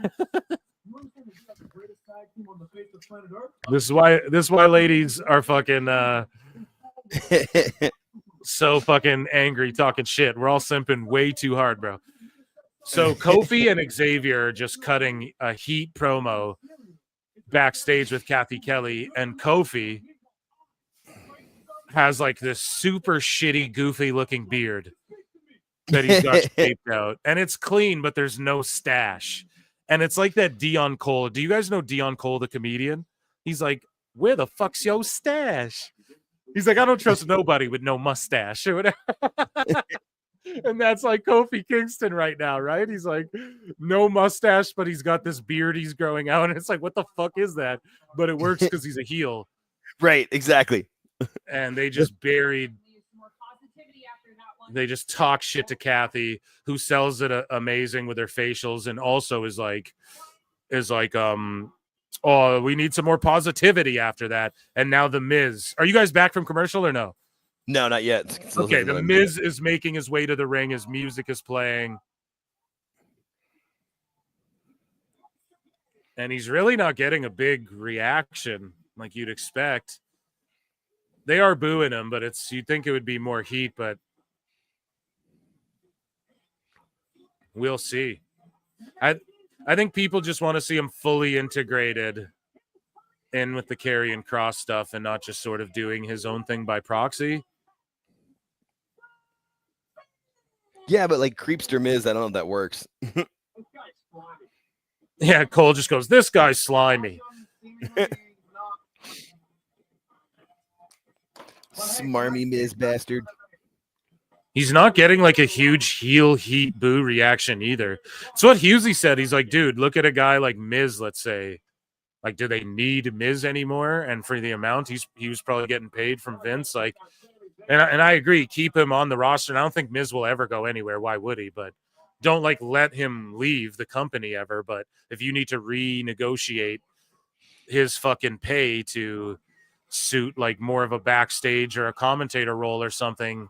This is why ladies are fucking so fucking angry, talking shit. We're all simping way too hard, bro. So Kofi and Xavier are just cutting a heat promo backstage with Kathy Kelly, and Kofi has like this super shitty, goofy looking beard that he's got shaped out, and it's clean, but there's no stash. And it's like that Dion Cole. Do you guys know Dion Cole, the comedian? He's like, where the fuck's your stash? He's like, I don't trust nobody with no mustache or whatever. And that's like Kofi Kingston right now, right? He's like, no mustache, but he's got this beard he's growing out. And it's like, what the fuck is that? But it works because he's a heel. Right, exactly. And they just they just talk shit to Kathy, who sells it amazing with her facials, and also is like, oh, we need some more positivity after that. And now the Miz. Are you guys back from commercial or no? No, not yet. Okay, the Miz is making his way to the ring. His music is playing. And he's really not getting a big reaction like you'd expect. They are booing him, but you'd think it would be more heat, but we'll see. I think people just want to see him fully integrated in with the Karrion Kross stuff and not just sort of doing his own thing by proxy. Yeah, but like Creepster Miz, I don't know if that works. Yeah, Cole just goes, this guy's slimy. Smarmy Miz bastard. He's not getting like a huge heel heat boo reaction either. It's what Husey said. He's like, dude, look at a guy like Miz, let's say. Like, do they need Miz anymore? And for the amount he was probably getting paid from Vince, like, and I agree, keep him on the roster. And I don't think Miz will ever go anywhere. Why would he? But don't like let him leave the company ever. But if you need to renegotiate his fucking pay to suit like more of a backstage or a commentator role or something,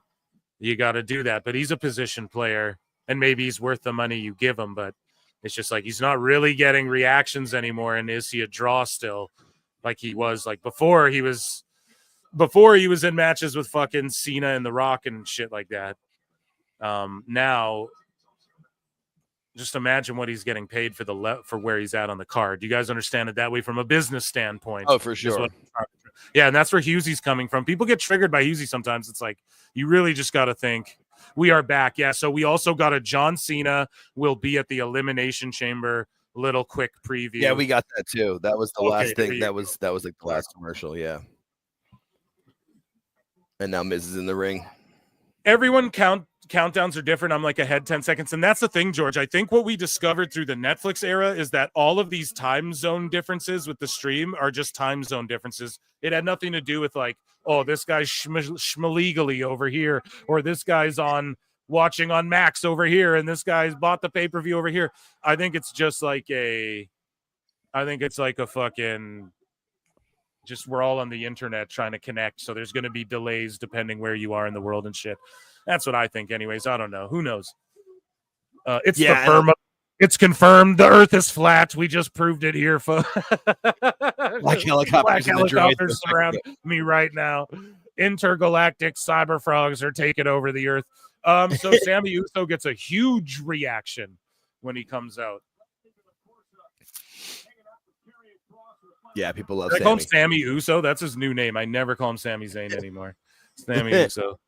you got to do that. But he's a position player, and maybe he's worth the money you give him. But it's just like he's not really getting reactions anymore. And is he a draw still, like he was like before he was in matches with fucking Cena and The Rock and shit like that? Now, just imagine what he's getting paid for for where he's at on the card. Do you guys understand it that way from a business standpoint? Oh, for sure. Yeah, and that's where Husey's coming from. People get triggered by Husey sometimes. It's like, you really just got to think, we are back. Yeah, so we also got a John Cena will be at the Elimination Chamber. Little quick preview. Yeah, we got that too. That was the last thing. That was like the last commercial, yeah. And now Miz is in the ring. Everyone countdowns are different. I'm like ahead 10 seconds. And that's the thing, George. I think what we discovered through the Netflix era is that all of these time zone differences with the stream are just time zone differences. It had nothing to do with like, oh, this guy's schmalegally over here, or this guy's watching on Max over here, and this guy's bought the pay-per-view over here. I think it's just like a fucking, just we're all on the internet trying to connect. So there's going to be delays depending where you are in the world and shit. That's what I think anyways. I don't know. Who knows? It's confirmed. The earth is flat. We just proved it here. Black helicopters surround me right now. intergalactic cyber frogs are taking over the earth. So Sami Uso gets a huge reaction when he comes out. Yeah, people love I Sami. call him Sami Uso. That's his new name. I never call him Sami Zayn anymore. Sami Uso.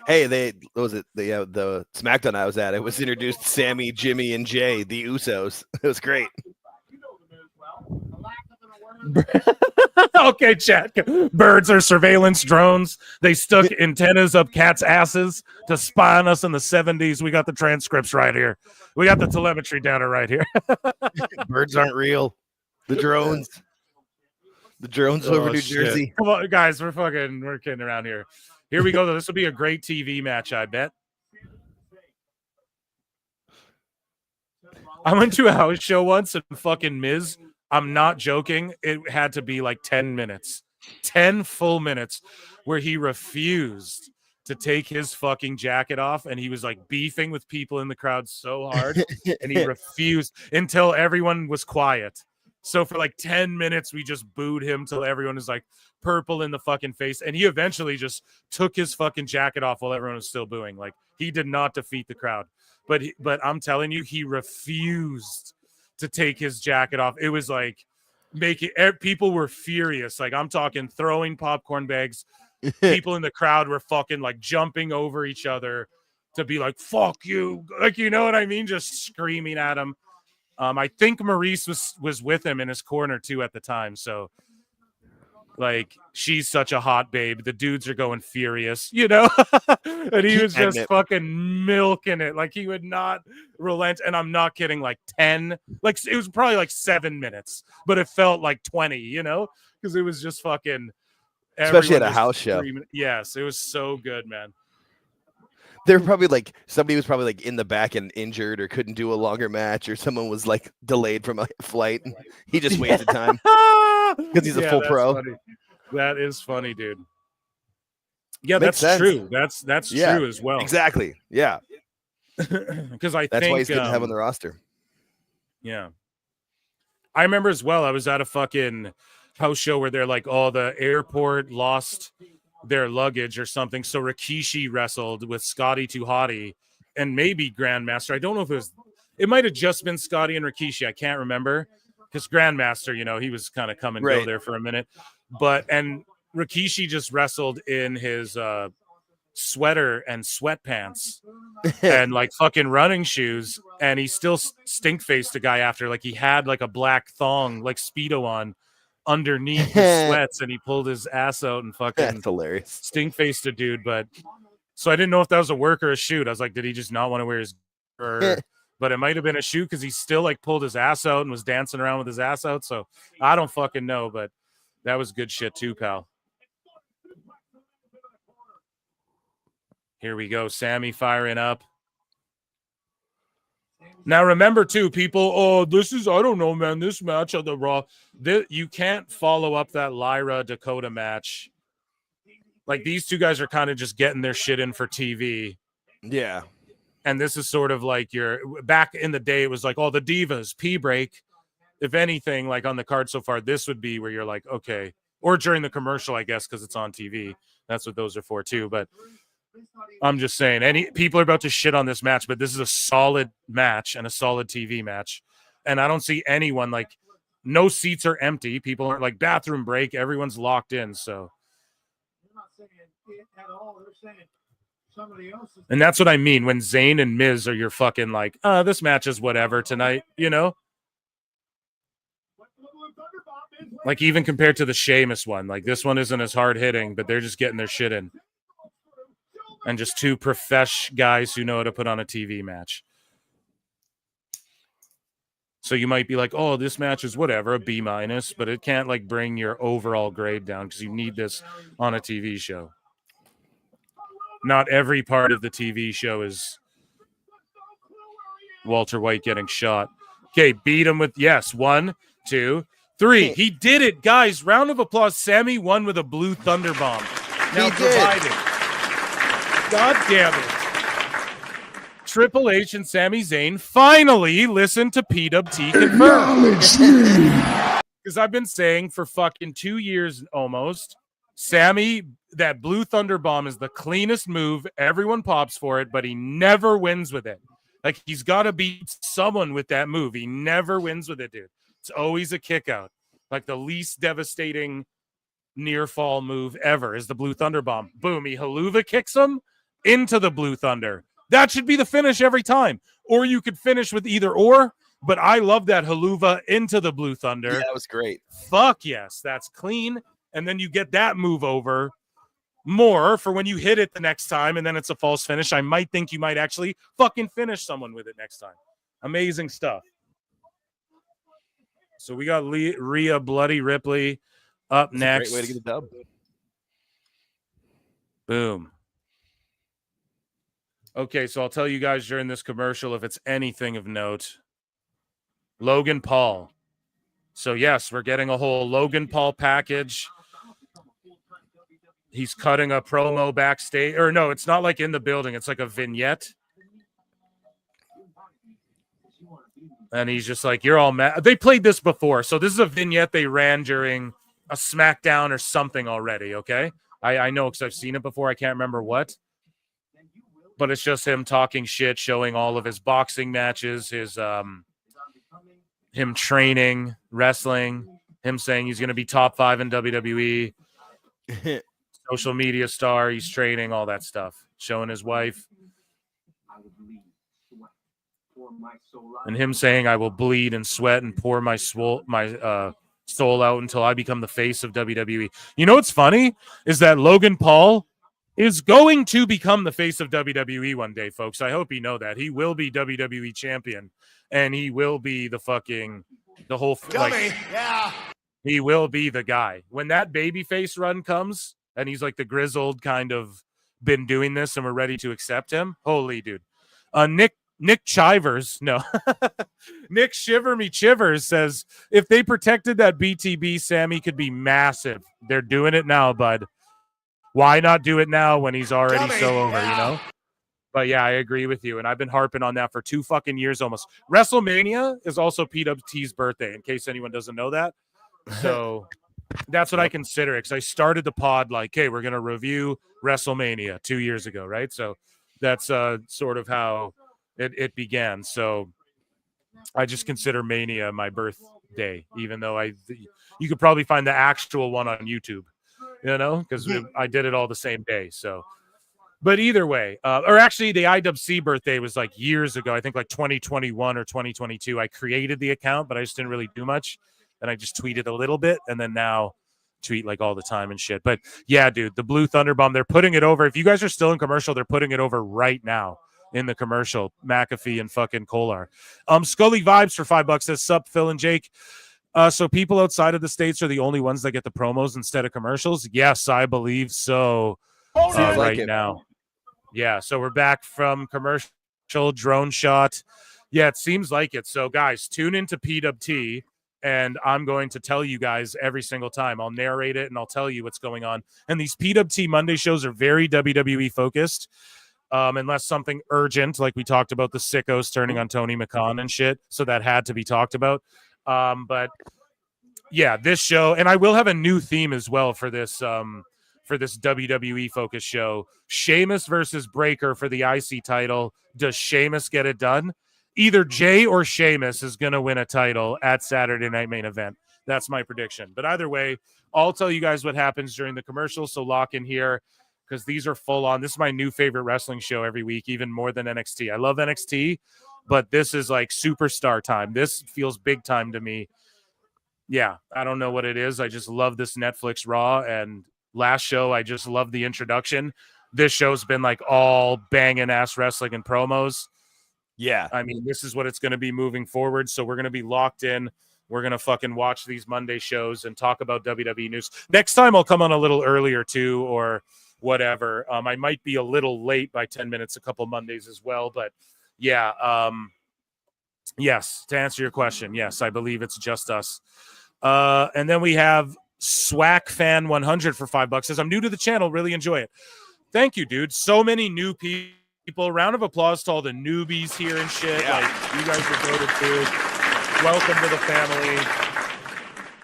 Hey, what was it the SmackDown I was at? It was introduced Sammy, Jimmy, and Jay, the Usos. It was great. Okay, chat. Birds are surveillance drones. They stuck antennas up cats' asses to spy on us in the 70s. We got the transcripts right here. We got the telemetry data right here. Birds aren't real. The drones. The drones over New Jersey. Come on, guys. We're kidding around here. Here we go. This will be a great TV match, I bet. I went to a house show once and fucking Miz. I'm not joking. It had to be like 10 minutes, 10 full minutes where he refused to take his fucking jacket off. And he was like beefing with people in the crowd so hard. And he refused until everyone was quiet. So for like 10 minutes, we just booed him till everyone was like purple in the fucking face. And he eventually just took his fucking jacket off while everyone was still booing. Like he did not defeat the crowd. But I'm telling you, he refused to take his jacket off. It was like people were furious. Like I'm talking throwing popcorn bags. People in the crowd were fucking like jumping over each other to be like, fuck you. Like, you know what I mean? Just screaming at him. I think Maurice was with him in his corner too at the time. So like she's such a hot babe. The dudes are going furious, you know? And he was just fucking milking it. Like he would not relent. And I'm not kidding, like 10, like it was probably like 7 minutes, but it felt like 20, you know? Because it was just fucking especially at a house show. Yes, it was so good, man. They're probably like somebody was probably like in the back and injured or couldn't do a longer match, or someone was like delayed from a flight. He just wasted time because he's a full pro. Funny. That is funny, dude. Yeah, that's true. That's true as well. Exactly. Yeah. Because that's why he's good to have on the roster. Yeah. I remember as well. I was at a fucking house show where they're like, oh, the airport lost their luggage or something. So Rikishi wrestled with Scotty 2 Hotty and maybe Grandmaster. I don't know if it might have just been Scotty and Rikishi. I can't remember because Grandmaster, you know, he was kind of come and go there for a minute. And Rikishi just wrestled in his sweater and sweatpants and like fucking running shoes. And he still stink-faced a guy after. Like he had like a black thong, like Speedo on underneath his sweats, and he pulled his ass out and fucking that's hilarious. Stink-faced a dude. But so I didn't know if that was a work or a shoot. I was like, did he just not want to wear his but it might have been a shoot because he still like pulled his ass out and was dancing around with his ass out. So I don't fucking know, but that was good shit too, pal. Here we go. Sami firing up. Now, remember, too, people, this is, I don't know, man, this match on the Raw. You can't follow up that Lyra Dakota match. Like, these two guys are kind of just getting their shit in for TV. Yeah. And this is sort of like back in the day, it was like, the Divas, P-break. If anything, like on the card so far, this would be where you're like, okay. Or during the commercial, I guess, because it's on TV. That's what those are for, too. But I'm just saying, people are about to shit on this match, but this is a solid match and a solid TV match. And I don't see anyone, like, no seats are empty. People aren't like bathroom break. Everyone's locked in. So, and that's what I mean when Zayn and Miz are your fucking like, this match is whatever tonight, you know? Like, even compared to the Sheamus one, like, this one isn't as hard hitting, but they're just getting their shit in. And just two profesh guys who know how to put on a TV match. So you might be like, this match is whatever, a B-, but it can't like bring your overall grade down because you need this on a TV show. Not every part of the TV show is Walter White getting shot. Okay, beat him with, 1, 2, 3. He did it, guys. Round of applause. Sami won with a blue thunder bomb. Now divided. God damn it. Triple H and Sami Zayn finally listened to PWT confirm. Because I've been saying for fucking 2 years almost Sami, that Blue Thunder Bomb is the cleanest move. Everyone pops for it, but he never wins with it. Like, he's got to beat someone with that move. He never wins with it, dude. It's always a kick out. Like, the least devastating near fall move ever is the Blue Thunder Bomb. Boom, he haluva kicks him into the Blue Thunder. That should be the finish every time. Or you could finish with either or, but I love that haluva into the Blue Thunder. Yeah, that was great. Fuck yes, that's clean. And then you get that move over more for when you hit it the next time, and then it's a false finish. I might think you might actually fucking finish someone with it next time. Amazing stuff. So we got Rhea Bloody Ripley up next. Great way to get a dub. Boom. Okay, so I'll tell you guys during this commercial if it's anything of note. Logan Paul. So yes, we're getting a whole Logan Paul package. He's cutting a promo backstage. Or no, it's not like in the building. It's like a vignette. And he's just like, you're all mad. They played this before. So this is a vignette they ran during a SmackDown or something already, okay? I know because I've seen it before. I can't remember what. But it's just him talking shit, showing all of his boxing matches, his him training, wrestling, him saying he's going to be top 5 in WWE. Social media star, he's training, all that stuff. Showing his wife. And him saying, I will bleed and sweat and pour my soul out until I become the face of WWE. You know what's funny? Is that Logan Paul is going to become the face of WWE one day, folks. I hope you know that. He will be WWE champion. And he will be the whole... Like, Yeah. he will be the guy. When that babyface run comes... and he's like the grizzled kind of been doing this and we're ready to accept him. Holy dude. Nick Chivers, no. Nick Shiver Me Chivers says, if they protected that BTB, Sami could be massive. They're doing it now, bud. Why not do it now when he's already so over, you know? But yeah, I agree with you. And I've been harping on that for 2 fucking years almost. WrestleMania is also PWT's birthday, in case anyone doesn't know that. So... that's what I consider it, because I started the pod like, hey, we're going to review WrestleMania 2 years ago, right? So that's sort of how it began. So I just consider Mania my birthday, even though you could probably find the actual one on YouTube, you know, because I did it all the same day. So, but either way, or actually the IWC birthday was like years ago. I think like 2021 or 2022. I created the account, but I just didn't really do much. And I just tweeted a little bit, and then now tweet like all the time and shit. But yeah, dude, the Blue Thunder Bomb, they're putting it over. If you guys are still in commercial, they're putting it over right now in the commercial. McAfee and fucking Kolar. Scully Vibes for $5 says, sup, Phil and Jake. So people outside of the States are the only ones that get the promos instead of commercials? Yes, I believe so. Right now. Yeah, so we're back from commercial drone shot. Yeah, it seems like it. So guys, tune into PWT. And I'm going to tell you guys every single time. I'll narrate it and I'll tell you what's going on. And these PWT Monday shows are very WWE focused, unless something urgent, like we talked about the Sickos turning on Tony McCann and shit. So that had to be talked about. But yeah, this show, and I will have a new theme as well for this WWE focused show. Sheamus versus Breaker for the IC title. Does Sheamus get it done? Either Jey or Sheamus is going to win a title at Saturday Night Main Event. That's my prediction. But either way, I'll tell you guys what happens during the commercial, so lock in here because these are full on. This is my new favorite wrestling show every week, even more than NXT. I love NXT, but this is like superstar time. This feels big time to me. Yeah, I don't know what it is. I just love this Netflix Raw, and last show, I just love the introduction. This show's been like all banging ass wrestling and promos. Yeah. I mean, this is what it's going to be moving forward. So we're going to be locked in. We're going to fucking watch these Monday shows and talk about WWE news. Next time I'll come on a little earlier too, or whatever. I might be a little late by 10 minutes, a couple Mondays as well. But yeah, yes, to answer your question, yes, I believe it's just us. And then we have Swack Fan 100 for $5. Says, I'm new to the channel. Really enjoy it. Thank you, dude. So many new people. Round of applause to all the newbies here and shit. Yeah. Like, you guys are voted too. Welcome to the family.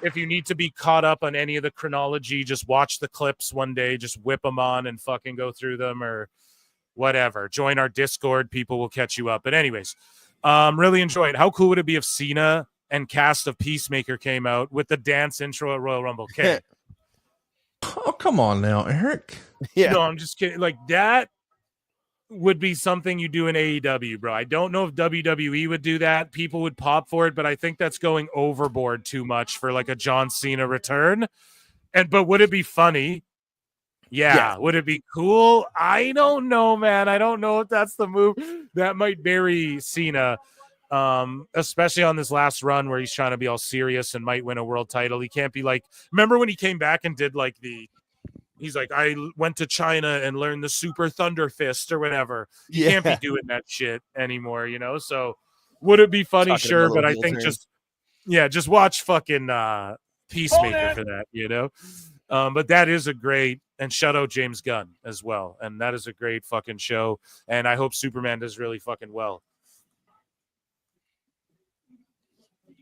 if you need to be caught up on any of the chronology, just watch the clips one day, just whip them on and fucking go through them or whatever. Join our Discord. People will catch you up. But anyways, really enjoy it. How cool would it be if Cena and cast of Peacemaker came out with the dance intro at Royal Rumble? Okay. Oh, come on now, Eric. Yeah. No, I'm just kidding. Like, that would be something you do in AEW, bro. I don't know if WWE would do that. People would pop for it, but I think that's going overboard too much for like a John Cena return. But would it be funny? Yeah. Would it be cool? I don't know, man. I don't know if that's the move. That might bury Cena, especially on this last run where he's trying to be all serious and might win a world title. He can't be like, remember when he came back and did like he's like, I went to China and learned the Super Thunder Fist or whatever. You can't be doing that shit anymore, you know? So would it be funny? Talking Sure, but I heel think turn. just watch fucking Peacemaker for that, you know? But that is a great, and shout out James Gunn as well. And that is a great fucking show. And I hope Superman does really fucking well.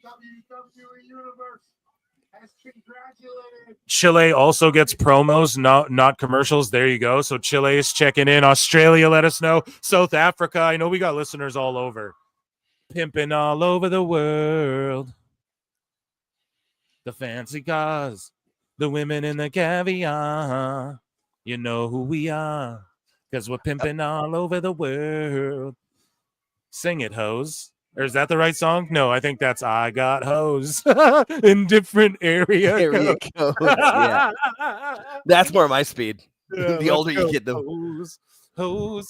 WWE Universe has congratulated. Chile also gets promos, not commercials. There you go. So Chile is checking in. Australia, let us know. South Africa, I know we got listeners all over. Pimping all over the world. The fancy cars, the women in the caviar. You know who we are, because we're pimping all over the world. Sing it, hoes. Or is that the right song? No, I think that's I Got Hoes in different area code. Yeah. That's more my speed. Yeah, The older you let's get, the hose.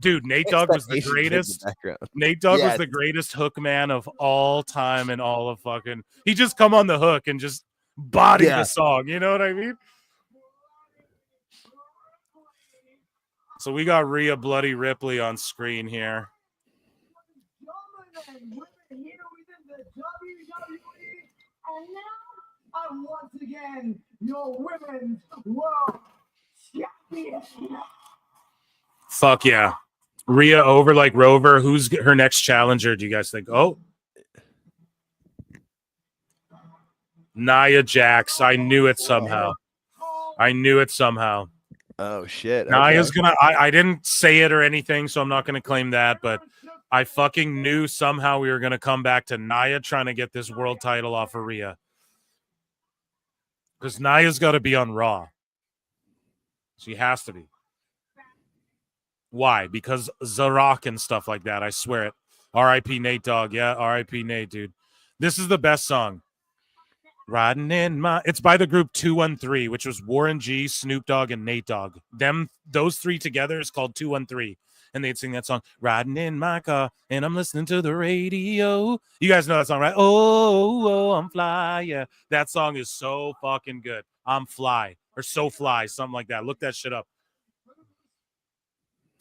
Dude, Nate Dogg was the Expectations in the greatest. background. Nate Dogg Yeah. was the greatest hook man of all time and all of fucking. He just come on the hook and just body the song. You know what I mean? So we got Rhea Bloody Ripley on screen here. And women here within the WWE. And now I'm once again your women's world champion. Fuck yeah. Rhea over like Rover. Who's her next challenger, do you guys think? Oh. Nia Jax. I knew it somehow. Oh, shit. Nia's Okay. gonna. I didn't say it or anything, so I'm not gonna claim that, but I fucking knew somehow we were gonna come back to Nia trying to get this world title off of Rhea. Because Nia's got to be on Raw. She has to be. Why? Because The Rock and stuff like that. I swear it. R.I.P. Nate Dogg. Yeah, R.I.P. Nate, dude. This is the best song. Riding in my... It's by the group 213, which was Warren G, Snoop Dogg, and Nate Dogg. Those three together is called 213. And they'd sing that song, Riding in my car, and I'm listening to the radio. You guys know that song, right? Oh, I'm fly. Yeah, that song is so fucking good. I'm fly. Or so fly, something like that. Look that shit up.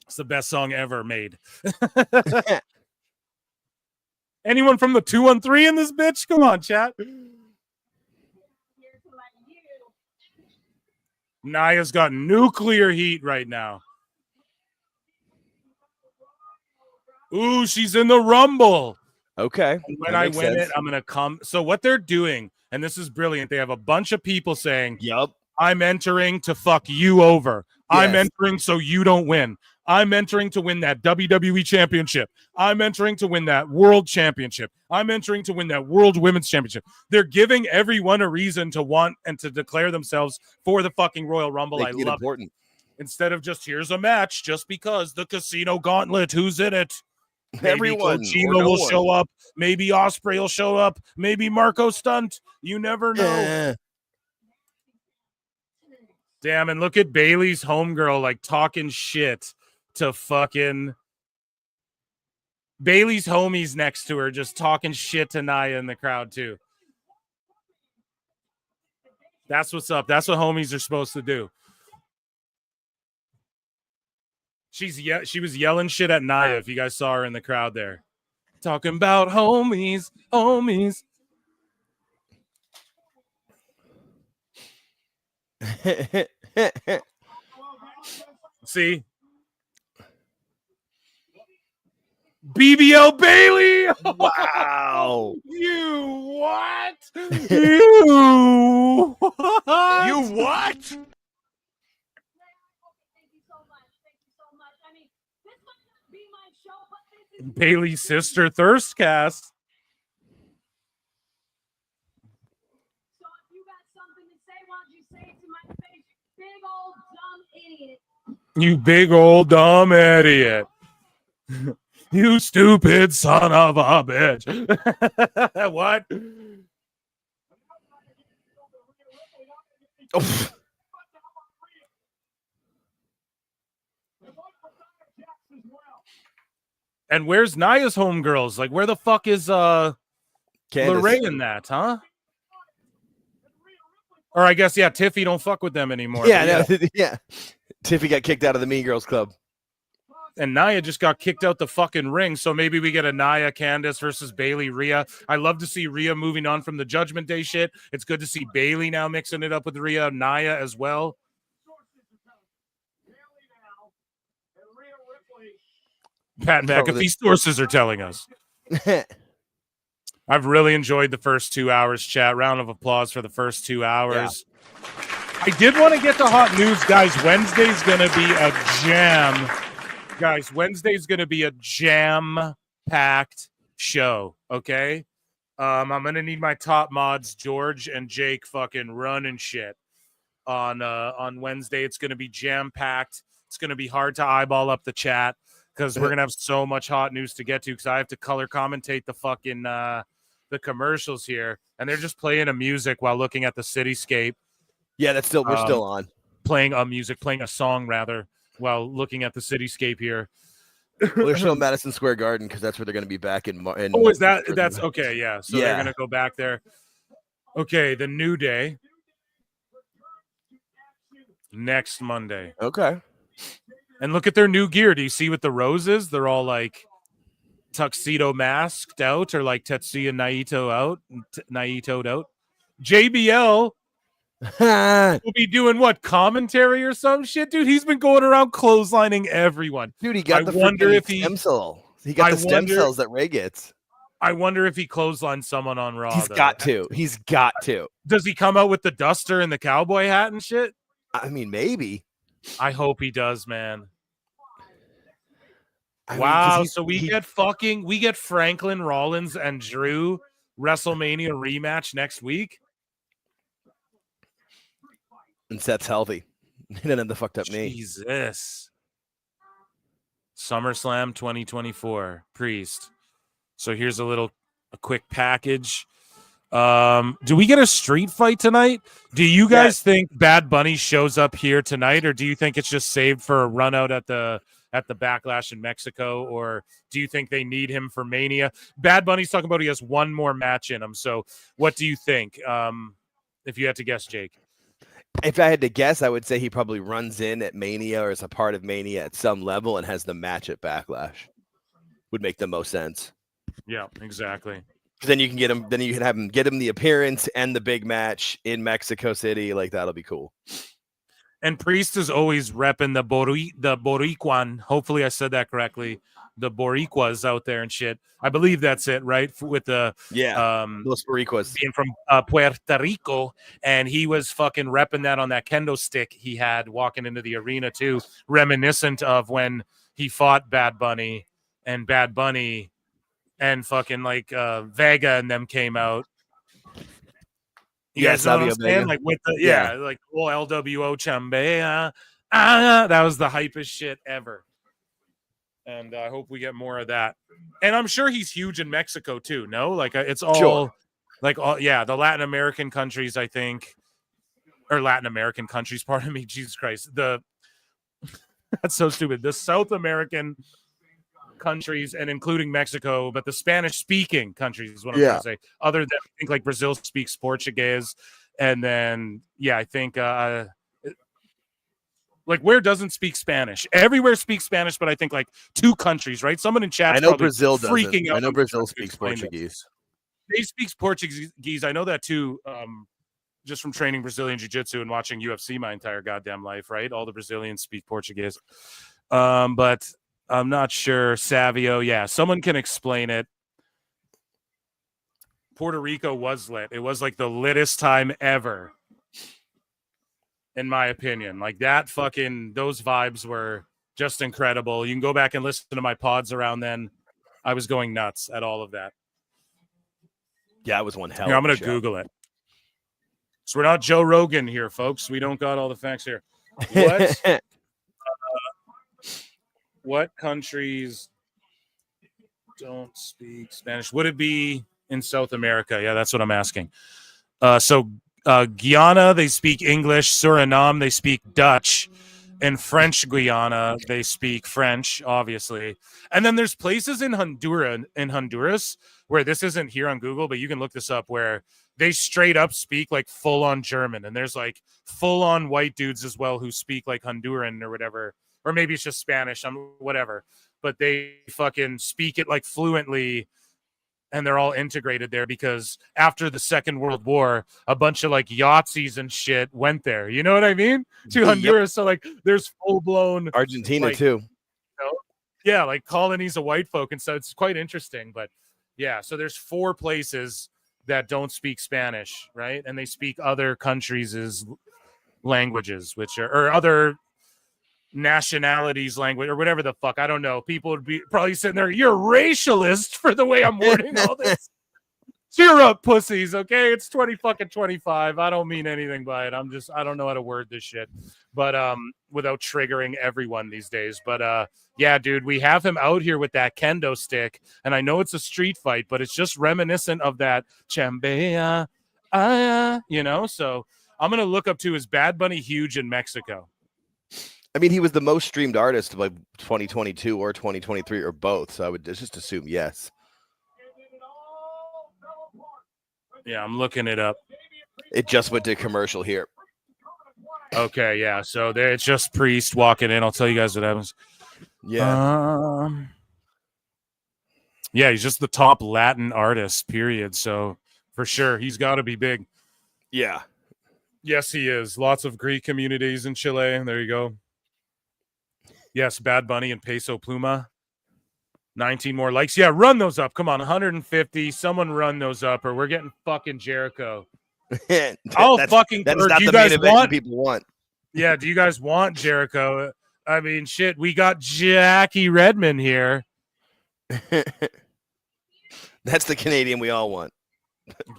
It's the best song ever made. Anyone from the 213 in this bitch? Come on, chat. Nia's got nuclear heat right now. Ooh, she's in the Rumble. Okay. And when I win it, I'm going to come. So what they're doing, and this is brilliant, they have a bunch of people saying, "Yup, I'm entering to fuck you over. I'm Yes. entering so you don't win. I'm entering to win that WWE championship. I'm entering to win that world championship. I'm entering to win that world women's championship." They're giving everyone a reason to want and to declare themselves for the fucking Royal Rumble. I love it. Instead of just, here's a match just because the Casino Gauntlet, who's in it? Maybe Everyone or Kojima no will one. show up. Maybe Ospreay will show up. Maybe Marco Stunt. You never know. Yeah. Damn, and look at Bailey's homegirl like talking shit to fucking Bailey's homies next to her, just talking shit to Nia in the crowd too. That's what's up. That's what homies are supposed to do. She was yelling shit at Nia if you guys saw her in the crowd there. Talking about homies. See? BBL Bailey. Wow. You what? You what? You what? Bailey's sister Thirstcast. So if you got something to say, why don't you say it to my face, you big old dumb idiot. You big old dumb idiot. You stupid son of a bitch. What? Oh. And where's Nia's homegirls? Like, where the fuck is Lorraine in that, huh? Or I guess, yeah, Tiffy don't fuck with them anymore. Yeah, no, yeah. Tiffy got kicked out of the Mean Girls Club. And Nia just got kicked out the fucking ring. So maybe we get a Nia Candice versus Bailey Rhea. I love to see Rhea moving on from the Judgment Day shit. It's good to see Bailey now mixing it up with Rhea, Nia as well. Pat McAfee sources are telling us. I've really enjoyed the first 2 hours, chat. Round of applause for the first 2 hours. Yeah. I did want to get to hot news, guys. Wednesday's going to be a jam. Guys, Wednesday's going to be a jam-packed show, okay? I'm going to need my top mods, George and Jake, fucking running shit on Wednesday. It's going to be jam-packed. It's going to be hard to eyeball up the chat because we're going to have so much hot news to get to because I have to color commentate the fucking the commercials here, and they're just playing a music while looking at the cityscape. Yeah, that's still we're still on. Playing a song rather, while looking at the cityscape here. Well, they're still in Madison Square Garden because that's where they're going to be back in. Oh, is that's okay? Yeah, so they're going to go back there. Okay, the New Day next Monday. Okay, and look at their new gear. Do you see what the roses? They're all like tuxedo masked out, or like Tetsuya Naito'd out. JBL will be doing what, commentary or some shit, dude? He's been going around clotheslining everyone. Dude, he got the stem cell. He got the stem cells that Ray gets. I wonder if he clotheslined someone on Raw. He's got to. He's got to. Does he come out with the duster and the cowboy hat and shit? I mean, maybe. I hope he does, man. Wow, so we get Franklin Rollins and Drew WrestleMania rematch next week. And Seth's healthy. He didn't have the fucked up knee. Jesus. SummerSlam 2024 Priest. So here's a quick package. Do we get a street fight tonight? Do you guys think Bad Bunny shows up here tonight, or do you think it's just saved for a run out at the Backlash in Mexico, or do you think they need him for Mania? Bad Bunny's talking about he has one more match in him. So what do you think? If you had to guess, Jake. If I had to guess, I would say he probably runs in at Mania or is a part of Mania at some level and has the match at Backlash. Would make the most sense. Yeah, exactly. Then you can get him. Then you can have him get him the appearance and the big match in Mexico City. Like that'll be cool. And Priest is always repping the Boricuan. Hopefully, I said that correctly. The Boricuas out there and shit. I believe that's it, right? With the Los Boricuas being from Puerto Rico, and he was fucking repping that on that kendo stick he had walking into the arena too, reminiscent of when he fought Bad Bunny and fucking like Vega and them came out. You guys know what I'm saying? Like with the like LWO Chambea. That was the hypest shit ever. And I hope we get more of that. And I'm sure he's huge in Mexico too. No, like it's all the Latin American countries, I think, or Latin American countries. Pardon me, Jesus Christ. That's so stupid. The South American countries and including Mexico, but the Spanish-speaking countries is what I'm trying to say. Other than I think like Brazil speaks Portuguese, and then I think like where doesn't speak Spanish? Everywhere speaks Spanish, but I think like 2 countries, right? Someone in chat. I know Brazil doesn't. Freaking out. I know Brazil speaks Portuguese. They speak Portuguese. I know that too. Just from training Brazilian jiu-jitsu and watching UFC my entire goddamn life, right? All the Brazilians speak Portuguese. But I'm not sure. Savio. Yeah, someone can explain it. Puerto Rico was lit. It was like the littest time ever, in my opinion. Like that fucking, those vibes were just incredible. You can go back and listen to my pods around then. I was going nuts at all of that. Yeah, it was one hell. Here, I'm going to Google it. So we're not Joe Rogan here, folks. We don't got all the facts here. What countries don't speak Spanish? Would it be in South America? Yeah, that's what I'm asking. So Guyana, they speak English. Suriname, they speak Dutch. In French Guiana, they speak French, obviously. And then there's places in Honduras where this isn't here on Google, but you can look this up, where they straight up speak like full on German. And there's like full on white dudes as well who speak like Honduran or whatever. Or maybe it's just Spanish, whatever. But they fucking speak it like fluently. And they're all integrated there because after the Second World War, a bunch of like Yahtzees and shit went there. You know what I mean? To Honduras. So like there's full blown Argentina like, too. You know, yeah, like colonies of white folk. And so it's quite interesting. But yeah, so there's 4 places that don't speak Spanish, right? And they speak other countries' languages, which are, or other nationalities language or whatever the fuck. I don't know. People would be probably sitting there, you're racist for the way I'm wording all this. Cheer up, pussies, okay? It's 2025. I don't mean anything by it. I don't know how to word this shit. But without triggering everyone these days. But yeah, dude, we have him out here with that kendo stick. And I know it's a street fight, but it's just reminiscent of that Chambea, you know? So I'm gonna look up to his Bad Bunny huge in Mexico. I mean, he was the most streamed artist of like 2022 or 2023 or both. So I would just assume yes. Yeah, I'm looking it up. It just went to commercial here. Okay, yeah. So there, it's just Priest walking in. I'll tell you guys what happens. Yeah. Yeah, he's just the top Latin artist, period. So for sure, he's got to be big. Yeah. Yes, he is. Lots of Greek communities in Chile. There you go. Yes, Bad Bunny and Peso Pluma. 19 more likes. Yeah, run those up. Come on, 150. Someone run those up, or we're getting fucking Jericho. I'll fucking. That's not do you the main guys event want? People want. Yeah, do you guys want Jericho? I mean, shit. We got Jackie Redmond here. That's the Canadian we all want.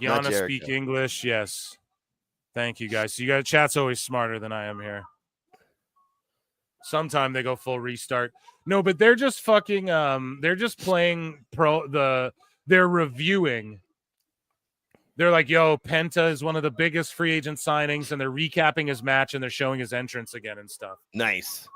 Guyana speak English. Yes. Thank you, guys. So you guys, chat's always smarter than I am here. Sometime they go full restart. No, but they're just fucking they're just playing they're reviewing. They're like, yo, Penta is one of the biggest free agent signings, and they're recapping his match and they're showing his entrance again and stuff. Nice.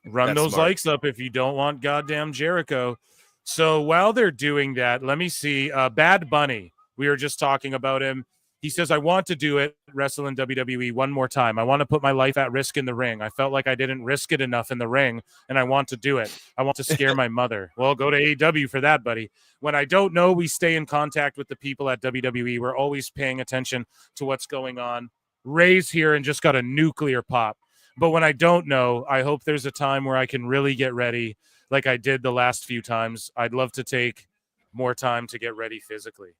Run That's those smart. likes up if you don't want goddamn Jericho. So while they're doing that, let me see. Bad Bunny. We were just talking about him. He says, I want to do it, wrestle in WWE one more time. I want to put my life at risk in the ring. I felt like I didn't risk it enough in the ring, and I want to do it. I want to scare my mother. Well, go to AEW for that, buddy. When I don't know, we stay in contact with the people at WWE. We're always paying attention to what's going on. Ray's here and just got a nuclear pop. But when I don't know, I hope there's a time where I can really get ready like I did the last few times. I'd love to take more time to get ready physically.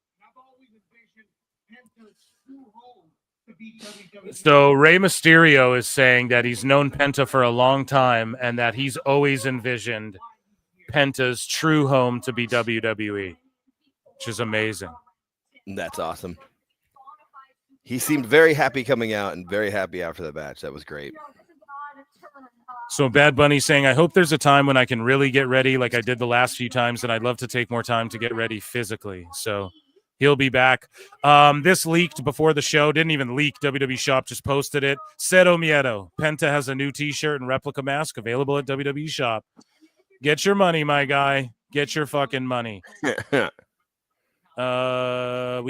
So Rey Mysterio is saying that he's known Penta for a long time and that he's always envisioned Penta's true home to be WWE, which is amazing. That's awesome. He seemed very happy coming out and very happy after the match. That was great. So Bad Bunny saying, I hope there's a time when I can really get ready like I did the last few times, and I'd love to take more time to get ready physically. So he'll be back. This leaked before the show. Didn't even leak. WWE Shop just posted it. Cero Miedo. Penta has a new t-shirt and replica mask available at WWE Shop. Get your money, my guy. Get your fucking money. We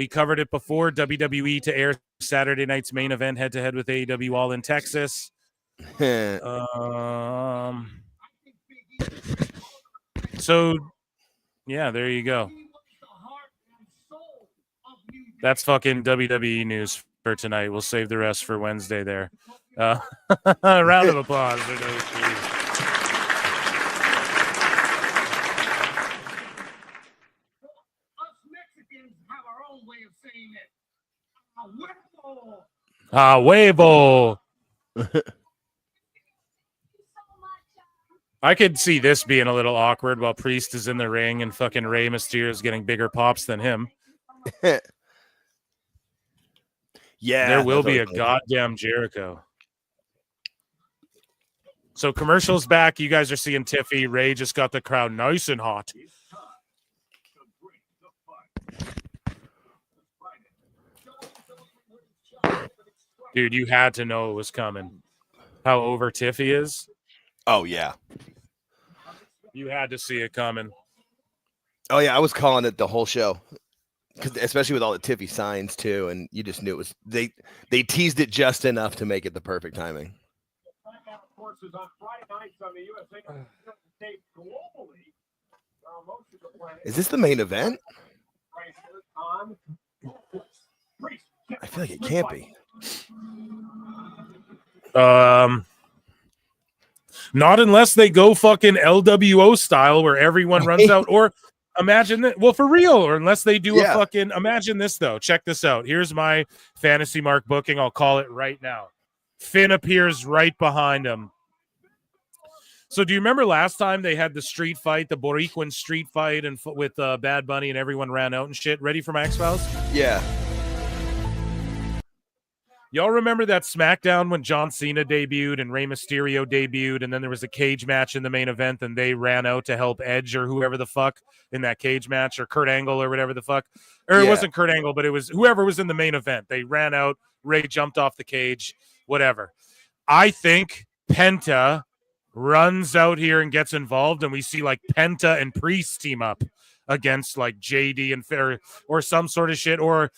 covered it before. WWE to air Saturday night's main event head-to-head with AEW all in Texas. So, yeah, there you go. That's fucking WWE news for tonight. We'll save the rest for Wednesday there. Round of applause. Ah, huevo. I could see this being a little awkward while Priest is in the ring and fucking Rey Mysterio is getting bigger pops than him. Yeah, there will that's be a always goddamn Jericho. So commercials back. You guys are seeing Tiffy. Ray just got the crowd nice and hot. Dude, you had to know it was coming. How over Tiffy is. Oh, yeah. You had to see it coming. Oh, yeah, I was calling it the whole show. Especially with all the Tiffy signs, too, and you just knew it was... They teased it just enough to make it the perfect timing. Is this the main event? I feel like it can't be. Not unless they go fucking LWO style where everyone runs out, or imagine that. Well, for real, or unless they do a fucking. Imagine this though. Check this out. Here's my fantasy mark booking. I'll call it right now. Finn appears right behind him. So do you remember last time they had the street fight, the Boricuan street fight, and with Bad Bunny, and everyone ran out and shit? Ready for my X-Files? Yeah. Y'all remember that SmackDown when John Cena debuted and Rey Mysterio debuted, and then there was a cage match in the main event, and they ran out to help Edge or whoever the fuck in that cage match, or Kurt Angle or whatever the fuck. Or it wasn't Kurt Angle, but it was whoever was in the main event. They ran out, Ray jumped off the cage, whatever. I think Penta runs out here and gets involved, and we see like Penta and Priest team up against like JD and Fair or some sort of shit, or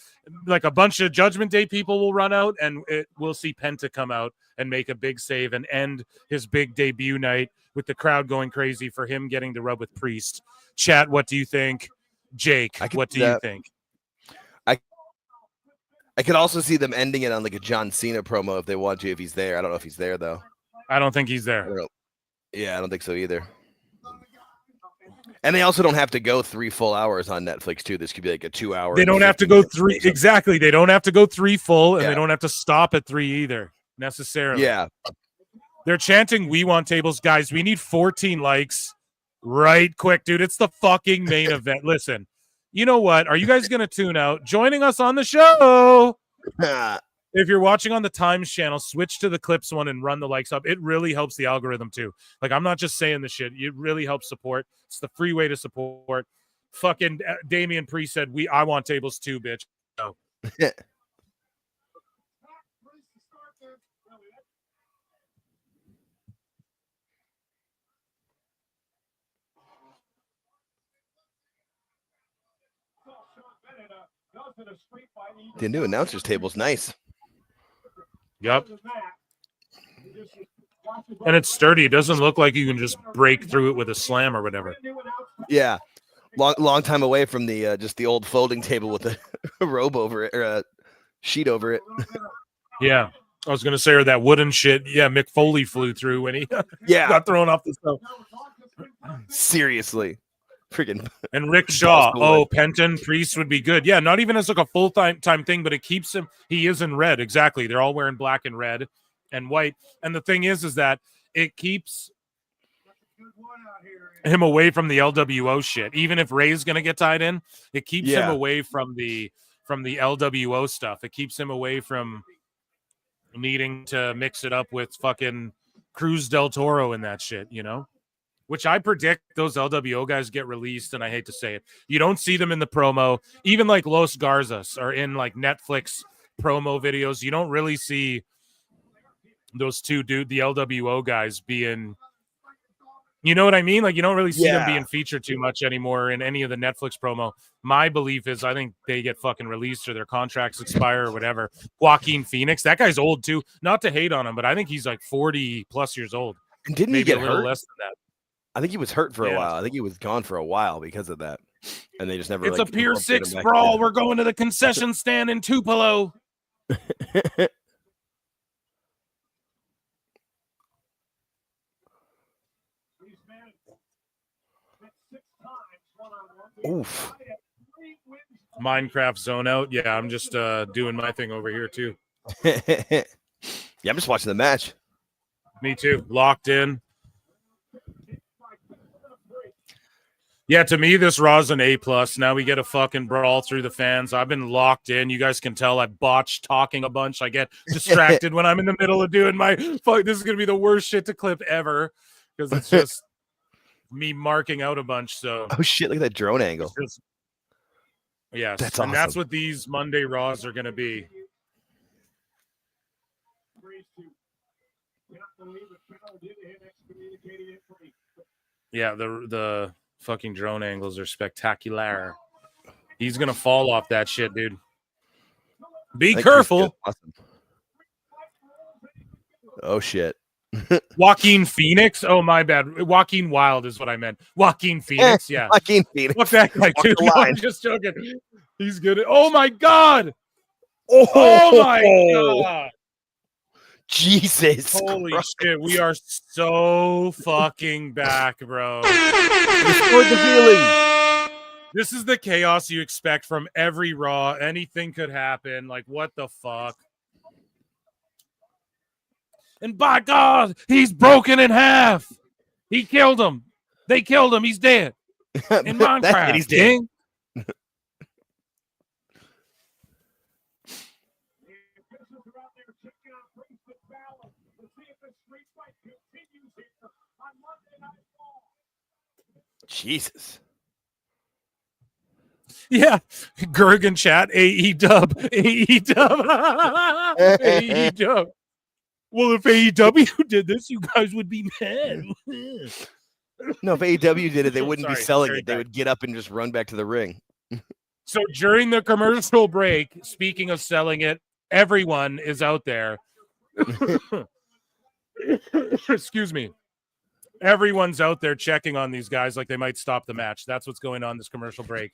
like a bunch of Judgment Day people will run out, and we'll see Penta come out and make a big save and end his big debut night with the crowd going crazy for him getting the rub with Priest. Chat, what do you think? Jake, what do you think? I could also see them ending it on like a John Cena promo if they want to, if he's there. I don't know if he's there though. I don't think he's there. I don't think so either. And they also don't have to go 3 full hours on Netflix too. This could be like a 2 hour. They don't have to go 3. Exactly. They don't have to go 3 full, and they don't have to stop at 3 either necessarily. Yeah. They're chanting, "We want tables." Guys, we need 14 likes right quick, dude. It's the fucking main event. Listen, you know what? Are you guys going to tune out? Joining us on the show. If you're watching on the Times channel, switch to the Clips one and run the likes up. It really helps the algorithm too. Like, I'm not just saying this shit. It really helps support. It's the free way to support. Fucking Damian Priest said, I want tables too, bitch. No. The new announcer's table's nice. Yep. And it's sturdy. It doesn't look like you can just break through it with a slam or whatever. Yeah. Long time away from the just the old folding table with a robe over it, or a sheet over it. Yeah. I was gonna say, or that wooden shit. Yeah, Mick Foley flew through when he got thrown off the stove. Seriously. Freaking. And Rick Shaw. Oh, Penton Priest would be good. Yeah, not even as like a full-time thing, but it keeps him. He is in red. Exactly. They're all wearing black and red and white. And the thing is that it keeps him away from the LWO shit. Even if Ray's gonna get tied in, it keeps him away from the LWO stuff. It keeps him away from needing to mix it up with fucking Cruz del Toro and that shit, you know? Which I predict those LWO guys get released, and I hate to say it. You don't see them in the promo. Even like Los Garzas are in like Netflix promo videos. You don't really see those two the LWO guys being, you know what I mean? Like, you don't really see them being featured too much anymore in any of the Netflix promo. My belief is I think they get fucking released or their contracts expire or whatever. Joaquin Phoenix, that guy's old too. Not to hate on him, but I think he's like 40 plus years old. And didn't maybe he get a little hurt? less than that. I think he was hurt for a while. I think he was gone for a while because of that. And they just never. It's a Pier 6 brawl. We're going to the concession stand in Tupelo. Oof. Minecraft zone out. Yeah, I'm just doing my thing over here too. Yeah, I'm just watching the match. Me too. Locked in. Yeah, to me, this Raw's an A+. Now we get a fucking brawl through the fans. I've been locked in. You guys can tell I botched talking a bunch. I get distracted when I'm in the middle of doing my fuck. This is gonna be the worst shit to clip ever because it's just me marking out a bunch. So oh shit, look at that drone angle. Yes, that's and awesome. that's what these Monday Raws are gonna be. Yeah, the fucking drone angles are spectacular. He's gonna fall off that shit, dude. Be careful. Awesome. Oh shit. Joaquin Phoenix. Oh my bad. Joaquin Wild is what I meant. Joaquin Phoenix. Yeah. Joaquin Phoenix. Fuck that guy too. No, I'm just joking. He's good. Oh my god. Oh my god. Jesus. Holy shit. We are so fucking back, bro. Restored the feeling. This is the chaos you expect from every Raw. Anything could happen. Like, what the fuck? And by God, he's broken in half. He killed him. They killed him. He's dead. In Minecraft. He's dead. Jesus. Yeah. Gergen chat. AEW. AEW. AEW. Well, if AEW did this, you guys would be mad. No, if AEW did it, they wouldn't be selling Sorry, it. They would get up and just run back to the ring. So during the commercial break, speaking of selling it, everyone is out there. Excuse me. Everyone's out there checking on these guys like they might stop the match. That's what's going on this commercial break.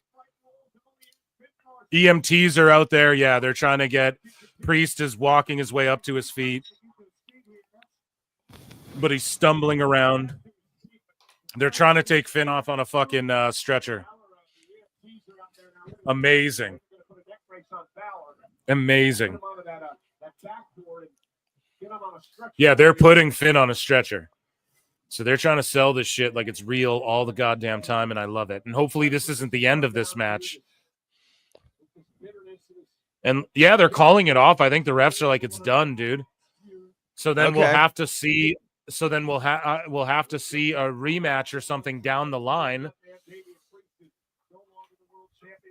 EMTs are out there. Yeah, they're trying to get Priest is walking his way up to his feet, but he's stumbling around. They're trying to take Finn off on a fucking stretcher. Amazing. Amazing. Yeah, they're putting Finn on a stretcher. So they're trying to sell this shit like it's real all the goddamn time, and I love it. And hopefully this isn't the end of this match. And yeah, they're calling it off. I think the refs are like, it's done, dude. So then we'll have to see. So then we'll have to see a rematch or something down the line.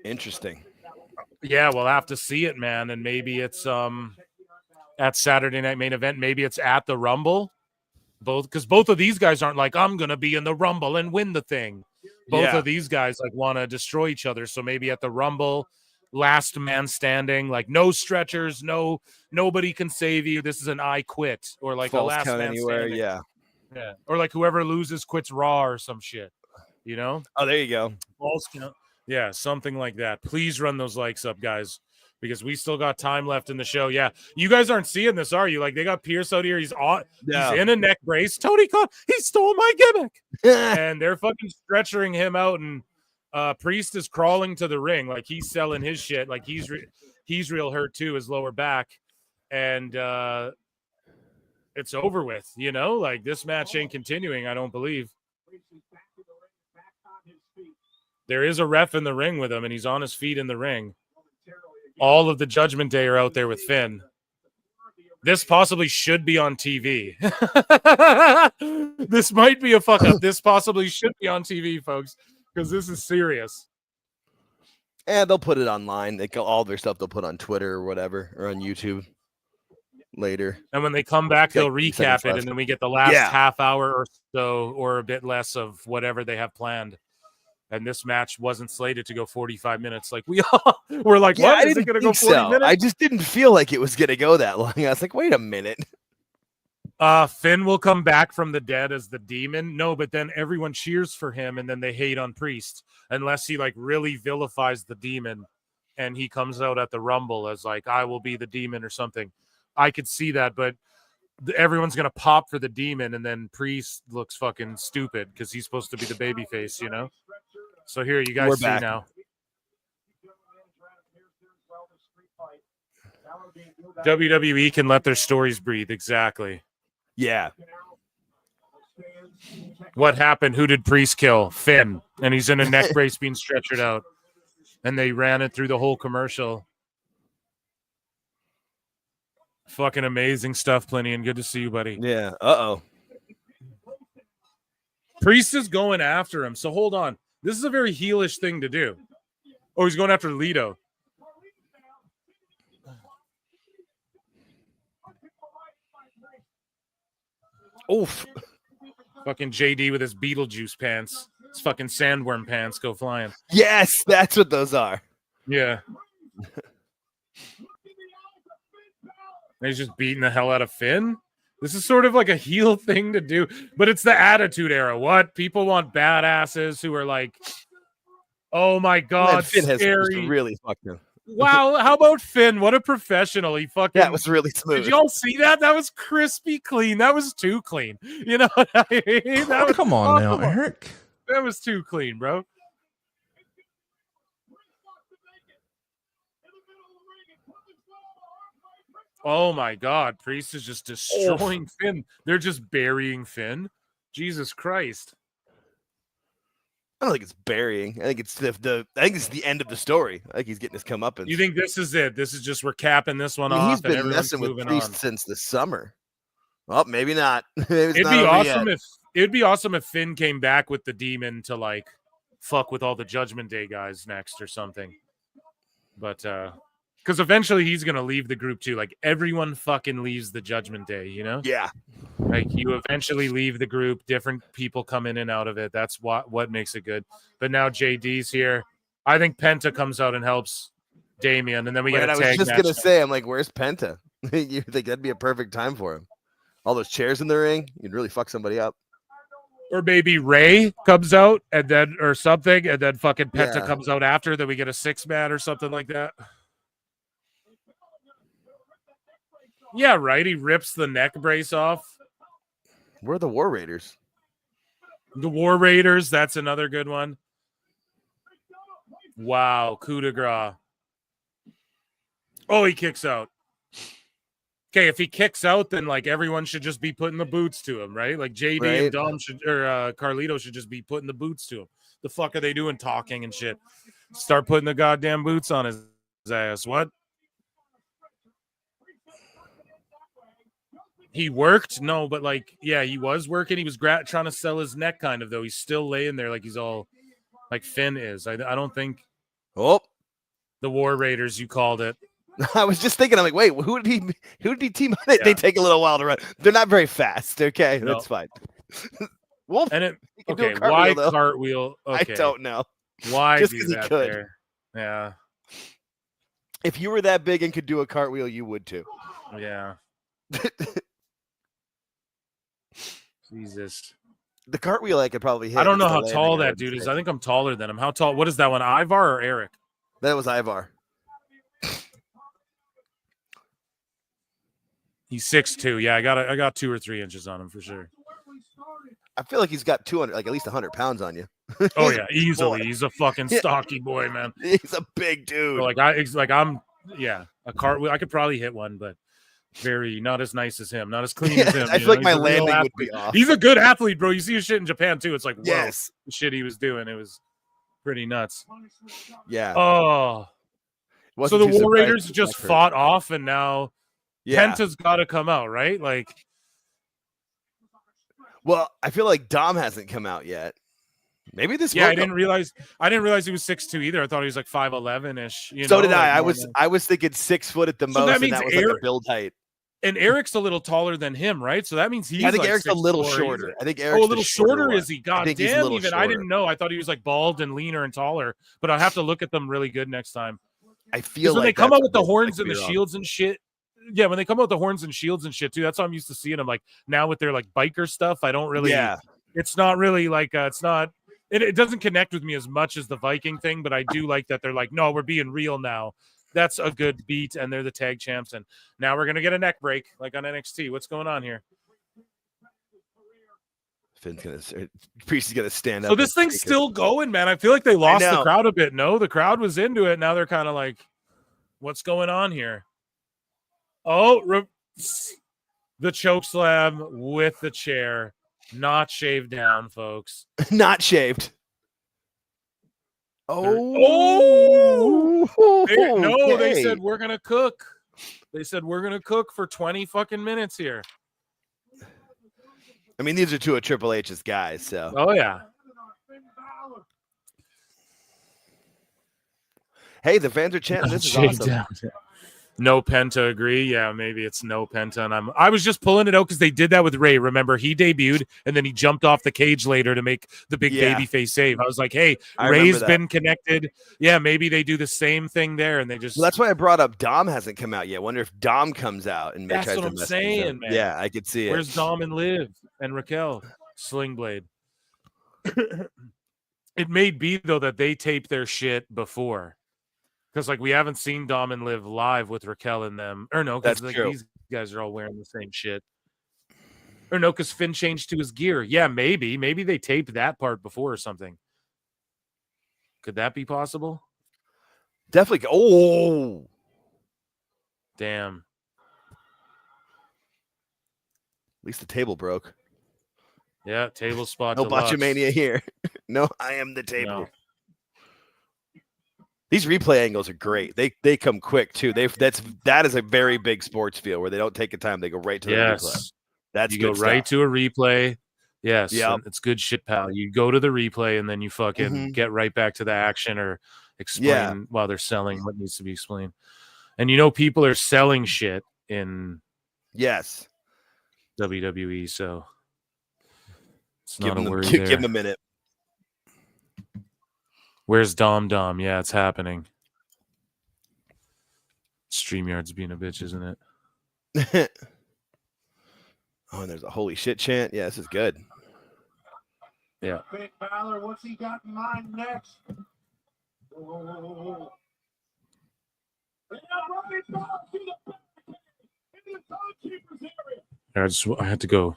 Interesting. Yeah, we'll have to see it, man. And maybe it's at Saturday Night Main Event. Maybe it's at the Rumble. Because both of these guys aren't like, I'm gonna be in the Rumble and win the thing. Both of these guys like want to destroy each other. So maybe at the Rumble, last man standing, like no stretchers, nobody can save you. This is an I quit, or like False a last count man anywhere. standing. Yeah. Or like whoever loses quits Raw or some shit. You know? Oh, there you go. False count. Yeah, something like that. Please run those likes up, guys, because we still got time left in the show. Yeah, you guys aren't seeing this, are you? Like they got Pierce out here. He's in a neck brace. Tony Khan, he stole my gimmick, and they're fucking stretchering him out. And Priest is crawling to the ring like he's selling his shit. Like he's real hurt too, his lower back, and it's over with. You know, like this match ain't continuing. I don't believe. There is a ref in the ring with him, and he's on his feet in the ring. All of the Judgment Day are out there with Finn. This possibly should be on TV. This might be a fuck up. This possibly should be on TV, folks, because this is serious. And they'll put it online. All their stuff they'll put on Twitter or whatever, or on YouTube later. And when they come back, they'll recap it, and then we get the last half hour or so, or a bit less of whatever they have planned. And this match wasn't slated to go 45 minutes. Like we all were like, what? Is it going to go 40 minutes? I just didn't feel like it was going to go that long. I was like, wait a minute. Finn will come back from the dead as the demon. No, but then everyone cheers for him, and then they hate on Priest unless he like really vilifies the demon, and he comes out at the Rumble as like, I will be the demon or something. I could see that, but everyone's going to pop for the demon, and then Priest looks fucking stupid because he's supposed to be the babyface, you know? So here, you guys see now. WWE can let their stories breathe. Exactly. Yeah. What happened? Who did Priest kill? Finn. And he's in a neck brace being stretchered out. And they ran it through the whole commercial. Fucking amazing stuff, Plenty, and good to see you, buddy. Yeah. Uh-oh. Priest is going after him. So hold on. This is a very heelish thing to do. Oh, he's going after Lito. Oof. Fucking JD with his Beetlejuice pants. His fucking sandworm pants go flying. Yes, that's what those are. Yeah. And he's just beating the hell out of Finn. This is sort of like a heel thing to do, but it's the Attitude Era. What? People want badasses who are like, oh my God, Finn has scary. really fucked him. Wow, how about Finn? What a professional. He fucking... That was really smooth. Did y'all see that? That was crispy clean. That was too clean. You know what I mean? That was, come on now, Eric. That was too clean, bro. Oh my God, Priest is just destroying Finn. They're just burying Finn. Jesus Christ. I don't think it's burying. I think it's the end of the story. I think he's getting his comeuppance. You think this is it? This is just we're capping this one I mean, off. he's been messing with Priest since the summer. Well, maybe not. It'd be awesome if Finn came back with the demon to like fuck with all the Judgment Day guys next or something. But because eventually he's gonna leave the group too. Like everyone fucking leaves the Judgment Day, you know? Yeah. Like you eventually leave the group, different people come in and out of it. That's what makes it good. But now JD's here. I think Penta comes out and helps Damian, and then we get a tag match. I was just gonna say, I'm like, where's Penta? You think that'd be a perfect time for him? All those chairs in the ring, you'd really fuck somebody up. Or maybe Ray comes out and then or something, and then fucking Penta comes out after, then we get a 6-man or something like that. Yeah, right. He rips the neck brace off. Where are the War Raiders? The War Raiders, that's another good one. Wow, coup de grace. Oh, he kicks out. Okay, if he kicks out, then like everyone should just be putting the boots to him, right? Like JD and Dom should, or Carlito should just be putting the boots to him. The fuck are they doing talking and shit? Start putting the goddamn boots on his ass. What? He worked? No, but like, yeah, he was working. He was trying to sell his neck kind of, though. He's still laying there like he's all like Finn is. I don't think. Oh, the War Raiders, you called it. I was just thinking, I'm like, wait, who did he team up? They take a little while to run. They're not very fast. Okay, that's fine. Wolf, and it okay, why cartwheel? Okay. I don't know. Why just do because he that could. there? Yeah. If you were that big and could do a cartwheel, you would too. Yeah. Jesus. The cartwheel I could probably hit. I don't know how tall that dude is. I think I'm taller than him. How tall? What is that one? Ivar or Eric? That was Ivar. He's 6'2". Yeah, I got 2 or 3 inches on him for sure. I feel like he's got 200, like at least 100 pounds on you. Oh yeah, easily. He's a fucking stocky boy, man. He's a big dude. So I'm a cartwheel. I could probably hit one, but very not as nice as him, not as clean as him. I feel like my landing would be off. He's a good athlete, bro. You see his shit in Japan too. It's like, whoa, yes, the shit he was doing. It was pretty nuts. Yeah. Oh. So the War Raiders just fought off, and now Penta's got to come out, right? Like, well, I feel like Dom hasn't come out yet. Maybe this. Yeah, I didn't realize he was 6'2" either. I thought he was like 5'11"-ish. So did I. I was thinking 6 foot at the most, that means and that was like a build height. And Eric's a little taller than him, right? So that means he's. I think like Eric's a little shorter. I think a Eric's little shorter. Is he? God damn! Even shorter. I didn't know. I thought he was like bald and leaner and taller. But I'll have to look at them really good next time. I feel when like they come out with the horns and the shields and shit. Yeah, when they come out with the horns and shields and shit too. That's how I'm used to seeing them. Like now with their like biker stuff, I don't really. Yeah. It's not really like it's not. It doesn't connect with me as much as the Viking thing, but I do like that they're like, no, we're being real now. That's a good beat, and they're the tag champs, and now we're gonna get a neck break like on NXT. What's going on here? Priest is gonna stand up. So this thing's still going, man. I feel like they lost the crowd a bit. No, the crowd was into it. Now they're kind of like, what's going on here? The choke slam with the chair, not shaved down, folks. Not shaved. No, Okay. they said we're gonna cook. They said we're gonna cook for 20 fucking minutes here. I mean, these are two of Triple H's guys, so. Oh yeah. Hey, the fans are chanting. This is Shaved awesome. down. No Penta, agree. Yeah, maybe it's no Penta. And I was just pulling it out because they did that with Ray. Remember, he debuted and then he jumped off the cage later to make the big baby face save. I was like, hey, Ray's been connected. Yeah, maybe they do the same thing there, and they just. Well, that's why I brought up Dom hasn't come out yet. I wonder if Dom comes out and that's tries what to I'm mess saying, things up. man. Yeah, I could see it. Where's Dom and Liv and Raquel? Sling Blade. It may be though that they taped their shit before. Because like we haven't seen Dom and Liv live with Raquel in them. Or no, because like, these guys are all wearing the same shit. Or no, because Finn changed to his gear. Yeah, maybe. Maybe they taped that part before or something. Could that be possible? Definitely. Oh. Damn. At least the table broke. Yeah, table spot. No Botchamania here. No, I am the table. No. These replay angles are great. They come quick too. That is a very big sports feel where they don't take a time. They go right to the replay. That's you good go right stuff. to a replay. Yes, Yep. it's good shit, pal. You go to the replay and then you fucking get right back to the action or explain while they're selling what needs to be explained. And you know people are selling shit in WWE, so it's not a worry there. Give them a minute. Where's Dom? Yeah, it's happening. StreamYard's being a bitch, isn't it? Oh, and there's a holy shit chant. Yeah, this is good. Yeah. Finn Balor, what's he got in mind next? Oh. I had to go.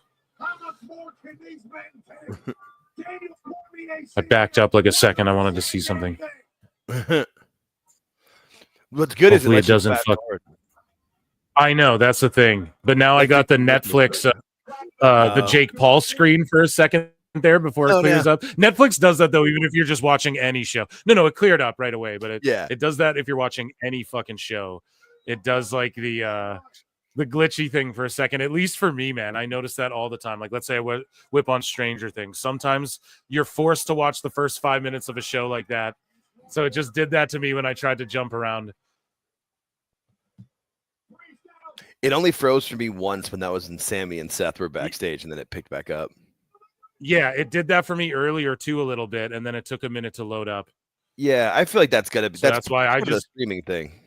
I backed up like a second. I wanted to see something. What's good Hopefully is it doesn't fuck. I know that's the thing, but now I got the Netflix, the Jake Paul screen for a second there before it clears up. Netflix does that though, even if you're just watching any show. No, it cleared up right away, but it does that if you're watching any fucking show. It does like the glitchy thing for a second, at least for me, man. I notice that all the time. Like, let's say I whip on Stranger Things. Sometimes you're forced to watch the first 5 minutes of a show like that. So it just did that to me when I tried to jump around. It only froze for me once when that was when Sami and Seth were backstage, and then it picked back up. Yeah, it did that for me earlier too a little bit, and then it took a minute to load up. Yeah, I feel like that's gotta be. So that's why I just streaming thing.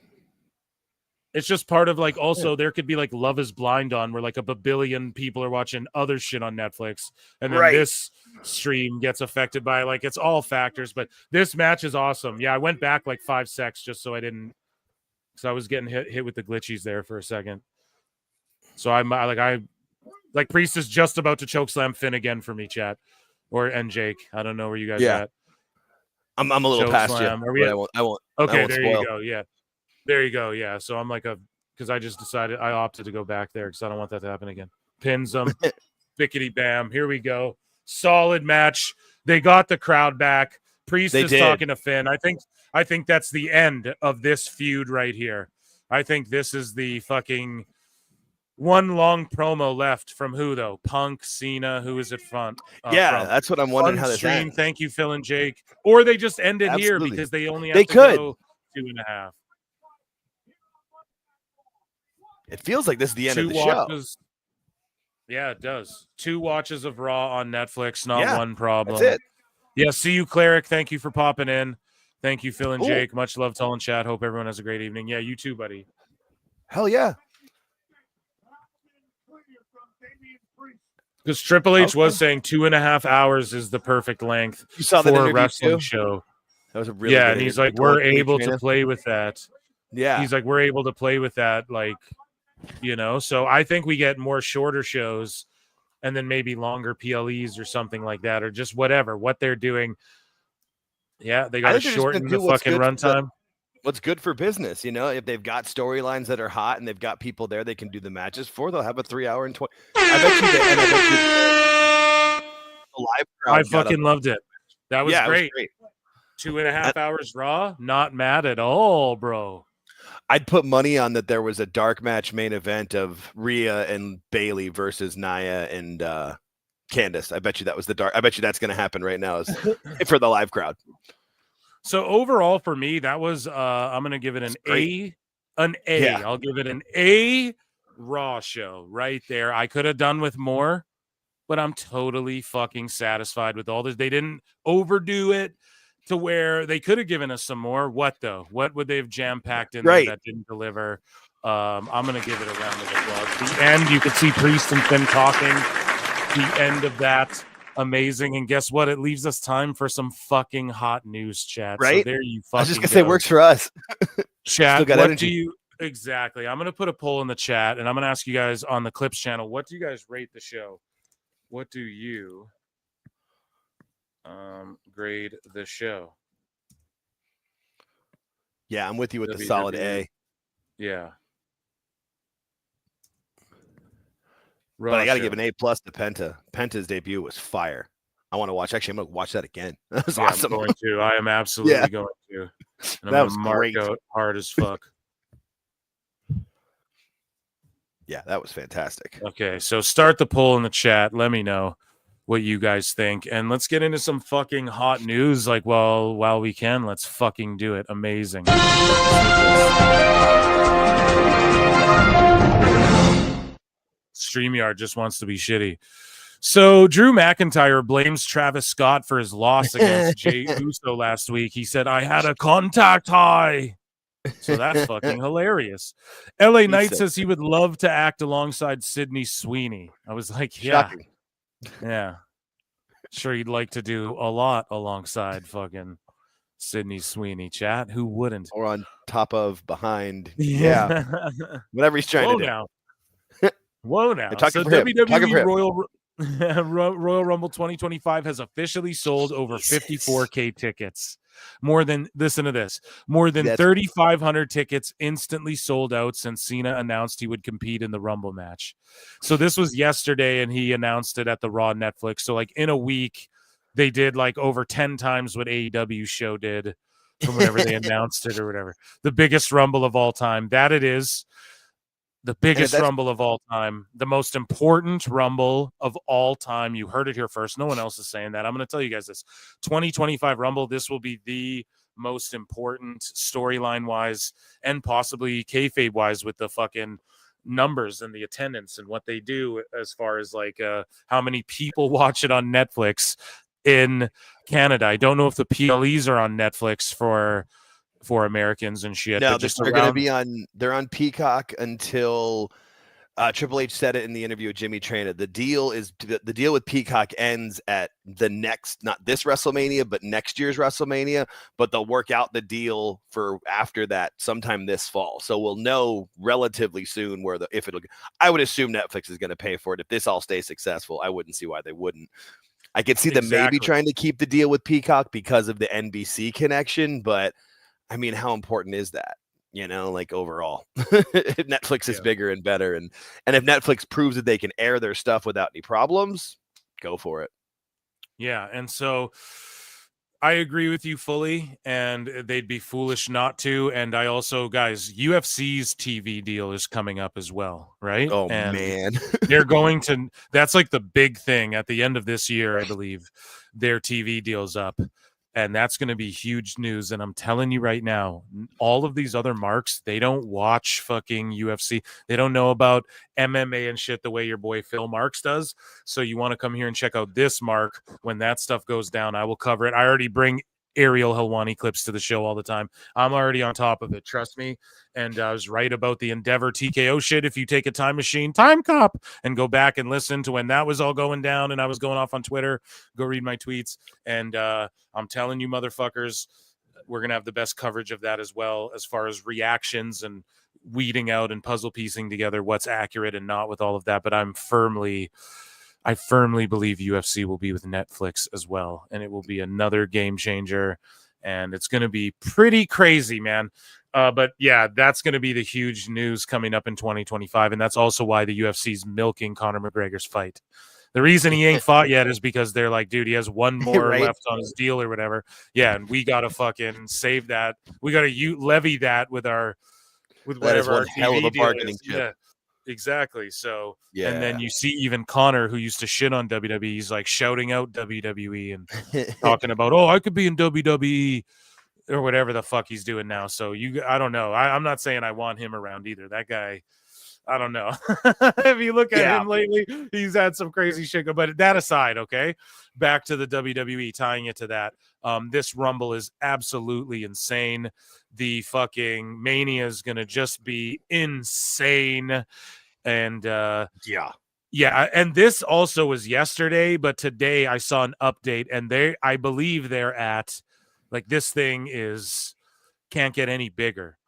It's just part of like also there could be like Love is Blind on where like a billion people are watching other shit on Netflix, and then this stream gets affected by like it's all factors. But this match is awesome. Yeah, I went back like 5 secs just so I didn't, because I was getting hit with the glitchies there for a second. So I Priest is just about to chokeslam Finn again for me, chat, and Jake. I don't know where you guys are at. I'm a little past you. I won't. Okay, there you go. Yeah, there you go. Yeah. So I'm like because I just decided I opted to go back there because I don't want that to happen again. Pins them, bickety bam. Here we go. Solid match. They got the crowd back. Priest is talking to Finn. I think that's the end of this feud right here. I think this is the fucking one long promo left from who though? Punk, Cena. Who is it from? That's what I'm wondering. How this stream. ends. Thank you, Phil and Jake. Or they just end it here because they only have to go 2.5. It feels like this is the end of the show. Yeah, it does. 2 watches of Raw on Netflix, not one problem. That's it. Yeah, see you, Cleric. Thank you for popping in. Thank you, Phil and Jake. Much love to all in chat. Hope everyone has a great evening. Yeah, you too, buddy. Hell yeah. Because Triple H was saying 2.5 hours is the perfect length for a wrestling show. That was a really and he's like, we're able to play with that. Yeah. He's like, we're able to play with that, like, so I think we get more shorter shows and then maybe longer PLEs or something like that, or just what they're doing. Yeah, they got to shorten the fucking runtime. What's good for business, if they've got storylines that are hot and they've got people there they can do the matches for, they'll have a 3 hour and 20. I bet you the live crowd. I fucking loved it. That was great. It was great. 2.5 hours Raw. Not mad at all, bro. I'd put money on that there was a dark match main event of Rhea and Bailey versus Nia and Candice. I bet you that was I bet you that's going to happen right now for the live crowd. So overall for me, that was I'm going to give it an A. Yeah. I'll give it an A Raw show right there. I could have done with more, but I'm totally fucking satisfied with all this. They didn't overdo it to where they could have given us some more. What though? What would they have jam-packed in there that didn't deliver? I'm going to give it a round of applause. The end, you could see Priest and Finn talking. The end of that, amazing. And guess what? It leaves us time for some fucking hot news, chat. Right? So there you fucking I was just going to say, works for us. Chat, what do you... Exactly. I'm going to put a poll in the chat, and I'm going to ask you guys on the Clips channel, what do you guys rate the show? What do you grade the show? Yeah, I'm with you with the solid A. Yeah. But I got to give an A+ to Penta. Penta's debut was fire. I want to watch. Actually, I'm going to watch that again. That was awesome. I'm going to. I am absolutely going to. And that was mark out hard as fuck. Yeah, that was fantastic. Okay, so start the poll in the chat. Let me know what you guys think. And let's get into some fucking hot news. Like, well, while we can, let's fucking do it. Amazing. StreamYard just wants to be shitty. So Drew McIntyre blames Travis Scott for his loss against Jey Uso last week. He said, I had a contact high. So that's fucking hilarious. LA Knight says he would love to act alongside Sydney Sweeney. I was like, yeah. Shocking. Yeah. Sure, he'd like to do a lot alongside fucking Sydney Sweeney, chat. Who wouldn't? Or on top of, behind. Yeah. Whatever he's trying to do. Now. Whoa now. So WWE Royal Rumble 2025 has officially sold over 54K tickets. More than 3,500 tickets instantly sold out since Cena announced he would compete in the Rumble match. So this was yesterday, and he announced it at the Raw Netflix. So like in a week, they did like over 10 times what AEW show did from whenever they announced it or whatever. The biggest Rumble of all time. That it is. The biggest Rumble of all time, the most important Rumble of all time. You heard it here first. No one else is saying that. I'm going to tell you guys this. 2025 Rumble, this will be the most important storyline-wise and possibly kayfabe-wise with the fucking numbers and the attendance and what they do as far as like how many people watch it on Netflix in Canada. I don't know if the PLEs are on Netflix for Americans and shit. No, they're going to be they're on Peacock until Triple H said it in the interview with Jimmy Traina. The deal with Peacock ends at not this WrestleMania, but next year's WrestleMania, but they'll work out the deal for after that sometime this fall. So we'll know relatively soon I would assume Netflix is going to pay for it. If this all stays successful, I wouldn't see why they wouldn't. I could see them maybe trying to keep the deal with Peacock because of the NBC connection, but I mean, how important is that? Like overall, Netflix is bigger and better. And if Netflix proves that they can air their stuff without any problems, go for it. Yeah. And so I agree with you fully, and they'd be foolish not to. And I also, guys, UFC's TV deal is coming up as well, right? Oh, and man. They're going to, that's like the big thing at the end of this year, I believe, their TV deal's up. And that's going to be huge news. And I'm telling you right now, all of these other marks, they don't watch fucking UFC. They don't know about MMA and shit the way your boy Phil Marks does. So you want to come here and check out this mark. When that stuff goes down, I will cover it. I already bring Ariel Helwani clips to the show all the time. I'm already on top of it. Trust me. And I was right about the Endeavor TKO shit. If you take a time machine, time cop, and go back and listen to when that was all going down and I was going off on Twitter, go read my tweets. And I'm telling you, motherfuckers, we're going to have the best coverage of that as well, as far as reactions and weeding out and puzzle piecing together what's accurate and not with all of that. But I firmly believe UFC will be with Netflix as well. And it will be another game changer. and it's going to be pretty crazy, man. But yeah, that's going to be the huge news coming up in 2025, and that's also why the UFC's milking Conor McGregor's fight. The reason he ain't fought yet is because they're like, dude, he has one more Right? left on his deal or whatever. Yeah, and we got to fucking save that. We got to levy that with That is whatever our one hell of TV a deal bargaining is. chip. Yeah, exactly. So, and then Yeah. you see even Conor, who used to shit on WWE, he's like shouting out WWE and talking about, oh, I could be in WWE or whatever the fuck he's doing now. So I don't know. I'm not saying I want him around either. That guy, I don't know. If you look at him lately, he's had some crazy shit. But that aside, okay, back to the WWE, tying it to that. This Rumble is absolutely insane. The fucking Mania is going to just be insane. And yeah, and this also was yesterday, but today I saw an update, and I believe they're at, like, this thing can't get any bigger.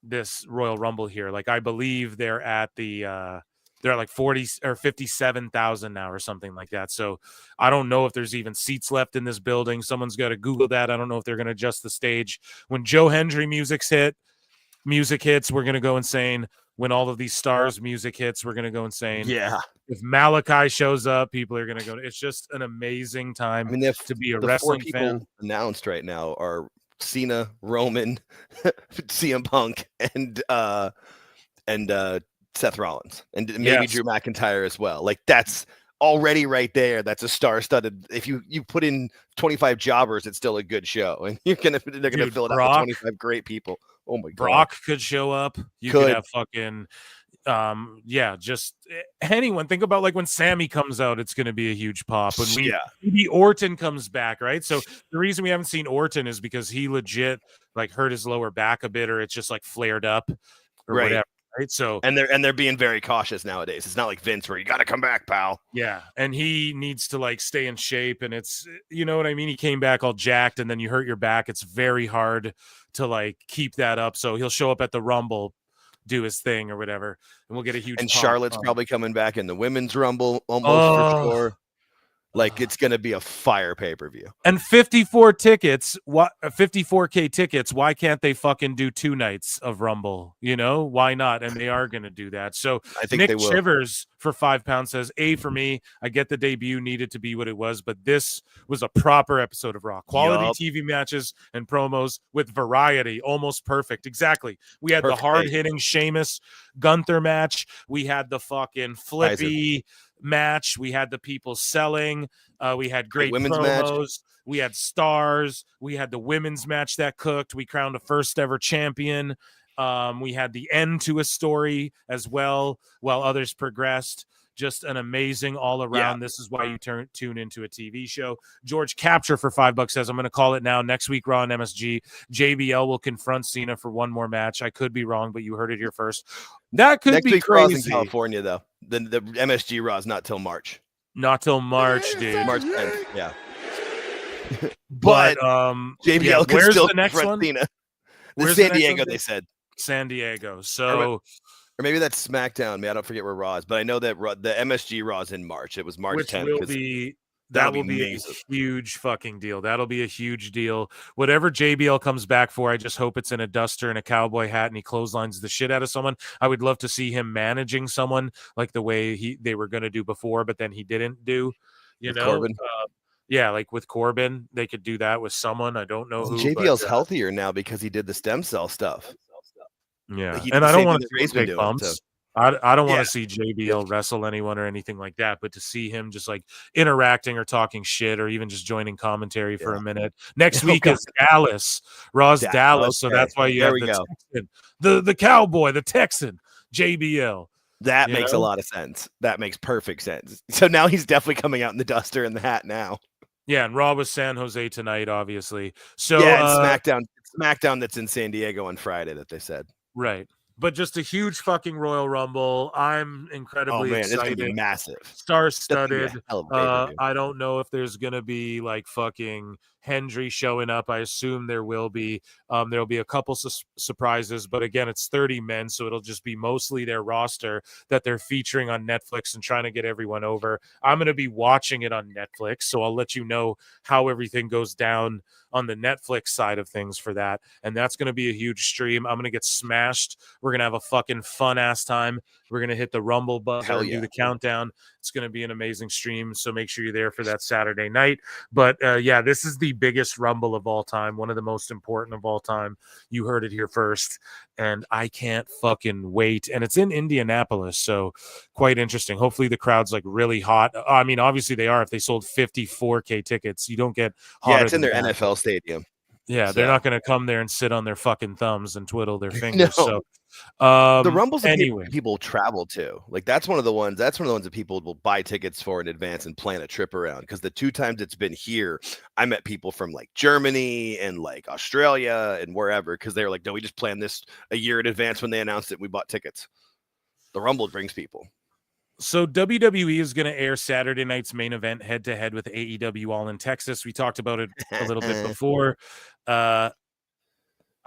This Royal Rumble here, like, I believe they're at they're like 40 or 57,000 now or something like that. So I don't know if there's even seats left in this building. Someone's got to Google that. I don't know if they're going to adjust the stage when Joe Hendry music hits, we're going to go insane. When all of these stars music hits, we're going to go insane. Yeah. If Malachi shows up, people are going to go. It's just an amazing time to be a the wrestling 4 people fan. announced right now are Cena, Roman, CM Punk, and Seth Rollins, and maybe Drew McIntyre as well. Like, that's already right there. That's a star-studded. If you put in 25 jobbers, it's still a good show, and they're gonna fill it out with 25 great people. Oh my god, Brock could show up. You could have fucking just anyone. Think about, like, when Sammy comes out, it's going to be a huge pop. When maybe Orton comes back, right? So the reason we haven't seen Orton is because he legit like hurt his lower back a bit, or it's just like flared up or whatever. Right. So and they're being very cautious nowadays. It's not like Vince where you got to come back, pal. Yeah, and he needs to like stay in shape, and it's, you know what I mean? He came back all jacked, and then you hurt your back. It's very hard to like keep that up. So he'll show up at the Rumble, do his thing or whatever, and we'll get a huge And pop. Charlotte's probably coming back in the women's Rumble almost for sure. Like, it's going to be a fire pay-per-view. And 54 tickets, 54K tickets, why can't they fucking do 2 nights of Rumble? You know, why not? And they are going to do that. So I think Nick they will. Shivers for £5 says, A for me, I get the debut needed to be what it was, but this was a proper episode of Raw. Quality TV matches and promos with variety, almost perfect. Exactly. We had the hard-hitting Sheamus Gunther match. We had the fucking flippy match. We had the people selling. We had great women's promos. match. We had stars. We had the women's match that cooked. We crowned a first ever champion. We had the end to a story as well while others progressed. Just an amazing all around. This is why you tune into a TV show. George Capture for $5 says, I'm going to call it now. Next week, Raw and MSG. JBL will confront Cena for one more match. I could be wrong, but you heard it here first. That could Next be week, Raw's crazy. in California, though. The MSG Raw is not till March. Not till March, dude. March 10th, yeah. But JBL could where's still the next confront one? Cena. Where's San the next Diego, one? they said. San Diego. So, or maybe that's SmackDown. I don't forget where Raw is, but I know that the MSG Raw is in March. It was March which 10th. will be that will be a huge fucking deal. That'll be a huge deal. Whatever JBL comes back for, I just hope it's in a duster and a cowboy hat and he clotheslines the shit out of someone. I would love to see him managing someone like the way they were going to do before, but then he didn't do. You know, Corbin. Yeah, like with Corbin, they could do that with someone. I don't know who. JBL's healthier now because he did the stem cell stuff. Yeah, Like, he and did the I don't same want thing to that Ray's see been big doing, bumps. so. I don't want to see JBL wrestle anyone or anything like that, but to see him just like interacting or talking shit or even just joining commentary for a minute. Next week is Dallas. Raw's Dallas, so that's why you have the Texan, the cowboy, the Texan, JBL. That makes a lot of sense. That makes perfect sense. So now he's definitely coming out in the duster and the hat now. Yeah, and Raw was San Jose tonight, obviously. So and SmackDown that's in San Diego on Friday that they said. Right. But just a huge fucking Royal Rumble. I'm incredibly excited. It's gonna be massive. Star-studded. I I don't know if there's going to be like fucking Hendry showing up. I assume there'll be a couple surprises, but again, it's 30 men, so it'll just be mostly their roster that they're featuring on Netflix and trying to get everyone over. I'm going to be watching it on Netflix, so I'll let you know how everything goes down on the Netflix side of things for that, and that's going to be a huge stream. I'm going to get smashed. We're going to have a fucking fun-ass time. We're going to hit the Rumble buzzer and do the countdown. It's going to be an amazing stream, so make sure you're there for that Saturday night. But yeah, this is the biggest Rumble of all time, one of the most important of all time. You heard it here first, and I can't fucking wait. And it's in Indianapolis, so quite interesting. Hopefully the crowd's like really hot. I mean, obviously they are. If they sold 54K tickets, you don't get hotter. Yeah, it's in their that. NFL stadium. Yeah, they're not going to come there and sit on their fucking thumbs and twiddle their fingers. No. So the Rumbles anyway, people travel to. Like that's one of the ones that people will buy tickets for in advance and plan a trip around. Because the 2 times it's been here, I met people from like Germany and like Australia and wherever. Because they were like, no, we just planned this a year in advance when they announced it. We bought tickets. The Rumble brings people. So WWE is going to air Saturday night's main event head-to-head with AEW all in Texas. We talked about it a little bit before. I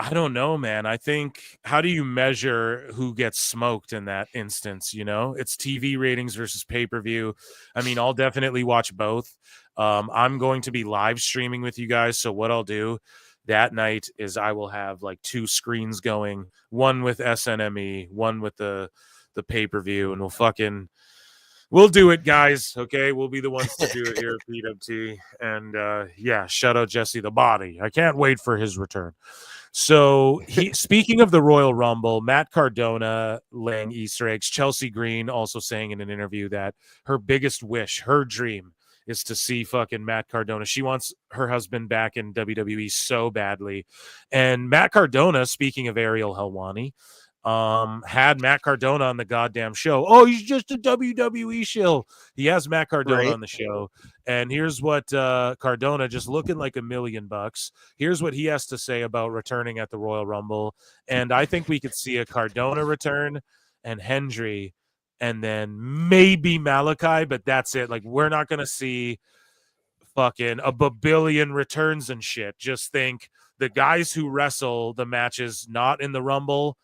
don't know, man. I think, how do you measure who gets smoked in that instance? You know, it's TV ratings versus pay-per-view. I mean, I'll definitely watch both. I'm going to be live streaming with you guys. So what I'll do that night is I will have like 2 screens going, one with SNME, one with the pay-per-view, and we'll do it, guys. Okay, we'll be the ones to do it here at PWT. And yeah, shout out Jesse the Body. I can't wait for his return. So speaking of the Royal Rumble, Matt Cardona laying Easter eggs. Chelsea Green also saying in an interview that her biggest wish, her dream, is to see fucking Matt Cardona. She wants her husband back in WWE so badly. And Matt Cardona, speaking of Ariel Helwani, had Matt Cardona on the goddamn show. Oh, he's just a WWE shill. He has Matt Cardona on the show. And here's what Cardona, just looking like $1 million. Here's what he has to say about returning at the Royal Rumble. And I think we could see a Cardona return and Hendry and then maybe Malachi, but that's it. Like, we're not going to see fucking a babillion returns and shit. Just think the guys who wrestle the matches not in the Rumble,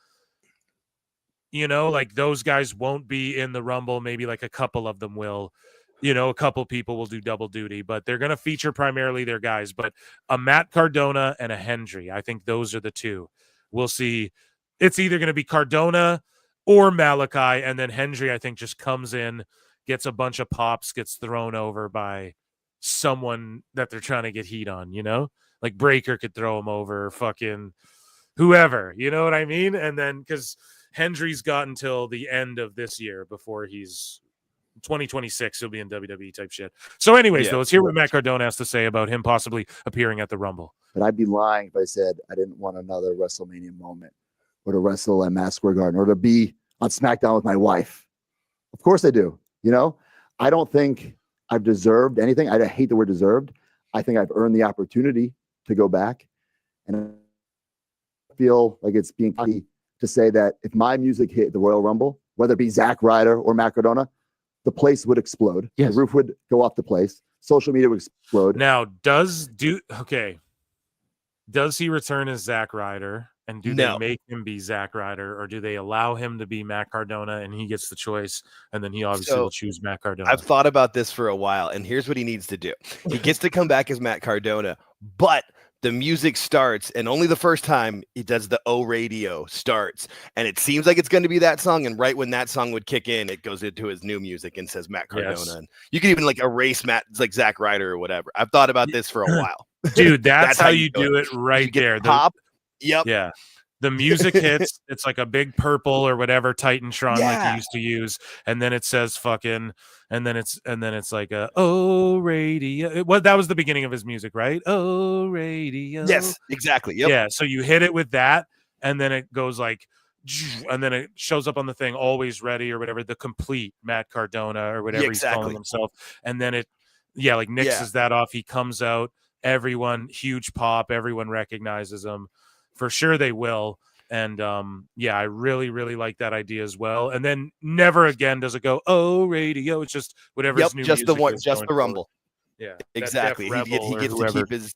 you know, like those guys won't be in the Rumble. Maybe like a couple of them will, you know, a couple people will do double duty, but they're going to feature primarily their guys. But a Matt Cardona and a Hendry, I think those are the 2. We'll see. It's either going to be Cardona or Malachi, and then Hendry, I think, just comes in, gets a bunch of pops, gets thrown over by someone that they're trying to get heat on, you know? Like Breaker could throw him over, fucking whoever, you know what I mean? And then, because Hendry's got until the end of this year before he's 2026, he'll be in WWE type shit. So anyways, though, let's hear what Matt Cardona has to say about him possibly appearing at the Rumble. But I'd be lying if I said I didn't want another WrestleMania moment, or to wrestle at Madison Square Garden, or to be on SmackDown with my wife. Of course I do. You know, I don't think I've deserved anything. I hate the word deserved. I think I've earned the opportunity to go back. And I feel like it's being cocky to say that if my music hit the Royal Rumble, whether it be Zack Ryder or Matt Cardona, the place would explode. Yes. The roof would go off the place. Social media would explode. Now, does he return as Zack Ryder? And do they make him be Zack Ryder, or do they allow him to be Matt Cardona and he gets the choice, and then he obviously will choose Matt Cardona? I've thought about this for a while, and here's what he needs to do. He gets to come back as Matt Cardona, but the music starts, and only the first time he does the O radio starts, and it seems like it's going to be that song, and right when that song would kick in, it goes into his new music and says Matt Cardona. Yes. And you can even like erase Matt, like Zack Ryder or whatever. I've thought about this for a while. Dude, that's how you do it right there. Pop. Yep. Yeah. The music hits, it's like a big purple or whatever Titantron like you used to use, and then it says fucking, and then it's like a oh radio. That was the beginning of his music, right? Oh radio. Yes, exactly. Yep. Yeah. So you hit it with that, and then it goes like, and then it shows up on the thing, always ready or whatever, the complete Matt Cardona or whatever he's calling himself, and then it, like nixes that off. He comes out, everyone huge pop, everyone recognizes him. For sure they will. And I really, really like that idea as well. And then never again does it go, oh, radio. It's just whatever his new just the music one, is just the Rumble. Yeah, exactly. He gets to keep his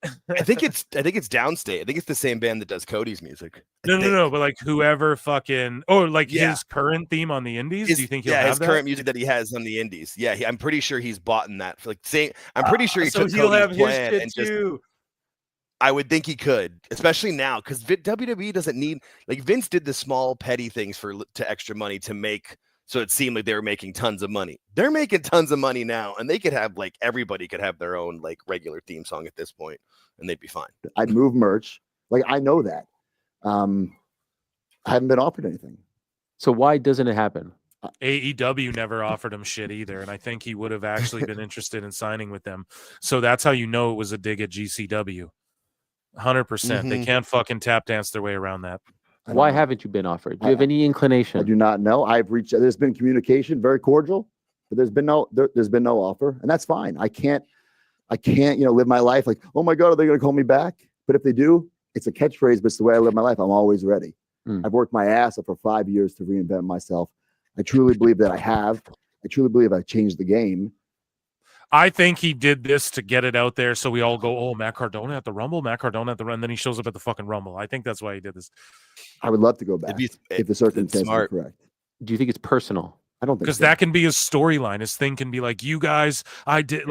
I think it's Downstate. I think it's the same band that does Cody's music. No, but like whoever fucking his current theme on the Indies. Do you think he'll have his that? current music that he has on the Indies? Yeah, I'm pretty sure he's bought in that. For I'm pretty sure he took he'll Cody's have his plan shit and too. I would think he could, especially now, because WWE doesn't need Vince did the small petty things to extra money to make so it seemed like they were making tons of money. They're making tons of money now, and they could have everybody could have their own regular theme song at this point, and they'd be fine. I'd move merch. I know that. I haven't been offered anything. So why doesn't it happen? AEW never offered him shit either, and I think he would have actually been interested in signing with them. So that's how you know it was a dig at GCW. 100%. They can't fucking tap dance their way around that. Why haven't you been offered? Do you have any inclination? I do not know. I've reached. There's been communication, very cordial, but there's been no offer, and that's fine. I can't live my life like, oh my god, are they going to call me back? But if they do, it's a catchphrase, but it's the way I live my life. I'm always ready. I've worked my ass off for 5 years to reinvent myself. I truly believe that I have. I truly believe I've changed the game. I think he did this to get it out there so we all go, oh, Matt Cardona at the Rumble, Matt Cardona at the Rumble, and then he shows up at the fucking Rumble. I think that's why he did this. I would love to go back if the circumstances are correct. Do you think it's personal? I don't think because so. that can be his storyline. His thing can be like, you guys, I did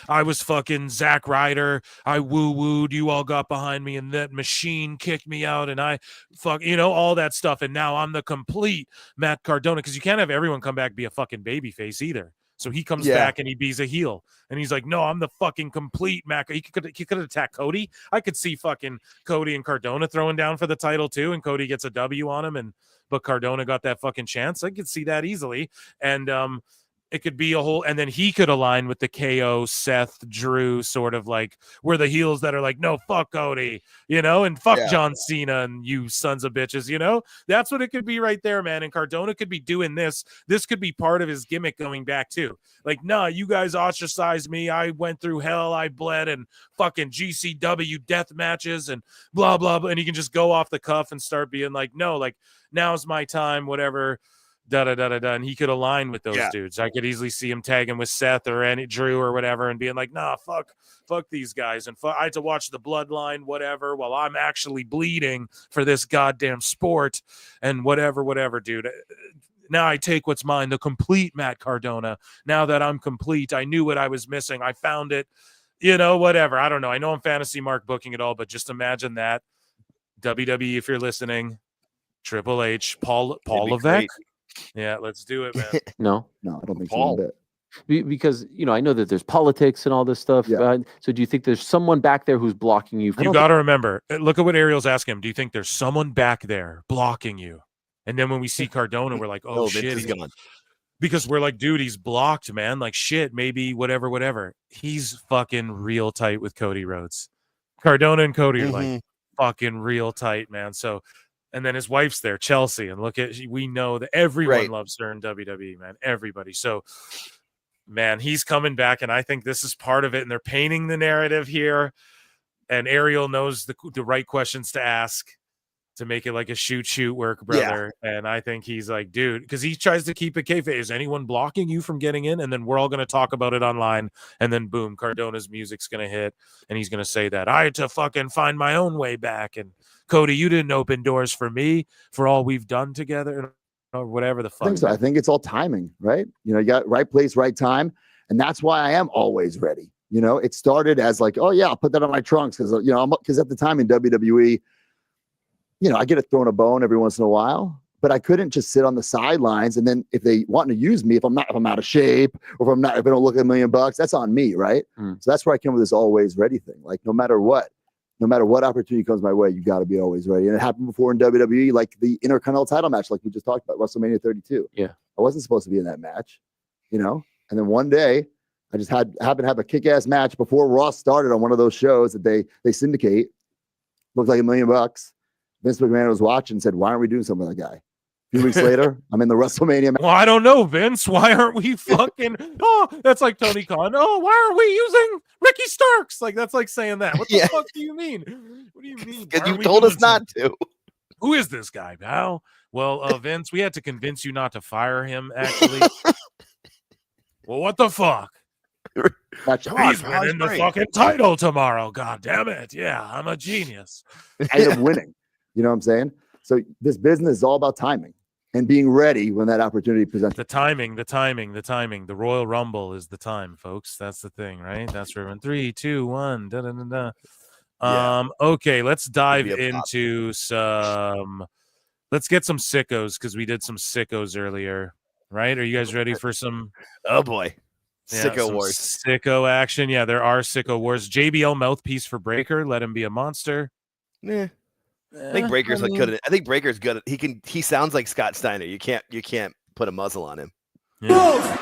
I was fucking Zack Ryder. I woo-wooed. You all got behind me and that machine kicked me out and I all that stuff. And now I'm the complete Matt Cardona because you can't have everyone come back be a fucking babyface either. So he comes back and he be's a heel. And he's like, no, I'm the fucking complete Mac. He could attack Cody. I could see fucking Cody and Cardona throwing down for the title too. And Cody gets a W on him. But Cardona got that fucking chance. I could see that easily. And it could be a whole, and then he could align with the KO, Seth, Drew, sort of like we're the heels that are like, no, fuck Cody, and fuck John Cena and you sons of bitches, that's what it could be right there, man. And Cardona could be doing this. This could be part of his gimmick going back too. Like, nah, you guys ostracized me. I went through hell. I bled and fucking GCW death matches and blah, blah, blah. And he can just go off the cuff and start being like, no, like now's my time, whatever. And he could align with those dudes. I could easily see him tagging with Seth or any Drew or whatever and being like, nah, fuck these guys. And I had to watch the bloodline, whatever, while I'm actually bleeding for this goddamn sport and whatever, dude. Now I take what's mine, the complete Matt Cardona. Now that I'm complete, I knew what I was missing. I found it, whatever. I don't know. I know I'm Fantasy Mark booking it all, but just imagine that. WWE, if you're listening, Triple H, Paul Levesque. Yeah, let's do it, man. No, I don't think Paul. so. Because I know that there's politics and all this stuff. So do you think there's someone back there who's blocking you? You got to remember. Look at what Ariel's asking him. Do you think there's someone back there blocking you? And then when we see Cardona, we're like, oh shit, he's gone. Because we're like, dude, he's blocked, man. Like shit, maybe whatever. He's fucking real tight with Cody Rhodes. Cardona and Cody are like fucking real tight, man. So. And then his wife's there, Chelsea. And we know that everyone loves her in WWE, man. Everybody. So, man, he's coming back. And I think this is part of it. And they're painting the narrative here. And knows the right questions to ask to make it like a shoot work, brother. Yeah. And I think he's like, dude, because he tries to keep it kayfabe. Is anyone blocking you from getting in? And then we're all going to talk about it online. And then boom, Cardona's music's going to hit. And he's going to say that I had to fucking find my own way back. And Cody, you didn't open doors for me for all we've done together or whatever the fuck. I think it's all timing, right? You got right place, right time. And that's why I am always ready. It started as like, oh yeah, I'll put that on my trunks. Because at the time in WWE, I get thrown a bone every once in a while, but I couldn't just sit on the sidelines. And then if they want to use me, if I'm out of shape or if I don't look at $1 million, that's on me. Right. So that's where I came with this always ready thing. Like no matter what opportunity comes my way, you got to be always ready. And it happened before in WWE, like the Intercontinental title match, like we just talked about, WrestleMania 32. Yeah. I wasn't supposed to be in that match, and then one day I just happened to have a kick-ass match before Raw started on one of those shows that they syndicate. Looked like $1 million. Vince McMahon was watching and said, why aren't we doing something like that guy? A few weeks later, I'm in the WrestleMania match. Well, I don't know, Vince. Why aren't we fucking... Oh, that's like Tony Khan. Oh, why aren't we using Ricky Starks? Like, that's like saying that. What the fuck do you mean? What do you mean? Because you told us not to. Who is this guy, pal? Well, Vince, we had to convince you not to fire him, actually. Well, what the fuck? Match. He's winning the fucking title tomorrow. God damn it. Yeah, I'm a genius. I end up winning. You know what I'm saying? So this business is all about timing and being ready when that opportunity presents. The timing. The Royal Rumble is the time, folks. That's the thing, right? That's where we're in 3, 2, 1. Da, da, da, da. Okay, let's dive into some. Let's get some sickos because we did some sickos earlier, right? Are you guys ready for some? Oh boy, Sicko wars, sicko action. Yeah, there are sicko wars. JBL mouthpiece for Breaker. Let him be a monster. I think Breaker's good. I think Breaker's good. He sounds like Scott Steiner. You can't put a muzzle on him. Yeah.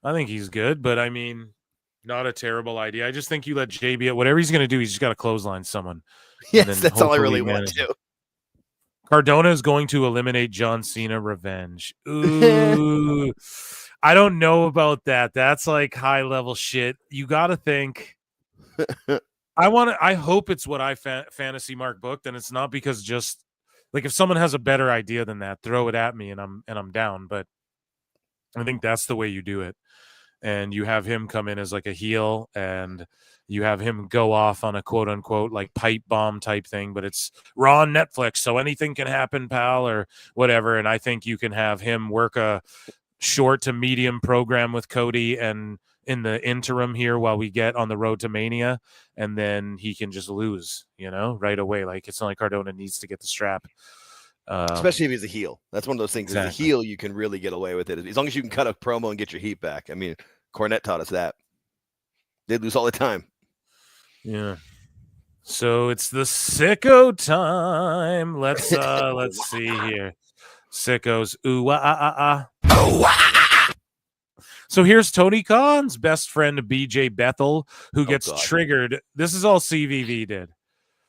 I think he's good, but I mean, not a terrible idea. I just think you let JBL, whatever he's going to do, he's just got to closeline someone. Yes, that's all I really want to. Cardona is going to eliminate John Cena revenge. Ooh. I don't know about that. That's like high level shit. You got to think. I hope it's what I fantasy mark booked, and it's not because just like if someone has a better idea than that, throw it at me and I'm down. But I think that's the way you do it. And you have him come in as like a heel, and you have him go off on a quote unquote like pipe bomb type thing, but it's Raw on Netflix, so anything can happen, pal, or whatever. And I think you can have him work a short to medium program with Cody and in the interim here while we get on the road to Mania, and then he can just lose, right away. Like it's not like Cardona needs to get the strap. Especially if he's a heel. That's one of those things. Exactly. As a heel, you can really get away with it. As long as you can cut a promo and get your heat back. I mean, Cornette taught us that. They lose all the time. Yeah. So it's the sicko time. Let's see here. Sickos. Ooh, So here's Tony Khan's best friend, BJ Bethel, who gets triggered. This is all CVV did.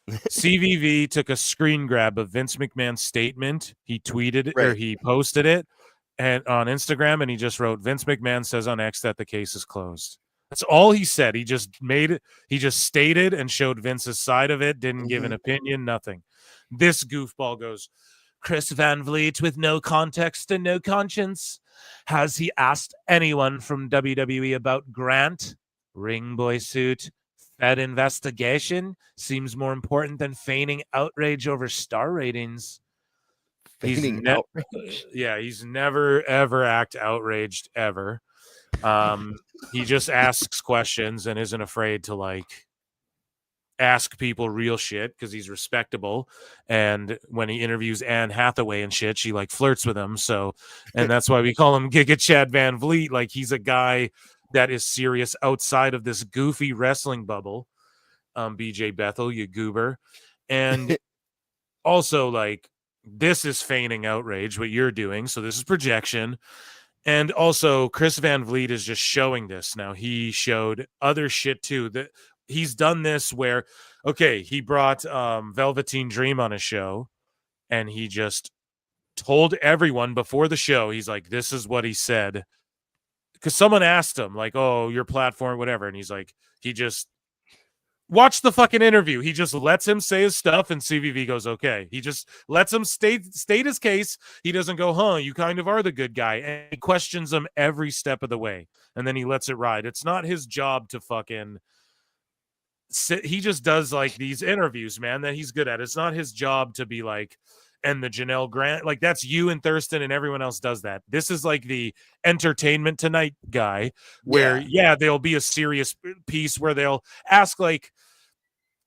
CVV took a screen grab of Vince McMahon's statement. He tweeted or he posted it and on Instagram, and he just wrote, Vince McMahon says on X that the case is closed. That's all he said. He just stated and showed Vince's side of it, didn't give an opinion, nothing. This goofball goes, Chris Van Vliet with no context and no conscience. Has he asked anyone from WWE about Grant? Ring boy suit. Fed investigation seems more important than feigning outrage over star ratings. Feigning outrage? Yeah, he's never, ever act outraged, ever. He just asks questions and isn't afraid to, like, ask people real shit because he's respectable. And when he interviews Anne Hathaway and shit, she, like, flirts with him. So, and that's why we call him Giga Chad Van Vliet. Like, he's a guy that is serious outside of this goofy wrestling bubble. BJ Bethel, you goober. And also, like, this is feigning outrage, what you're doing. So this is projection. And also, Chris Van Vliet is just showing this. Now, he showed other shit, too. That he's done this where, okay, he brought Velveteen Dream on a show, and he just told everyone before the show, he's like, this is what he said. Because someone asked him, like, oh, your platform, whatever. And he's like, he just watch the fucking interview. He just lets him say his stuff, and CVV goes, okay. He just lets him state his case. He doesn't go, you kind of are the good guy. And he questions him every step of the way. And then he lets it ride. It's not his job to fucking sit. He just does, like, these interviews, man, that he's good at. It's not his job to be like, and the Janelle Grant, like, that's you and Thurston and everyone else does that. This is like the Entertainment Tonight guy where, there'll be a serious piece where they'll ask, like,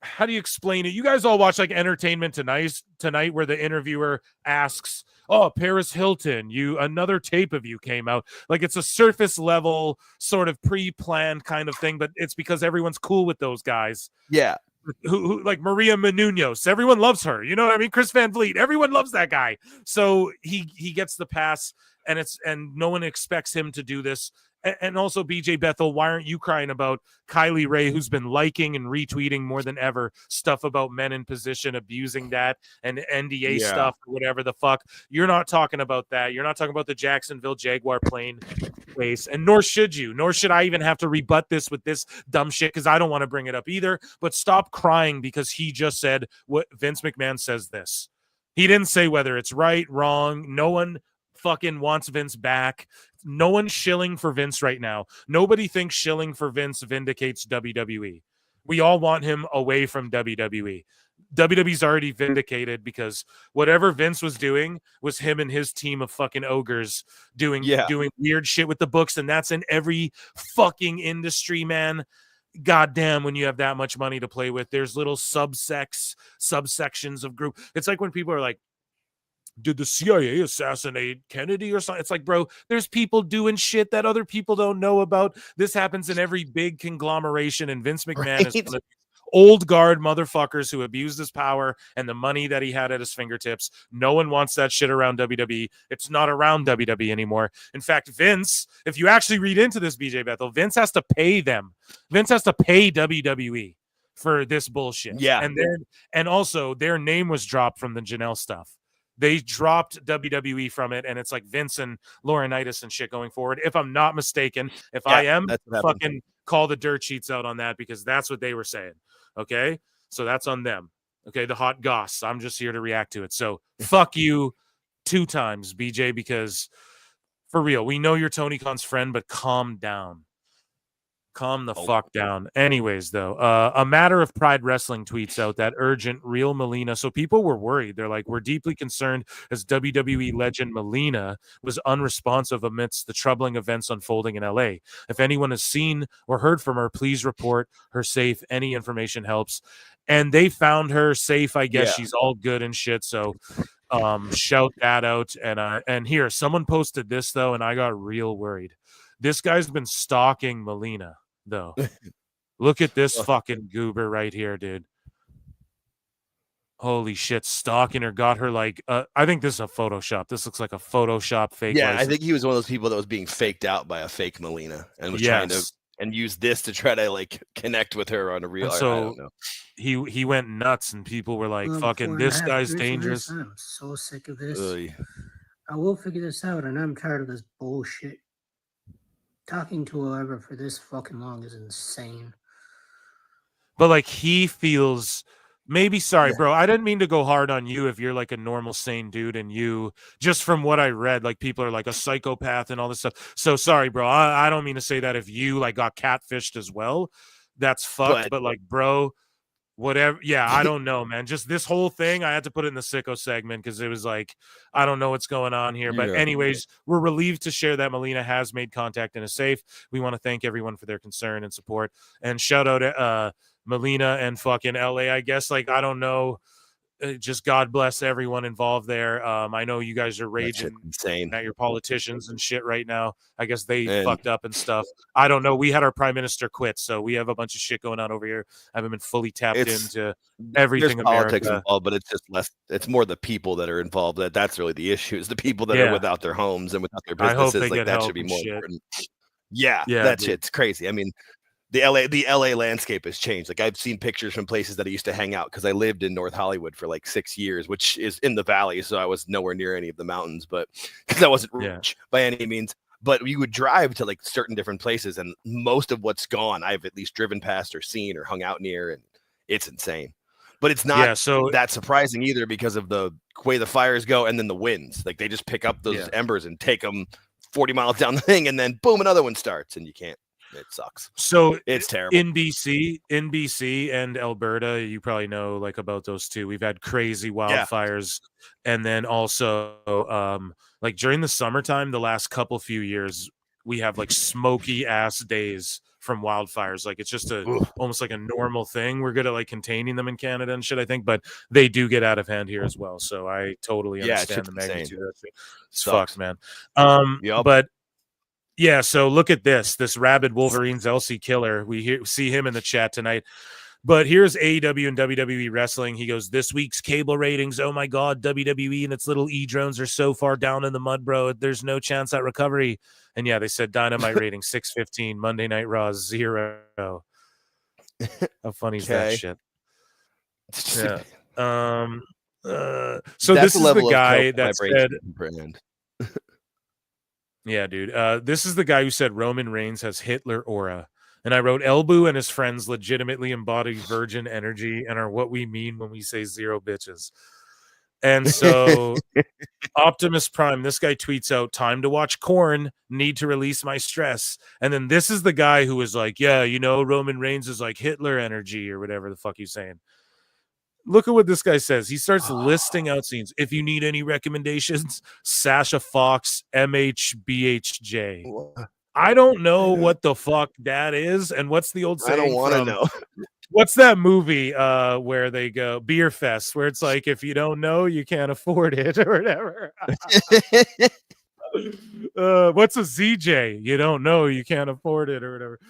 how do you explain it? You guys all watch, like, Entertainment Tonight where the interviewer asks, oh, Paris Hilton, another tape of you came out. Like, it's a surface level sort of pre-planned kind of thing, but it's because everyone's cool with those guys. Yeah. Who like Maria Menounos, everyone loves her, you know what I mean? Chris Van Vliet, everyone loves that guy. So he gets the pass, and no one expects him to do this. And also, BJ Bethel, why aren't you crying about Kylie Ray, who's been liking and retweeting more than ever stuff about men in position, abusing that, and NDA stuff, whatever the fuck? You're not talking about that. You're not talking about the Jacksonville Jaguar plane place, and nor should you. Nor should I even have to rebut this with this dumb shit because I don't want to bring it up either. But stop crying because he just said what Vince McMahon says this. He didn't say whether it's right, wrong. No one fucking wants Vince back. no one's shilling for Vince right now. Nobody thinks shilling for Vince vindicates WWE. We all want him away from WWE. WWE's already vindicated because whatever Vince was doing was him and his team of fucking ogres doing weird shit with the books, and that's in every fucking industry, man. Goddamn, when you have that much money to play with, there's little subsections of group. It's like when people are like, did the CIA assassinate Kennedy or something? It's like, bro, there's people doing shit that other people don't know about. This happens in every big conglomeration, and Vince McMahon is one of these old guard motherfuckers who abused his power and the money that he had at his fingertips. No one wants that shit around WWE. It's not around WWE anymore. In fact, Vince, if you actually read into this, BJ Bethel, Vince has to pay them. Vince has to pay WWE for this bullshit. Yeah. And also their name was dropped from the Janelle stuff. They dropped WWE from it, and it's like Vince and Laurinaitis and shit going forward. If I'm not mistaken, if I am, fucking call the dirt sheets out on that, because that's what they were saying. Okay? So that's on them. Okay? The hot goss. I'm just here to react to it. So fuck you 2 times, BJ, because for real, we know you're Tony Khan's friend, but calm down. Calm the fuck down. Anyways, though, a Matter of Pride Wrestling tweets out that urgent real Melina. So people were worried. They're like, we're deeply concerned as WWE legend Melina was unresponsive amidst the troubling events unfolding in LA. If anyone has seen or heard from her, please report her safe. Any information helps. And they found her safe. I guess she's all good and shit. So shout that out. And here, someone posted this, though, and I got real worried. This guy's been stalking Melina, though. Look at this fucking goober right here, dude. Holy shit, stalking her, got her like I think this is a Photoshop. This looks like a Photoshop fake. Yeah, license. I think he was one of those people that was being faked out by a fake Melina and was trying to use this to try to like connect with her on a real. So I don't know. He went nuts, and people were like, "Fucking, this guy's dangerous." I'm so sick of this. Ugh. I will figure this out, and I'm tired of this bullshit. Talking to whoever for this fucking long is insane. But like he feels maybe sorry, bro. I didn't mean to go hard on you if you're like a normal, sane dude, and you just from what I read, like people are like a psychopath and all this stuff. So sorry, bro. I don't mean to say that if you like got catfished as well, that's fucked. But like, bro, whatever. Yeah, I don't know, man. Just this whole thing, I had to put it in the Sicko segment because it was like, I don't know what's going on here. But anyways, we're relieved to share that Melina has made contact and is safe. We want to thank everyone for their concern and support. And shout out Melina and fucking LA, I guess. Like, I don't know. Just God bless everyone involved there. I know you guys are raging insane at your politicians and shit right now. I guess they fucked up and stuff. I don't know. We had our prime minister quit, so we have a bunch of shit going on over here. I haven't been fully tapped into everything. There's politics involved, but it's just less. It's more the people that are involved. That's really the issue. Is the people that are without their homes and without their businesses. I hope they get that help should be more shit. important. Yeah, that shit's crazy. I mean, the LA landscape has changed. Like I've seen pictures from places that I used to hang out because I lived in North Hollywood for like 6 years, which is in the valley. So I was nowhere near any of the mountains, but because I wasn't rich by any means. But you would drive to like certain different places, and most of what's gone, I've at least driven past or seen or hung out near, and it's insane. But it's not that surprising either because of the way the fires go and then the winds. Like they just pick up those embers and take them 40 miles down the thing, and then boom, another one starts, and you can't. It sucks. So it's terrible. In BC and Alberta, you probably know like about those two. We've had crazy wildfires, and then also like during the summertime, the last few years, we have like smoky ass days from wildfires. Like it's just almost like a normal thing. We're good at like containing them in Canada and shit, I think, but they do get out of hand here as well. So I totally understand the magnitude of that. It's fucked, man. But yeah, so look at this rabid Wolverines LC killer. We see him in the chat tonight. But here's AEW and WWE wrestling. He goes, this week's cable ratings. Oh my God, WWE and its little E-drones are so far down in the mud, bro. There's no chance at recovery. And yeah, they said Dynamite rating 615, Monday Night Raw 0. How funny is that shit? Yeah. So this is the guy that said. Yeah, dude. This is the guy who said Roman Reigns has Hitler aura. And I wrote, Elbu and his friends legitimately embody virgin energy and are what we mean when we say zero bitches. And so Optimus Prime, this guy tweets out, time to watch Korn, need to release my stress. And then this is the guy who was like, yeah, you know, Roman Reigns is like Hitler energy or whatever the fuck he's saying. Look at what this guy says. He starts listing out scenes. If you need any recommendations, Sasha Fox, MHBHJ. I don't know what the fuck that is. And what's the old saying? I don't want to know. What's that movie where they go Beer Fest, where it's like, if you don't know, you can't afford it or whatever. What's a ZJ? You don't know, you can't afford it or whatever.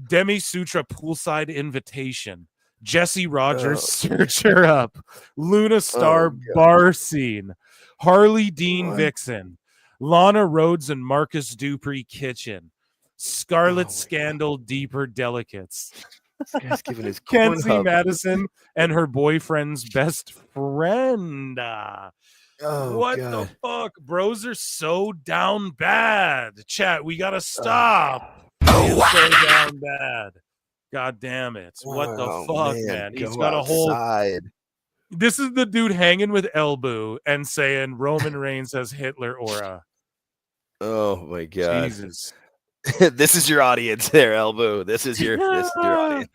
Demi Sutra poolside invitation. Jesse Rogers, search her up. Luna Star bar scene. Harley Dean Vixen. Lana Rhodes and Marcus Dupree kitchen. Scarlet Scandal deeper delicates. This guy's giving his Kenzie Madison and her boyfriend's best friend. What the fuck? Bros are so down bad. Chat, we gotta stop. So down bad. God damn it. What the fuck, man? He's got a whole. This is the dude hanging with Elbow and saying Roman Reigns has Hitler aura. Oh my god. Jesus. This is your audience there, Elbow. This is your audience.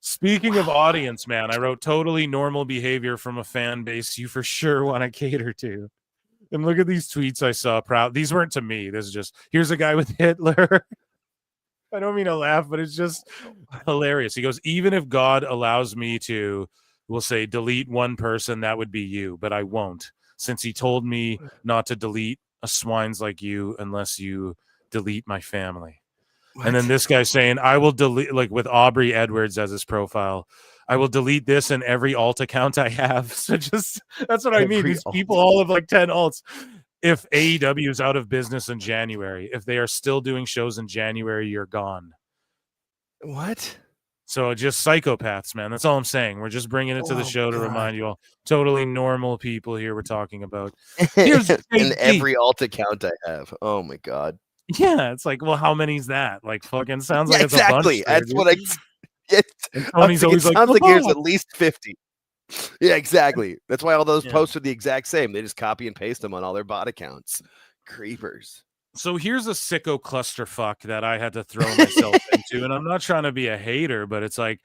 Speaking of audience, man, I wrote totally normal behavior from a fan base you for sure want to cater to. And look at these tweets I saw. Proud. These weren't to me. This is just, here's a guy with Hitler. I don't mean to laugh, but it's just hilarious. He goes, even if God allows me to, we'll say, delete one person, that would be you, but I won't, since he told me not to delete a swines like you unless you delete my family. What? And then this guy saying, I will delete, like with Aubrey Edwards as his profile, I will delete this and every alt account I have. So just, that's what I mean. These people all have like 10 alts. If AEW is out of business in January, if they are still doing shows in January, you're gone. What? So just psychopaths, man. That's all I'm saying. We're just bringing it to the show to remind you all. Totally normal people here we're talking about. Here's in every alt account I have. Oh my god. Yeah, it's like, well, how many's that? Like, fucking sounds like it's exactly. a bunch. That's what I. Tony's always like, sounds like here's at least 50. Yeah, exactly. That's why all those posts are the exact same. They just copy and paste them on all their bot accounts. Creepers. So here's a sicko clusterfuck that I had to throw myself into, and I'm not trying to be a hater, but it's like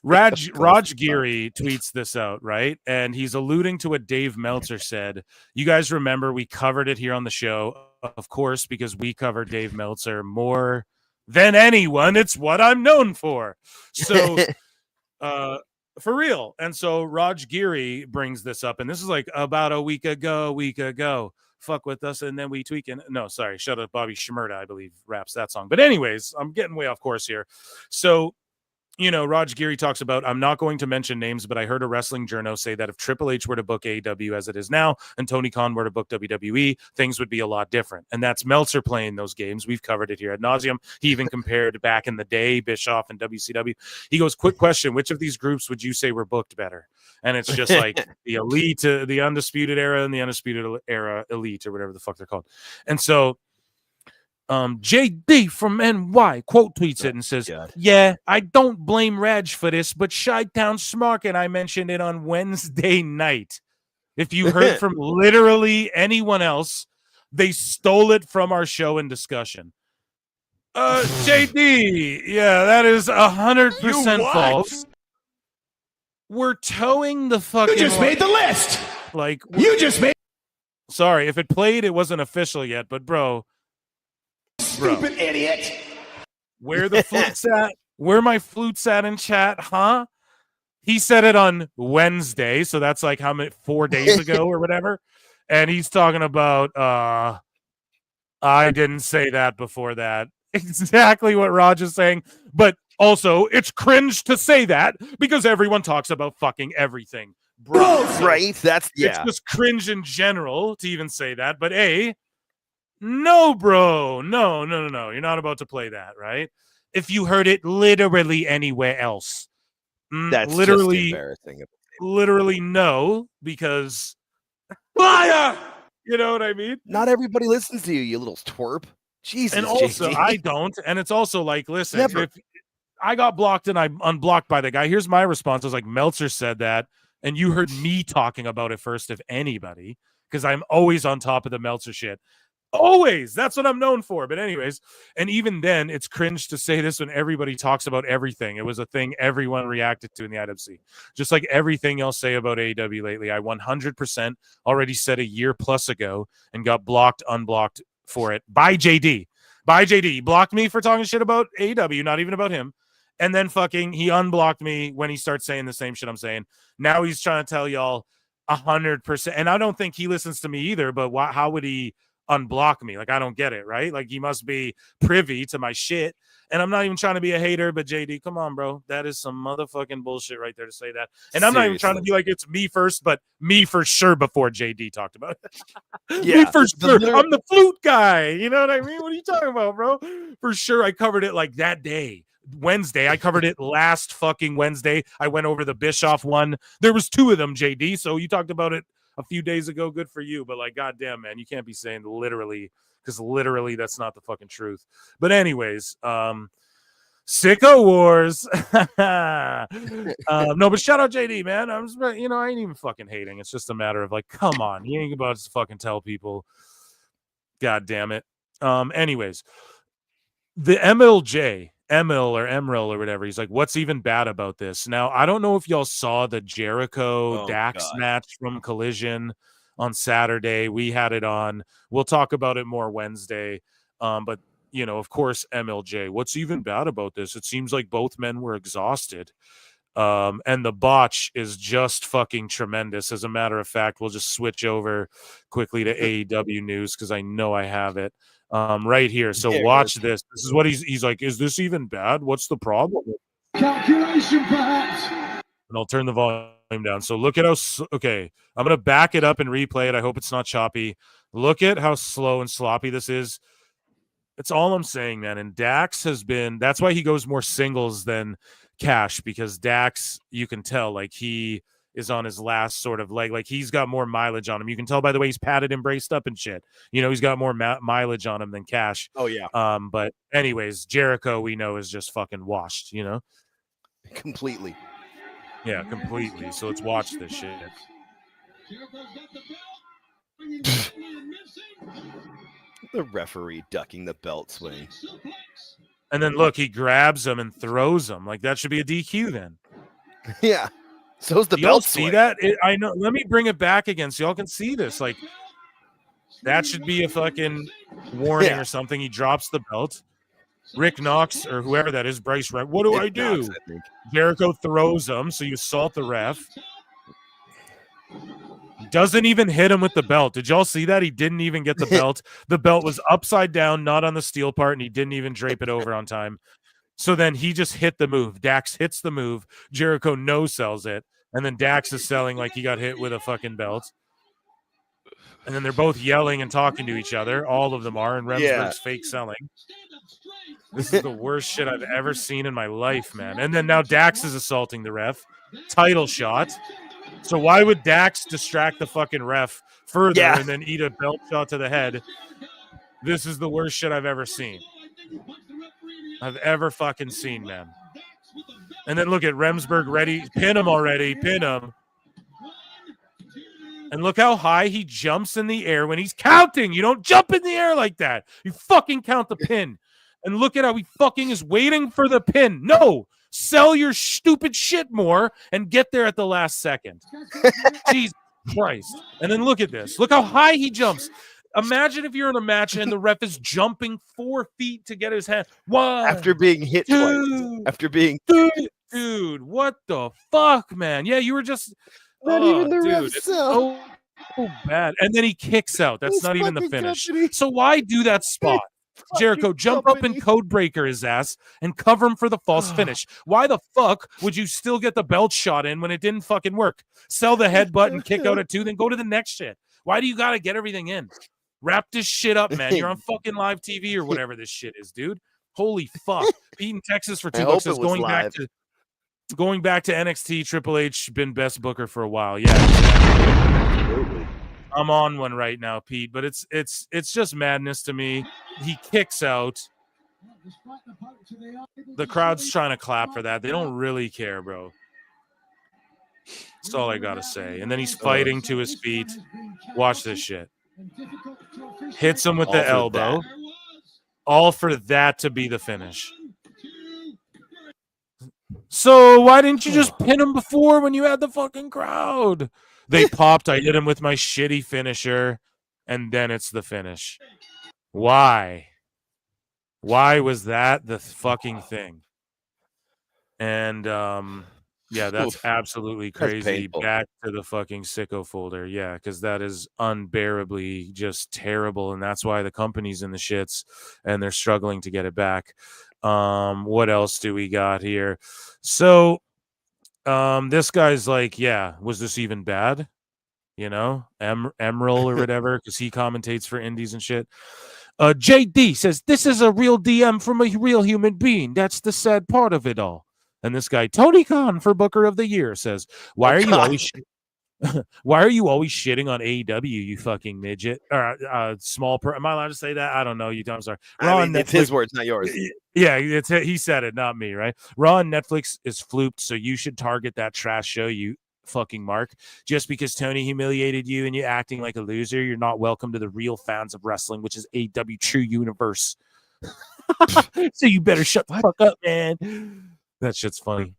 Raj Giri tweets this out, right? And he's alluding to what Dave Meltzer said. You guys remember we covered it here on the show, of course, because we cover Dave Meltzer more than anyone. It's what I'm known for. So for real. And so Raj Giri brings this up, and this is like about a week ago. Fuck with us, and then we tweaking. No, sorry, shut up. Bobby Shmurda, I believe, raps that song. But anyways, I'm getting way off course here. So, you know, Raj Giri talks about, I'm not going to mention names, but I heard a wrestling journo say that if Triple H were to book AEW as it is now, and Tony Khan were to book WWE, things would be a lot different. And that's Meltzer playing those games. We've covered it here ad nauseum. He even compared back in the day, Bischoff and WCW. He goes, quick question, which of these groups would you say were booked better? And it's just like the elite, the undisputed era and the undisputed era elite, or whatever the fuck they're called. And so JD from NY quote tweets it and says, yeah, I don't blame Raj for this, but Chi-Town Smark and I mentioned it on Wednesday night. If you heard from literally anyone else, they stole it from our show and discussion. JD, yeah, that is 100% false. We're towing the fucking. You just made the list. Like you just made. Sorry, if it played, it wasn't official yet. But bro, stupid idiot. Where the flute's at? Where my flute's at in chat? Huh? He said it on Wednesday, so that's like how many 4 days ago or whatever. And he's talking about. I didn't say that before that. Exactly what Raj is saying, but. Also, it's cringe to say that because everyone talks about fucking everything. Bro, right? That's, yeah. It's just cringe in general to even say that. But no, bro. No. You're not about to play that, right? If you heard it literally anywhere else. That's literally just embarrassing. Literally no, because liar! You know what I mean? Not everybody listens to you, you little twerp. Jesus. And also, I don't. And it's also like, listen, if I got blocked and I'm unblocked by the guy. Here's my response. I was like, Meltzer said that. And you heard me talking about it first, if anybody, because I'm always on top of the Meltzer shit. Always. That's what I'm known for. But anyways, and even then, it's cringe to say this when everybody talks about everything. It was a thing everyone reacted to in the IWC. Just like everything else say about AEW lately. I 100% already said a year plus ago and got blocked, unblocked for it by JD. By JD. He blocked me for talking shit about AEW, not even about him. And then fucking he unblocked me when he starts saying the same shit I'm saying. Now he's trying to tell y'all 100%. And I don't think he listens to me either, but how would he unblock me? Like, I don't get it, right? Like, he must be privy to my shit. And I'm not even trying to be a hater, but JD, come on, bro. That is some motherfucking bullshit right there to say that. And I'm not even trying to be like it's me first, but me for sure before JD talked about it. Me for sure. I'm the flute guy. You know what I mean? What are you talking about, bro? For sure. I covered it like that day. Wednesday. I covered it last fucking Wednesday. I went over the Bischoff one. There was 2 of them, JD. So you talked about it a few days ago. Good for you. But like, goddamn, man, you can't be saying literally, because literally that's not the fucking truth. But anyways, Sicko Wars. No, but shout out JD, man. I ain't even fucking hating. It's just a matter of like, come on, you ain't about to fucking tell people. God damn it. Anyways, the MLJ. Emil or Emeril or whatever. He's like, what's even bad about this? Now, I don't know if y'all saw the Jericho Dax match from Collision on Saturday. We had it on. We'll talk about it more Wednesday. But, you know, of course, MLJ. What's even bad about this? It seems like both men were exhausted. And the botch is just fucking tremendous. As a matter of fact, we'll just switch over quickly to AEW news because I know I have it. Right here. So watch this. This is what he's like, is this even bad? What's the problem? Calculation, perhaps. And I'll turn the volume down. So look at how, okay, I'm going to back it up and replay it. I hope it's not choppy. Look at how slow and sloppy this is. It's all I'm saying, man. And Dax has been, that's why he goes more singles than Cash, because Dax, you can tell, like, he is on his last sort of leg. Like, he's got more mileage on him. You can tell by the way he's padded and braced up and shit. You know, he's got more mileage on him than Cash. Oh, yeah. But anyways, Jericho, we know, is just fucking washed, you know? Completely. Yeah, completely. So let's watch this shit. The referee ducking the belt swing. And then look, he grabs him and throws him. Like, that should be a DQ then. Yeah. So's the Do y'all belt see swing. that? I know. Let me bring it back again so y'all can see this. Like, that should be a fucking warning or something. He drops the belt. Rick Knox or whoever that is, Bryce, right? What do I do? Knox, I think. Jericho throws him, so you assault the ref. Doesn't even hit him with the belt. Did y'all see that? He didn't even get the belt. The belt was upside down, not on the steel part, and he didn't even drape it over on time. So then he just hit the move. Dax hits the move. Jericho no-sells it. And then Dax is selling like he got hit with a fucking belt. And then they're both yelling and talking to each other. All of them are. And Remsburg's fake selling. This is the worst shit I've ever seen in my life, man. And then now Dax is assaulting the ref. Title shot. So why would Dax distract the fucking ref further and then eat a belt shot to the head? This is the worst shit I've ever seen. I've ever fucking seen, man. And then look at Remsburg ready. Pin him already. Pin him. And look how high he jumps in the air when he's counting. You don't jump in the air like that. You fucking count the pin. And look at how he fucking is waiting for the pin. No. Sell your stupid shit more and get there at the last second. Jesus Christ. And then look at this. Look how high he jumps. Imagine if you're in a match and the ref is jumping 4 feet to get his hand. One, after being hit twice. After being dude, what the fuck, man? Yeah, you were just not even the ref. It's so bad. And then he kicks out. That's not even the finish. So why do that spot? Jericho, jump up and code breaker his ass and cover him for the false finish. Why the fuck would you still get the belt shot in when it didn't fucking work? Sell the headbutt and kick out at 2, then go to the next shit. Why do you got to get everything in? Wrap this shit up, man. You're on fucking live TV or whatever this shit is, dude. Holy fuck. Beating Texas for $2 is going back to NXT. Triple H been best booker for a while. Yeah. Absolutely. I'm on one right now, Pete, but it's just madness to me. He kicks out. The crowd's trying to clap for that. They don't really care, bro. That's all I gotta say. And then he's fighting to his feet. Watch this shit. Hits him with All the for elbow. All for that to be the finish. So why didn't you just pin him before when you had the fucking crowd? They popped. I hit him with my shitty finisher, and then it's the finish. Why? Why was that the fucking thing? And yeah, that's absolutely crazy. Back to the fucking sicko folder. Yeah, because that is unbearably just terrible. And that's why the company's in the shits and they're struggling to get it back. What else do we got here? So this guy's like, yeah, was this even bad? You know, Emerald or whatever, because he commentates for indies and shit. JD says, this is a real DM from a real human being. That's the sad part of it all. And this guy, Tony Khan for Booker of the Year, says, why are you always shitting on AEW, you fucking midget? Or small am I allowed to say that? I don't know. I'm sorry. I mean, it's his words, not yours. Yeah, he said it, not me, right? Raw on Netflix is fluked, so you should target that trash show, you fucking mark. Just because Tony humiliated you and you're acting like a loser, you're not welcome to the real fans of wrestling, which is AEW True Universe. So you better shut the fuck up, man. That shit's funny.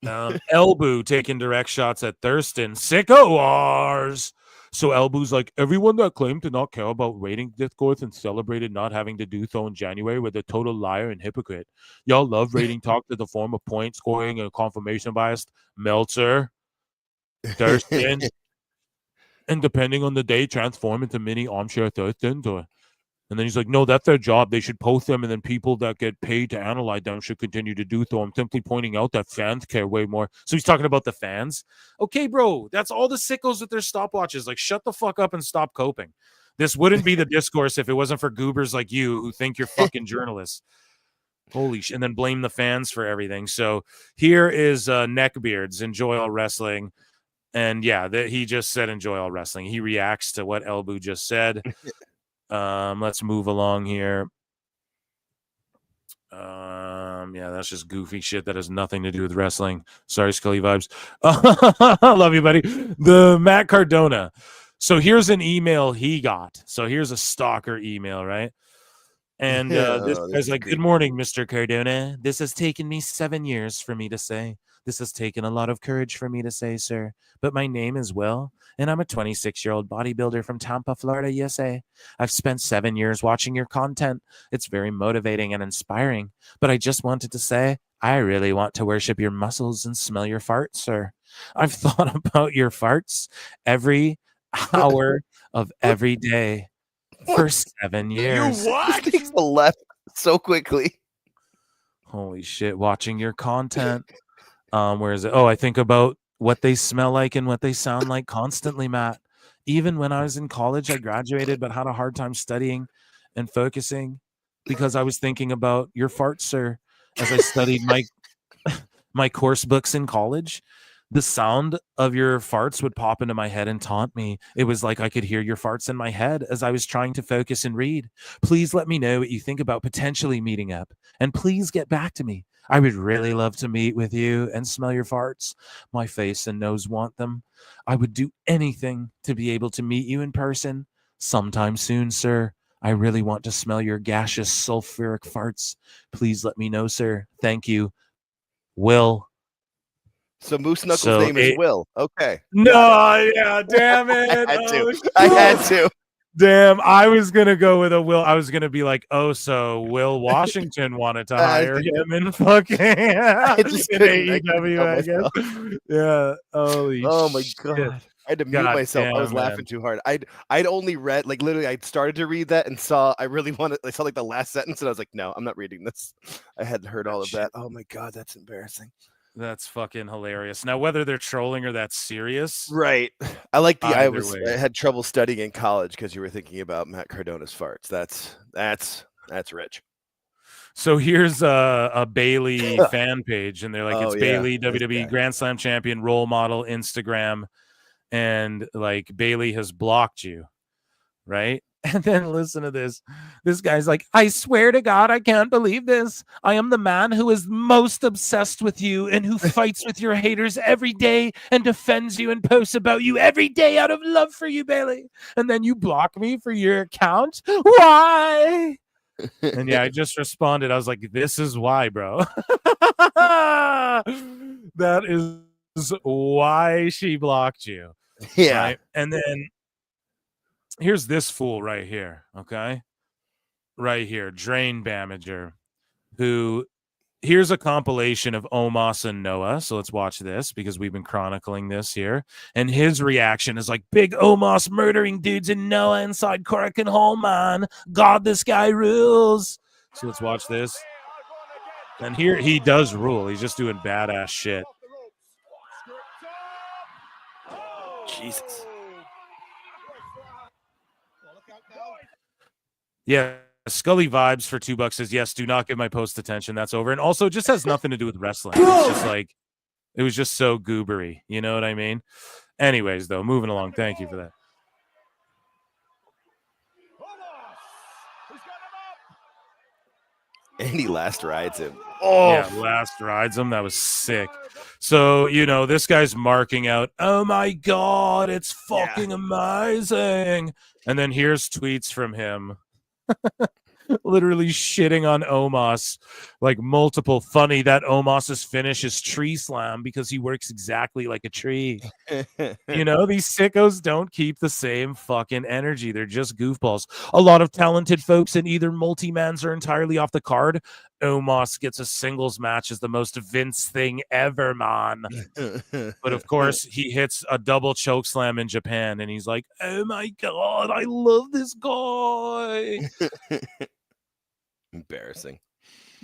Elboo taking direct shots at Thurston. Sicko wars. So Elboo's like, everyone that claimed to not care about rating discourse and celebrated not having to do so in January were the total liar and hypocrite. Y'all love rating talk to the form of point scoring and confirmation bias. Meltzer, Thurston, and depending on the day, transform into mini armchair Thurstons. And then he's like, no, that's their job. They should post them, and then people that get paid to analyze them should continue to do so. I'm simply pointing out that fans care way more. So he's talking about the fans. Okay, bro, that's all the sickos with their stopwatches. Like, shut the fuck up and stop coping. This wouldn't be the discourse if it wasn't for goobers like you who think you're fucking journalists. Holy shit. And then blame the fans for everything. So here is Neckbeards, Enjoy All Wrestling. And yeah, he just said enjoy all wrestling. He reacts to what Elboo just said. Let's move along here. Yeah, that's just goofy shit that has nothing to do with wrestling. Sorry, Scully vibes. Love you, buddy. The Matt Cardona. So here's an email he got. So here's a stalker email, right? And this guy's like, good morning, Mr. Cardona. This has taken me 7 years for me to say. This has taken a lot of courage for me to say, sir. But my name is Will, and I'm a 26-year-old bodybuilder from Tampa, Florida, USA. I've spent 7 years watching your content. It's very motivating and inspiring. But I just wanted to say, I really want to worship your muscles and smell your farts, sir. I've thought about your farts every hour of every day for 7 years. You what? This takes a left so quickly. Holy shit, watching your content. Where is it? Oh, I think about what they smell like and what they sound like constantly, Matt. Even when I was in college, I graduated but had a hard time studying and focusing because I was thinking about your farts, sir, as I studied my course books in college. The sound of your farts would pop into my head and taunt me. It was like I could hear your farts in my head as I was trying to focus and read. Please let me know what you think about potentially meeting up, and please get back to me. I would really love to meet with you and smell your farts. My face and nose want them. I would do anything to be able to meet you in person sometime soon, sir. I really want to smell your gaseous sulfuric farts. Please let me know, sir. Thank you. Will. So Moose Knuckles' name is Will. Okay. No, yeah, damn it. I had to. Damn, I was gonna go with a Will. I was gonna be like, oh, so Will Washington wanted to hire him in fucking AEW, I guess. Yeah. Holy oh my shit. god. I had to mute myself. I was laughing too hard. I'd only read, like, literally I started to read that and saw like the last sentence and I was like, no, I'm not reading this. I hadn't heard all of that. Oh my god, that's embarrassing. That's fucking hilarious. Now, whether they're trolling or that's serious, right? I like the. I had trouble studying in college because you were thinking about Matt Cardona's farts. That's rich. So here's a Bailey fan page, and they're like, it's Bailey, WWE Grand Slam champion, role model, Instagram, and like Bailey has blocked you, right? And then listen to this. This guy's like, I swear to God, I can't believe this. I am the man who is most obsessed with you and who fights with your haters every day and defends you and posts about you every day out of love for you, Bailey. And then you block me for your account? Why? And yeah, I just responded. I was like, this is why, bro. That is why she blocked you. Yeah. Right? And then here's this fool right here, okay? Right here, Drain Bamager, who here's a compilation of Omas and Noah. So let's watch this because we've been chronicling this here. And his reaction is like, big Omas murdering dudes in Noah inside Korakuen Hall, man. God, this guy rules. So let's watch this. And here he does rule. He's just doing badass shit. Jesus. Yeah, Scully Vibes for $2 says, yes, do not give my post attention. That's over. And also, it just has nothing to do with wrestling. It's just like, it was just so goobery. You know what I mean? Anyways, though, moving along. Thank you for that. And he last rides him. Oh, yeah, last rides him. That was sick. So, you know, this guy's marking out, oh my God, it's fucking amazing. And then here's tweets from him. Literally shitting on Omos, like multiple. Funny that Omos's finish is tree slam because he works exactly like a tree. You know, these sickos don't keep the same fucking energy. They're just goofballs. A lot of talented folks in either multi-mans or entirely off the card. Omos gets a singles match as the most Vince thing ever, man. But of course, he hits a double choke slam in Japan, and he's like, oh my God, I love this guy. Embarrassing.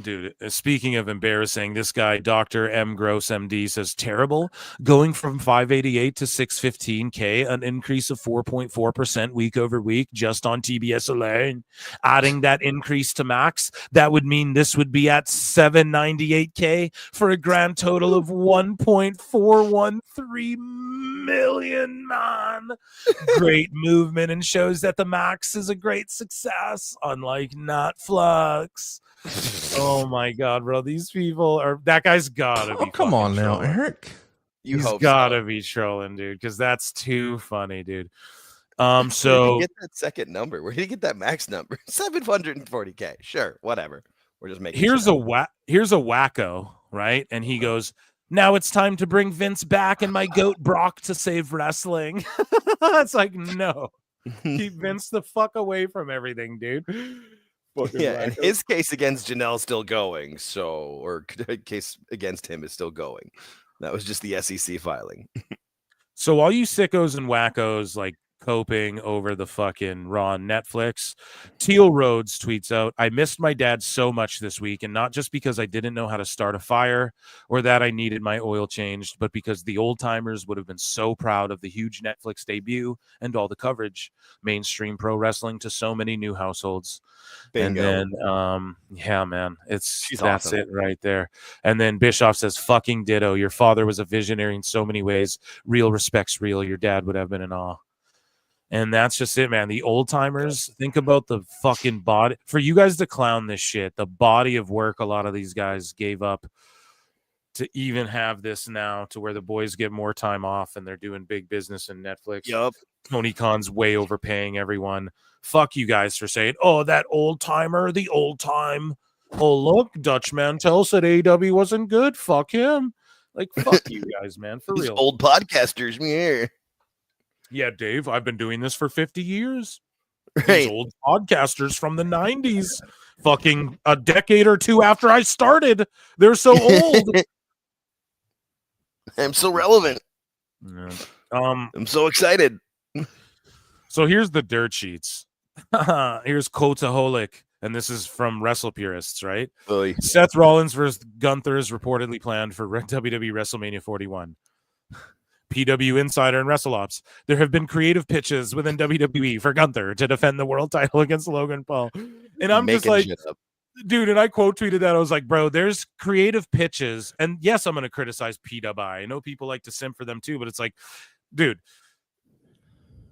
Dude, speaking of embarrassing, this guy, Dr. M. Gross MD, says terrible. Going from 588 to 615K, an increase of 4.4% week over week just on TBS alone. Adding that increase to max, that would mean this would be at 798K for a grand total of 1.413 million, man. Great movement and shows that the max is a great success, unlike Netflix. Oh my God, bro! These people are. That guy's gotta be. Come on now, trolling. Eric. He's gotta be trolling, dude, because that's too funny, dude. So where did he get that second number? Where did he get that max number? 740K. Sure, whatever. We're just making. Here's a wacko, right? And he goes, "Now it's time to bring Vince back and my goat Brock to save wrestling." It's like, no, keep Vince the fuck away from everything, dude. Yeah, and his case against Janelle's still going, or case against him is still going. That was just the SEC filing. So all you sickos and wackos like coping over the fucking Raw on Netflix, Teal Rhodes tweets out, I missed my dad so much this week, and not just because I didn't know how to start a fire or that I needed my oil changed, but because the old timers would have been so proud of the huge Netflix debut and all the coverage, mainstream pro wrestling to so many new households. Bingo. And then yeah, man, that's awesome. it right there. And then Bischoff says, fucking ditto. Your father was a visionary in so many ways. Real respect's real. Your dad would have been in awe. And that's just it, man. The old timers, think about the fucking body. For you guys to clown this shit, the body of work a lot of these guys gave up to even have this now, to where the boys get more time off and they're doing big business in Netflix. Yup. Tony Khan's way overpaying everyone. Fuck you guys for saying, oh, that old timer, the old time. Oh, look, Dutch Mantel said AEW wasn't good. Fuck him. Like, fuck you guys, man. For real. Old podcasters, yeah. Yeah, Dave, I've been doing this for 50 years. Right. These old podcasters from the 90s, fucking a decade or two after I started. They're so old. I'm so relevant. Yeah. I'm so excited. So here's the dirt sheets. Here's Kotaholic, and this is from Wrestle Purists, right? Oy. Seth Rollins versus Gunther is reportedly planned for WWE WrestleMania 41. PW Insider and WrestleOps. There have been creative pitches within WWE for Gunther to defend the world title against Logan Paul. And I'm just like, dude, and I quote tweeted that. I was like, bro, there's creative pitches. And yes, I'm going to criticize PWI. I know people like to simp for them too, but it's like, dude,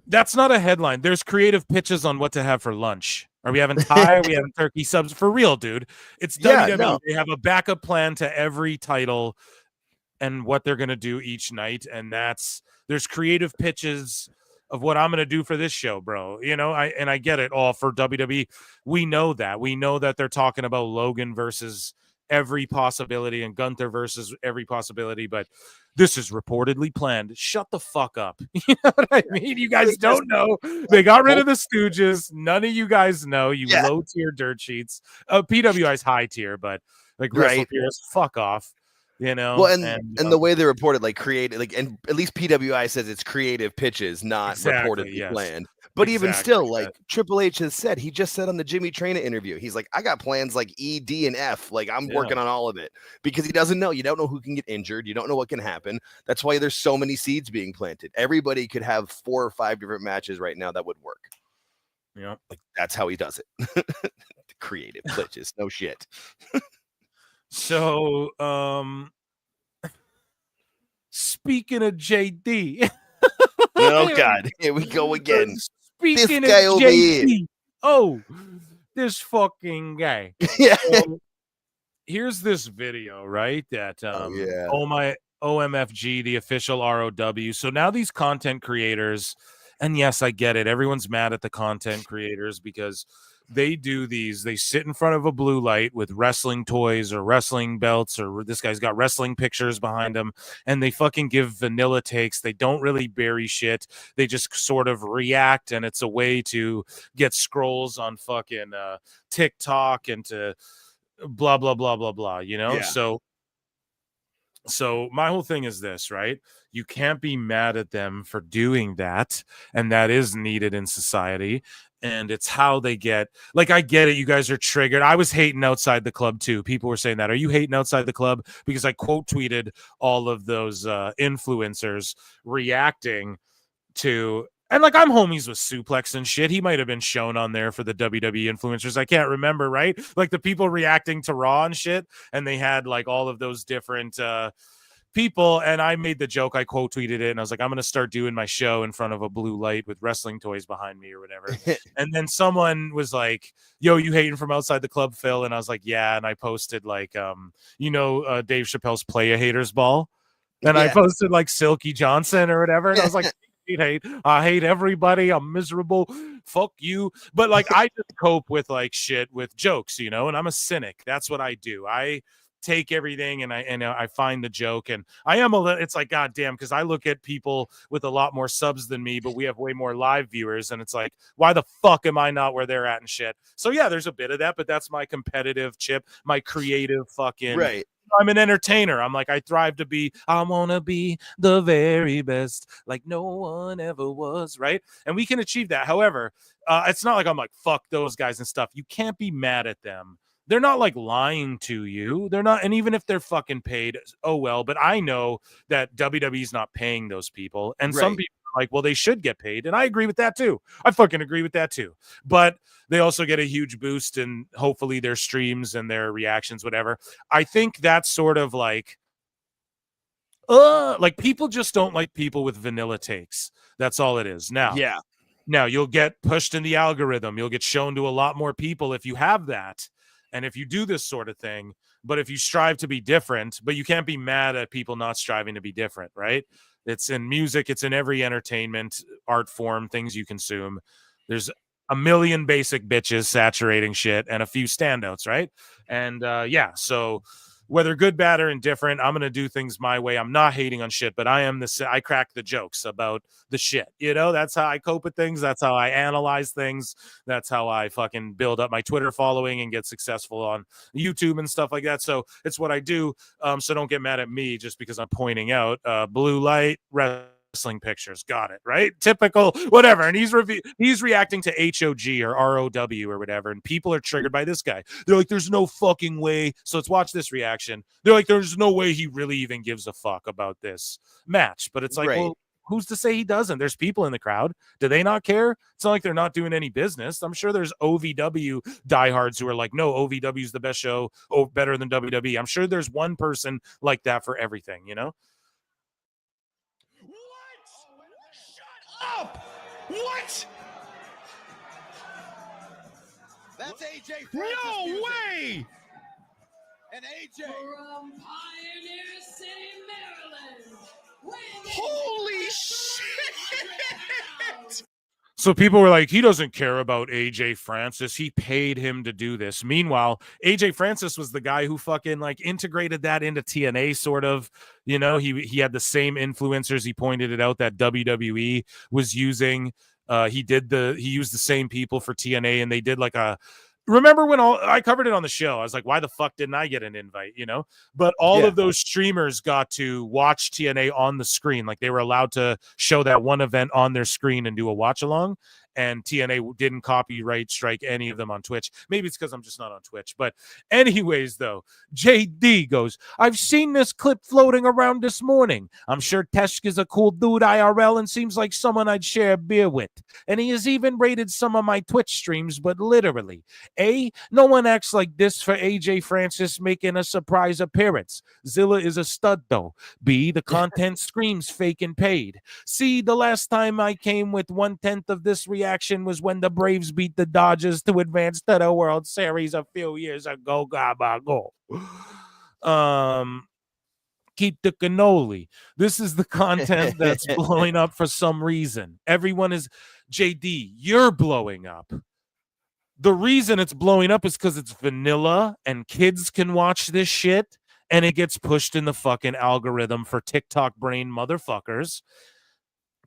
That's not a headline. There's creative pitches on what to have for lunch. Are we having Thai? Are we having turkey subs? For real, dude. It's WWE. No. They have a backup plan to every title and what they're going to do each night. And there's creative pitches of what I'm going to do for this show, bro. You know, I get it all for WWE. We know that they're talking about Logan versus every possibility and Gunther versus every possibility, but this is reportedly planned. Shut the fuck up. You know what I mean? You guys don't know. They got rid of the Stooges. None of you guys know. You low tier dirt sheets. PWI's high tier, but like Wrestle Peers, fuck off. You know, well, and the way they reported, like creative, like, and at least PWI says it's creative pitches, not reportedly planned. But even still, like Triple H has said, he just said on the Jimmy Traina interview, he's like, I got plans like E, D, and F. Like I'm working on all of it because he doesn't know. You don't know who can get injured. You don't know what can happen. That's why there's so many seeds being planted. Everybody could have 4 or 5 different matches right now that would work. Yeah, like that's how he does it. Creative glitches, no shit. So, speaking of JD, oh God, here we go again. Speaking this guy of over JD, here. Oh, this fucking guy. Yeah. So, here's this video, right? That OMFG, the official ROW. So now these content creators, and yes, I get it. Everyone's mad at the content creators because they do these. They sit in front of a blue light with wrestling toys or wrestling belts, or this guy's got wrestling pictures behind him, and they fucking give vanilla takes. They don't really bury shit. They just sort of react, and it's a way to get scrolls on fucking TikTok and to blah, blah, blah, blah, blah, you know? Yeah. So my whole thing is this, right? You can't be mad at them for doing that, and that is needed in society. And it's how they get, like, I get it. You guys are triggered. I was hating outside the club too. People were saying that. Are you hating outside the club? Because I quote tweeted all of those influencers reacting to, and like I'm homies with Suplex and shit. He might have been shown on there for the WWE influencers. I can't remember, right? Like the people reacting to Raw and shit. And they had like all of those different people, and I made the joke. I quote tweeted it, and I was like, I'm gonna start doing my show in front of a blue light with wrestling toys behind me or whatever. And then someone was like, yo, you hating from outside the club, Phil? And I was like, yeah. And I posted like Dave Chappelle's Play a Haters Ball, and I posted like Silky Johnson or whatever, and I was like, I hate everybody, I'm miserable, fuck you. But like I just cope with like shit with jokes, you know, and I'm a cynic. That's what I do. I take everything and I find the joke, and I am a little, it's like, God damn, because I look at people with a lot more subs than me, but we have way more live viewers, and it's like, why the fuck am I not where they're at and shit? So yeah, there's a bit of that, but that's my competitive chip, my creative fucking right. I'm an entertainer. I'm like, I thrive to be, I want to be the very best, like no one ever was, right? And we can achieve that. However, it's not like I'm like, fuck those guys and stuff. You can't be mad at them. They're not like lying to you. They're not. And even if they're fucking paid, oh well. But I know that WWE's not paying those people. And some people are like, well, they should get paid. And I agree with that too. I fucking agree with that too. But they also get a huge boost in hopefully their streams and their reactions, whatever. I think that's sort of like people just don't like people with vanilla takes. That's all it is. Now you'll get pushed in the algorithm. You'll get shown to a lot more people if you have that. And if you do this sort of thing, but if you strive to be different, but you can't be mad at people not striving to be different, right? It's in music. It's in every entertainment art form, things you consume. There's a million basic bitches saturating shit and a few standouts, right? And so whether good, bad, or indifferent, I'm going to do things my way. I'm not hating on shit, but I crack the jokes about the shit. You know, that's how I cope with things. That's how I analyze things. That's how I fucking build up my Twitter following and get successful on YouTube and stuff like that. So it's what I do. So don't get mad at me just because I'm pointing out blue light, wrestling pictures. Got it, right? Typical, whatever. And he's reacting to HOG or ROW or whatever, and people are triggered by this guy. They're like, there's no fucking way. So let's watch this reaction. They're like, there's no way he really even gives a fuck about this match. But it's like, well, who's to say he doesn't? There's people in the crowd. Do they not care? It's not like they're not doing any business. I'm sure there's OVW diehards who are like, no, OVW is the best show, better than WWE. I'm sure there's one person like that for everything, you know? Up! What? That's AJ Francis. No music. way! And AJ. From Pioneer City, Maryland. Holy shit! So people were like, he doesn't care about AJ Francis. He paid him to do this. Meanwhile, AJ Francis was the guy who fucking like integrated that into TNA sort of, you know, he had the same influencers. He pointed it out that WWE was using. He used the same people for TNA, and they did like remember when I covered it on the show? I was like, why the fuck didn't I get an invite? You know, but all of those streamers got to watch TNA on the screen. Like they were allowed to show that one event on their screen and do a watch along. And TNA didn't copyright strike any of them on Twitch. Maybe it's because I'm just not on Twitch. But anyways, though, JD goes, I've seen this clip floating around this morning. I'm sure Tesh is a cool dude IRL and seems like someone I'd share a beer with. And he has even rated some of my Twitch streams, but literally. A, no one acts like this for AJ Francis making a surprise appearance. Zilla is a stud, though. B, the content screams fake and paid. C, the last time I came with 1/10 of this reaction was when the Braves beat the Dodgers to advance to the World Series a few years ago. Go. Keep the cannoli. This is the content that's blowing up for some reason. Everyone is JD. You're blowing up. The reason it's blowing up is because it's vanilla and kids can watch this shit and it gets pushed in the fucking algorithm for TikTok brain motherfuckers.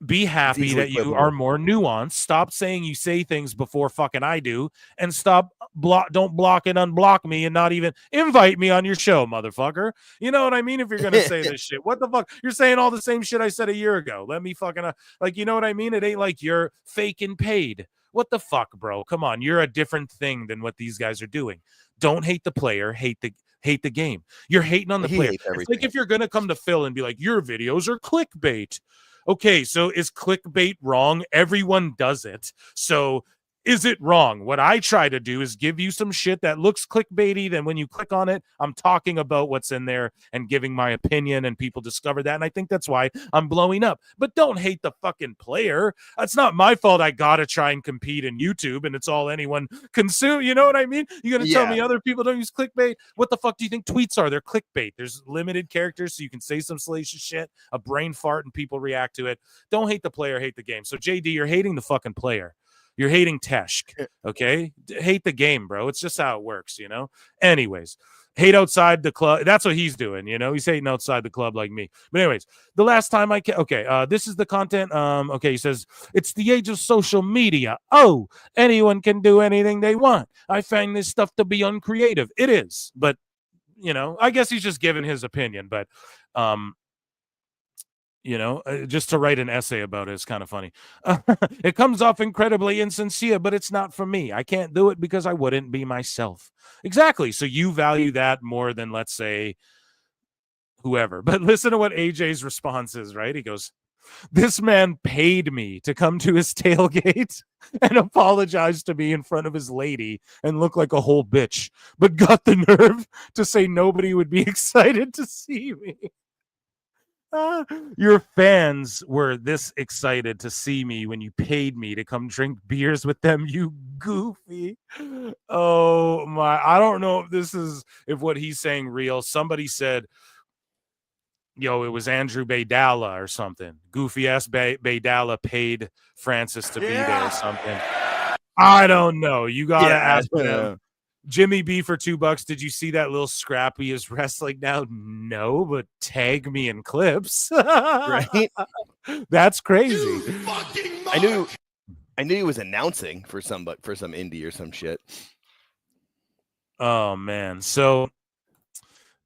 Be happy that you are more nuanced. Stop saying you say things before fucking I do, and don't block and unblock me and not even invite me on your show, motherfucker. You know what I mean? If you're going to say this shit, what the fuck? You're saying all the same shit I said a year ago. Let me fucking, like, you know what I mean? It ain't like you're fake and paid. What the fuck, bro? Come on. You're a different thing than what these guys are doing. Don't hate the player. Hate the game. You're hating on the player. It's like if you're going to come to Phil and be like, your videos are clickbait. Okay, so is clickbait wrong? Everyone does it. So is it wrong? What I try to do is give you some shit that looks clickbaity. Then when you click on it, I'm talking about what's in there and giving my opinion, and people discover that. And I think that's why I'm blowing up. But don't hate the fucking player. That's not my fault. I got to try and compete in YouTube, and it's all anyone consume. You know what I mean? You're going to tell me other people don't use clickbait? What the fuck do you think tweets are? They're clickbait. There's limited characters, so you can say some salacious shit, a brain fart, and people react to it. Don't hate the player, hate the game. So, JD, you're hating the fucking player. You're hating Tesh, okay? Hate the game, bro. It's just how it works, you know? Anyways, hate outside the club. That's what he's doing, you know? He's hating outside the club like me. But anyways, the last time this is the content. Okay, he says, it's the age of social media. Oh, anyone can do anything they want. I find this stuff to be uncreative. It is, but, you know, I guess he's just giving his opinion, but, you know, just to write an essay about it is kind of funny. It comes off incredibly insincere, but it's not for me. I can't do it because I wouldn't be myself. Exactly. So you value that more than, let's say, whoever. But listen to what AJ's response is, right? He goes, this man paid me to come to his tailgate and apologize to me in front of his lady and look like a whole bitch, but got the nerve to say nobody would be excited to see me. Your fans were this excited to see me when you paid me to come drink beers with them, you goofy. Oh my, I don't know if what he's saying real. Somebody said, it was Andrew Baydala or something. Goofy ass Baydala paid Francis to be there or something. I don't know. You gotta ask him. Jimmy B for $2. Did you see that little scrappy is wrestling now? No, but tag me in clips. Right? That's crazy. I knew he was announcing for some indie or some shit. Oh man. So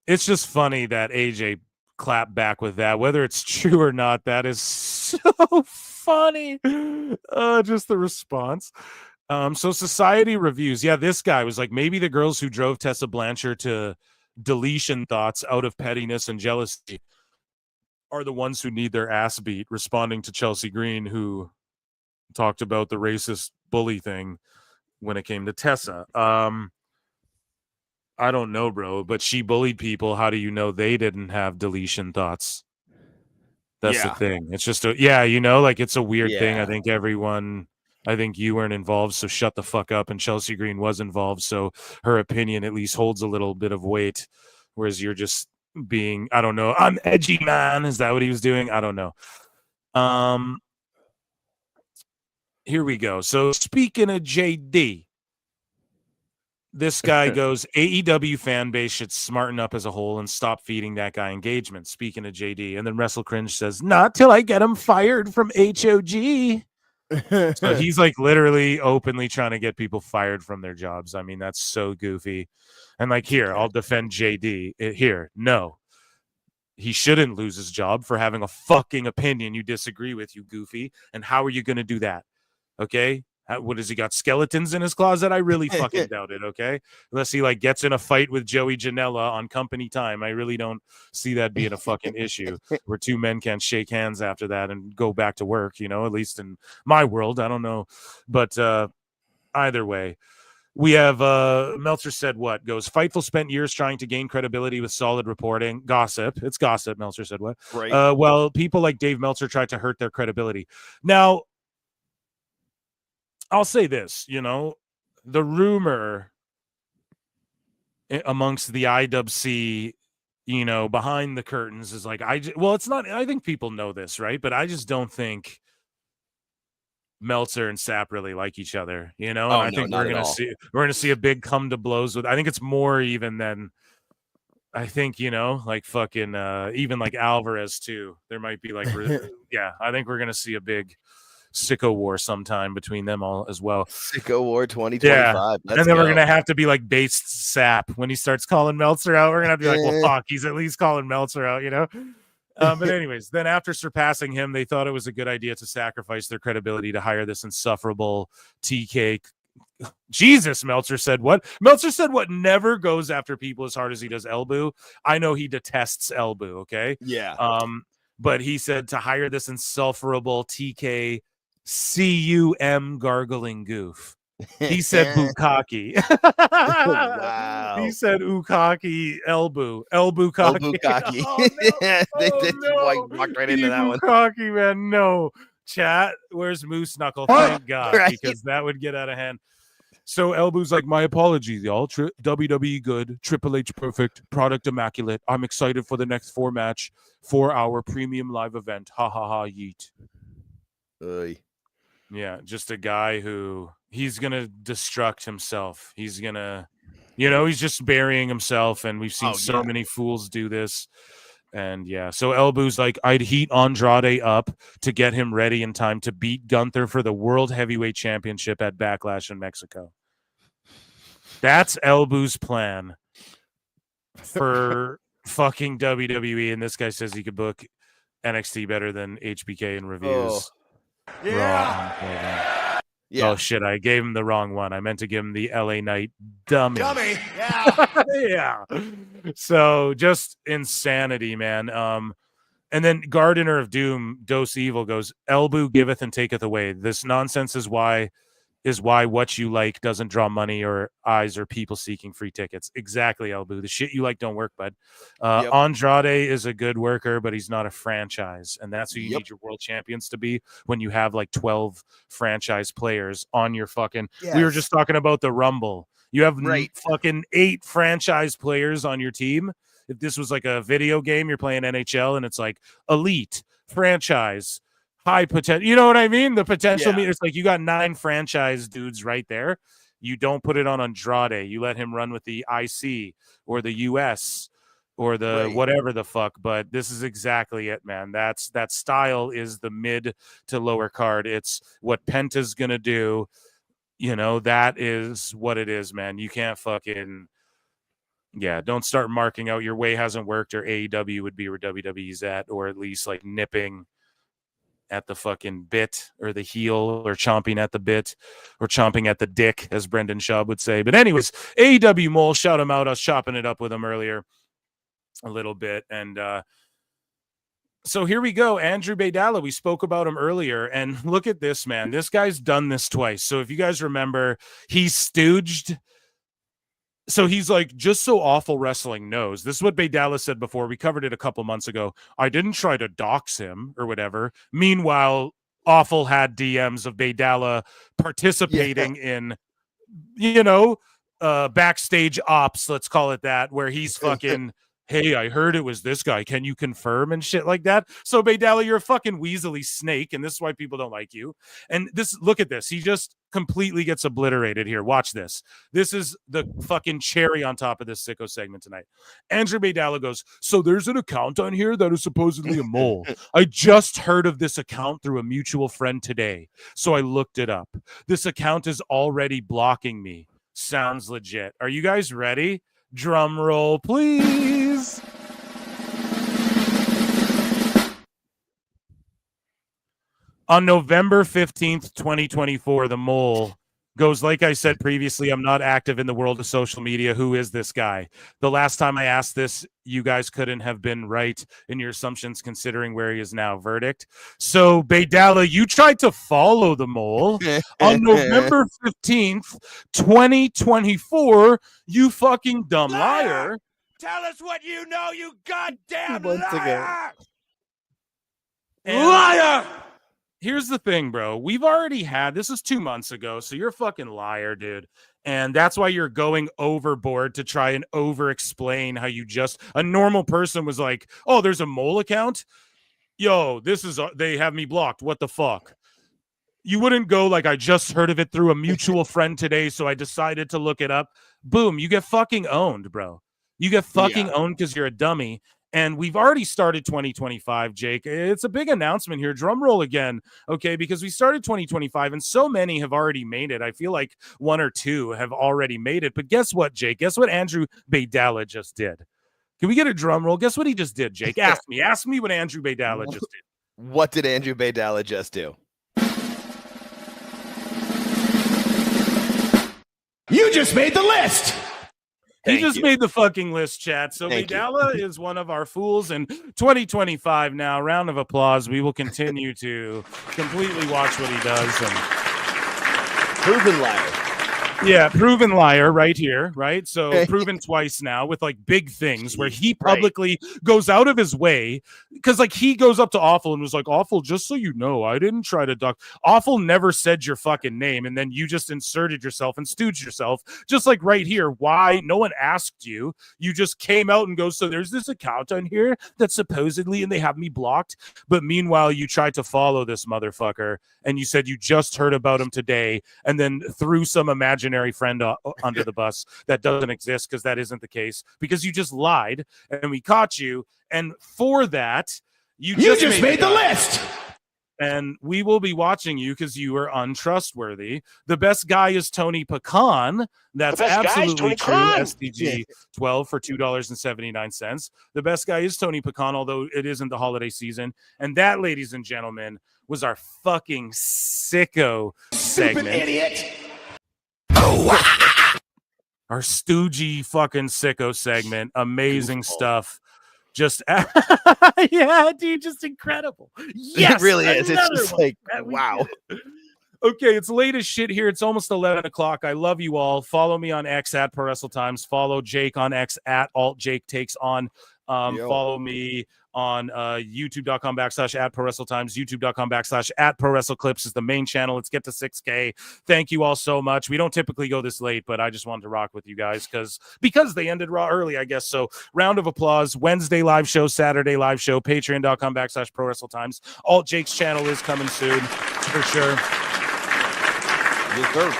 it's just funny that AJ clapped back with that. Whether it's true or not, that is so funny. Just the response. So Society Reviews. Yeah, this guy was like, maybe the girls who drove Tessa Blanchard to deletion thoughts out of pettiness and jealousy are the ones who need their ass beat, responding to Chelsea Green, who talked about the racist bully thing when it came to Tessa. I don't know, bro, but she bullied people. How do you know they didn't have deletion thoughts? That's the thing. It's just like it's a weird thing. I think you weren't involved, so shut the fuck up. And Chelsea Green was involved, so her opinion at least holds a little bit of weight, whereas you're just being, I don't know, I'm edgy, man. Is that what he was doing? I don't know. Here we go. So speaking of JD, this guy goes, AEW fan base should smarten up as a whole and stop feeding that guy engagement. Speaking of JD, and then Wrestle Cringe says, not till I get him fired from HOG. So he's like literally openly trying to get people fired from their jobs. I mean, that's so goofy. And like, here, I'll defend JD. No. He shouldn't lose his job for having a fucking opinion you disagree with, you goofy. And how are you going to do that? Okay? What has he got? Skeletons in his closet? I really fucking doubt it, okay? Unless he like gets in a fight with Joey Janela on company time. I really don't see that being a fucking issue where two men can't shake hands after that and go back to work, at least in my world. I don't know. But either way, we have Meltzer said what? Goes, Fightful spent years trying to gain credibility with solid reporting. Gossip. It's gossip. Meltzer said what? Right. Well, people like Dave Meltzer tried to hurt their credibility. Now, I'll say this, the rumor amongst the IWC, behind the curtains is like, it's not, I think people know this, right? But I just don't think Meltzer and Sapp really like each other, and I think we're going to see a big come to blows with, I think it's more even than, I think, like fucking, even like Alvarez too. There might be like, I think we're going to see a big Sicko War sometime between them all as well. Sicko War 2025. Yeah. And then we're going to have to be like based Sapp when he starts calling Meltzer out. We're going to have to be like, well, fuck, he's at least calling Meltzer out, But anyways, then after surpassing him, they thought it was a good idea to sacrifice their credibility to hire this insufferable TK. Jesus, Meltzer said what? Meltzer said what never goes after people as hard as he does Elbu. I know he detests Elbu, okay? Yeah. But he said to hire this insufferable TK CUM gargling goof. He said Bukaki. Wow. He said Ukaki Elbu Kaki. Oh, no. Walked right into that one. Bukaki, man, no. Chat, where's Moose Knuckle? Thank God, right. Because that would get out of hand. So Elbu's like, my apologies, y'all. WWE good, Triple H perfect, product immaculate. I'm excited for the next 4-hour premium live event. Ha ha ha, yeet. Yeah, just a guy who he's gonna destruct himself. He's gonna, he's just burying himself, and we've seen so many fools do this. And so Elbu's like, I'd heat Andrade up to get him ready in time to beat Gunther for the World Heavyweight Championship at Backlash in Mexico. That's Elbu's plan for fucking WWE. And this guy says he could book NXT better than HBK in reviews. Yeah. Oh shit, I gave him the wrong one. I meant to give him the LA Knight dummy. Yeah. Yeah. So just insanity, man. And then Gardener of Doom, Dose Evil goes, Elbu giveth and taketh away. This nonsense is why what you like doesn't draw money or eyes or people seeking free tickets. Exactly, Elbu. The shit you like don't work, bud. Andrade is a good worker, but he's not a franchise. And that's who you need your world champions to be when you have like 12 franchise players on your fucking... Yes. We were just talking about the Rumble. You have fucking 8 franchise players on your team. If this was like a video game, you're playing NHL and it's like elite, franchise, high potential. You know what I mean? The potential meter. It's like you got 9 franchise dudes right there. You don't put it on Andrade. You let him run with the IC or the US or the whatever the fuck. But this is exactly it, man. That style is the mid to lower card. It's what Penta's gonna do. That is what it is, man. You can't fucking don't start marking out your way hasn't worked, or AEW would be where WWE's at, or at least like nipping at the fucking bit or the heel, or chomping at the bit or chomping at the dick, as Brendan Schaub would say. But anyways, AEW Mole, shout him out. I was chopping it up with him earlier a little bit. And so here we go. Andrew Baydala, we spoke about him earlier, and look at this, man. This guy's done this twice. So if you guys remember, he stooged So he's like, just so Awful Wrestling knows. This is what Bay Dallas said before. We covered it a couple months ago. I didn't try to dox him or whatever. Meanwhile, Awful had DMs of Bay Dallas participating in, backstage ops, let's call it that, where he's fucking, hey, I heard it was this guy. Can you confirm and shit like that? So Bay Dallas, you're a fucking weaselly snake, and this is why people don't like you. And look at this. He just completely gets obliterated here. Watch this. This is the fucking cherry on top of this Sicko segment tonight. Andrew Bay Dallas goes, so there's an account on here that is supposedly a mole. I just heard of this account through a mutual friend today, so I looked it up. This account is already blocking me. Sounds legit. Are you guys ready? Drum roll, please. On November 15th, 2024, the mole goes, like I said previously, I'm not active in the world of social media. Who is this guy? The last time I asked this, you guys couldn't have been right in your assumptions considering where he is now. Verdict. So, Bay Dallas, you tried to follow the mole on November 15th, 2024. You fucking dumb liar. Tell us what you know, you goddamn liar! Liar! Here's the thing, bro. We've already had, this is 2 months ago, so you're a fucking liar, dude. And that's why you're going overboard to try and over-explain how a normal person was like, oh, there's a mole account? Yo, they have me blocked. What the fuck? You wouldn't go like, I just heard of it through a mutual friend today, so I decided to look it up. Boom, you get fucking owned, bro. You get fucking owned because you're a dummy. And we've already started 2025, Jake. It's a big announcement here. Drum roll again, okay? Because we started 2025, and so many have already made it. I feel like 1 or 2 have already made it. But guess what, Jake? Guess what Andrew Bay Dallas just did? Can we get a drum roll? Guess what he just did, Jake? Ask me what Andrew Bay Dallas just did. What did Andrew Bay Dallas just do? You just made the list. He just made the fucking list, chat. So Medalla is one of our fools in 2025 now. Round of applause. We will continue to completely watch what he does. And proven liar. Yeah, proven liar right here, right? So proven twice now with like big things where he publicly goes out of his way because like he goes up to Awful and was like, Awful, just so you know, I didn't try to duck. Awful never said your fucking name, and then you just inserted yourself and stooged yourself, just like right here. Why? No one asked you. You just came out and go, so there's this account on here that supposedly, and they have me blocked. But meanwhile, you tried to follow this motherfucker, and you said you just heard about him today, and then threw some imaginary friend under the bus that doesn't exist because that isn't the case, because you just lied and we caught you, and for that you just made the list, and we will be watching you because you are untrustworthy. The best guy is Tony Pecan. That's absolutely true. STG 12 for $2.79. The best guy is Tony Pecan, although it isn't the holiday season. And that, ladies and gentlemen, was our fucking sicko segment. Stupid idiot. Our stoogey fucking sicko segment. Amazing stuff. Just yeah, dude, just incredible. Yes, it really is. It's just one. like, wow. Okay, it's late as shit here. It's almost 11 o'clock. I love you all. Follow me on X at prowrestletimes. Follow Jake on X at altjaketakes.on. Follow me on youtube.com/@prowrestletimes, youtube.com/@prowrestleclips is the main channel. Let's get to 6K. Thank you all so much. We don't typically go this late, but I just wanted to rock with you guys because they ended Raw early, I guess. So round of applause. Wednesday live show, Saturday live show, patreon.com/prowrestletimes. Alt Jake's channel is coming soon for sure. Yes, sir.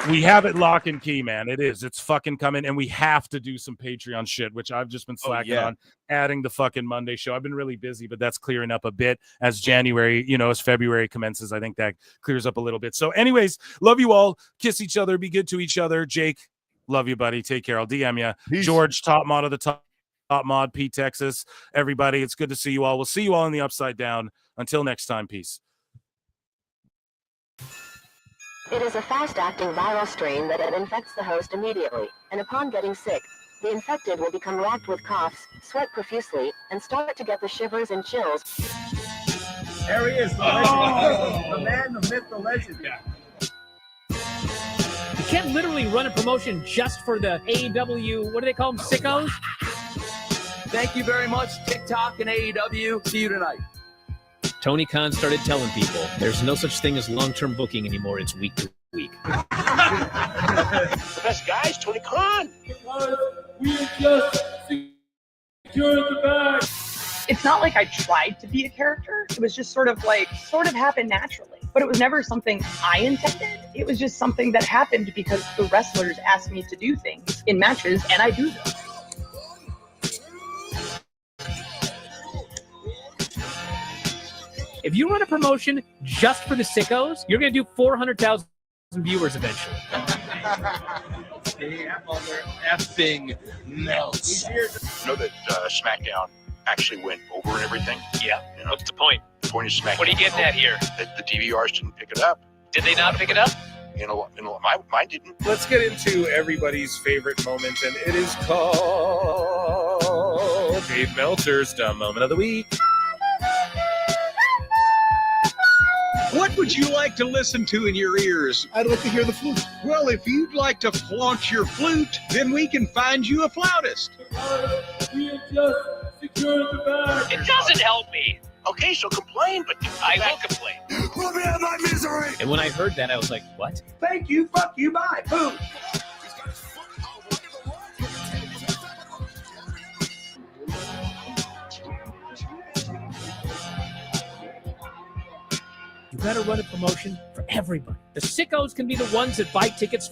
We have it lock and key, man. It's fucking coming, and we have to do some Patreon shit, which I've just been slacking on, adding the fucking Monday show. I've been really busy, but that's clearing up a bit as January, as February commences. I think that clears up a little bit. So anyways, love you all. Kiss each other. Be good to each other. Jake, love you, buddy. Take care. I'll DM you. Peace. George, top mod of the top mod, Pete, Texas. Everybody, it's good to see you all. We'll see you all in the Upside Down. Until next time, peace. It is a fast-acting viral strain that infects the host immediately, and upon getting sick, the infected will become racked with coughs, sweat profusely, and start to get the shivers and chills. There he is, the legend. The man, the myth, the legend. can't literally run a promotion just for the AEW, what do they call them, sickos? Thank you very much, TikTok and AEW. See you tonight. Tony Khan started telling people there's no such thing as long-term booking anymore. It's week to week. The best guy's Tony Khan. We just secured the bag. It's not like I tried to be a character. It was just sort of happened naturally. But it was never something I intended. It was just something that happened because the wrestlers asked me to do things in matches, and I do them. If you run a promotion just for the sickos, you're going to do 400,000 viewers eventually. Effing melts. You know that SmackDown actually went over and everything? Yeah. You know, What's the point? The point is SmackDown. What are you getting at here? That the DVRs didn't pick it up. Did they not pick it up? Mine didn't. Let's get into everybody's favorite moment, and it is called Dave Meltzer's Dumb Moment of the Week. What would you like to listen to in your ears? I'd like to hear the flute. Well, if you'd like to flaunt your flute, then we can find you a flautist. We just secured the bag. It doesn't help me. Okay, so complain, but I will complain. Let me have my misery. And when I heard that, I was like, what? Thank you, fuck you, bye, boom. You got to run a promotion for everybody. The sickos can be the ones that buy tickets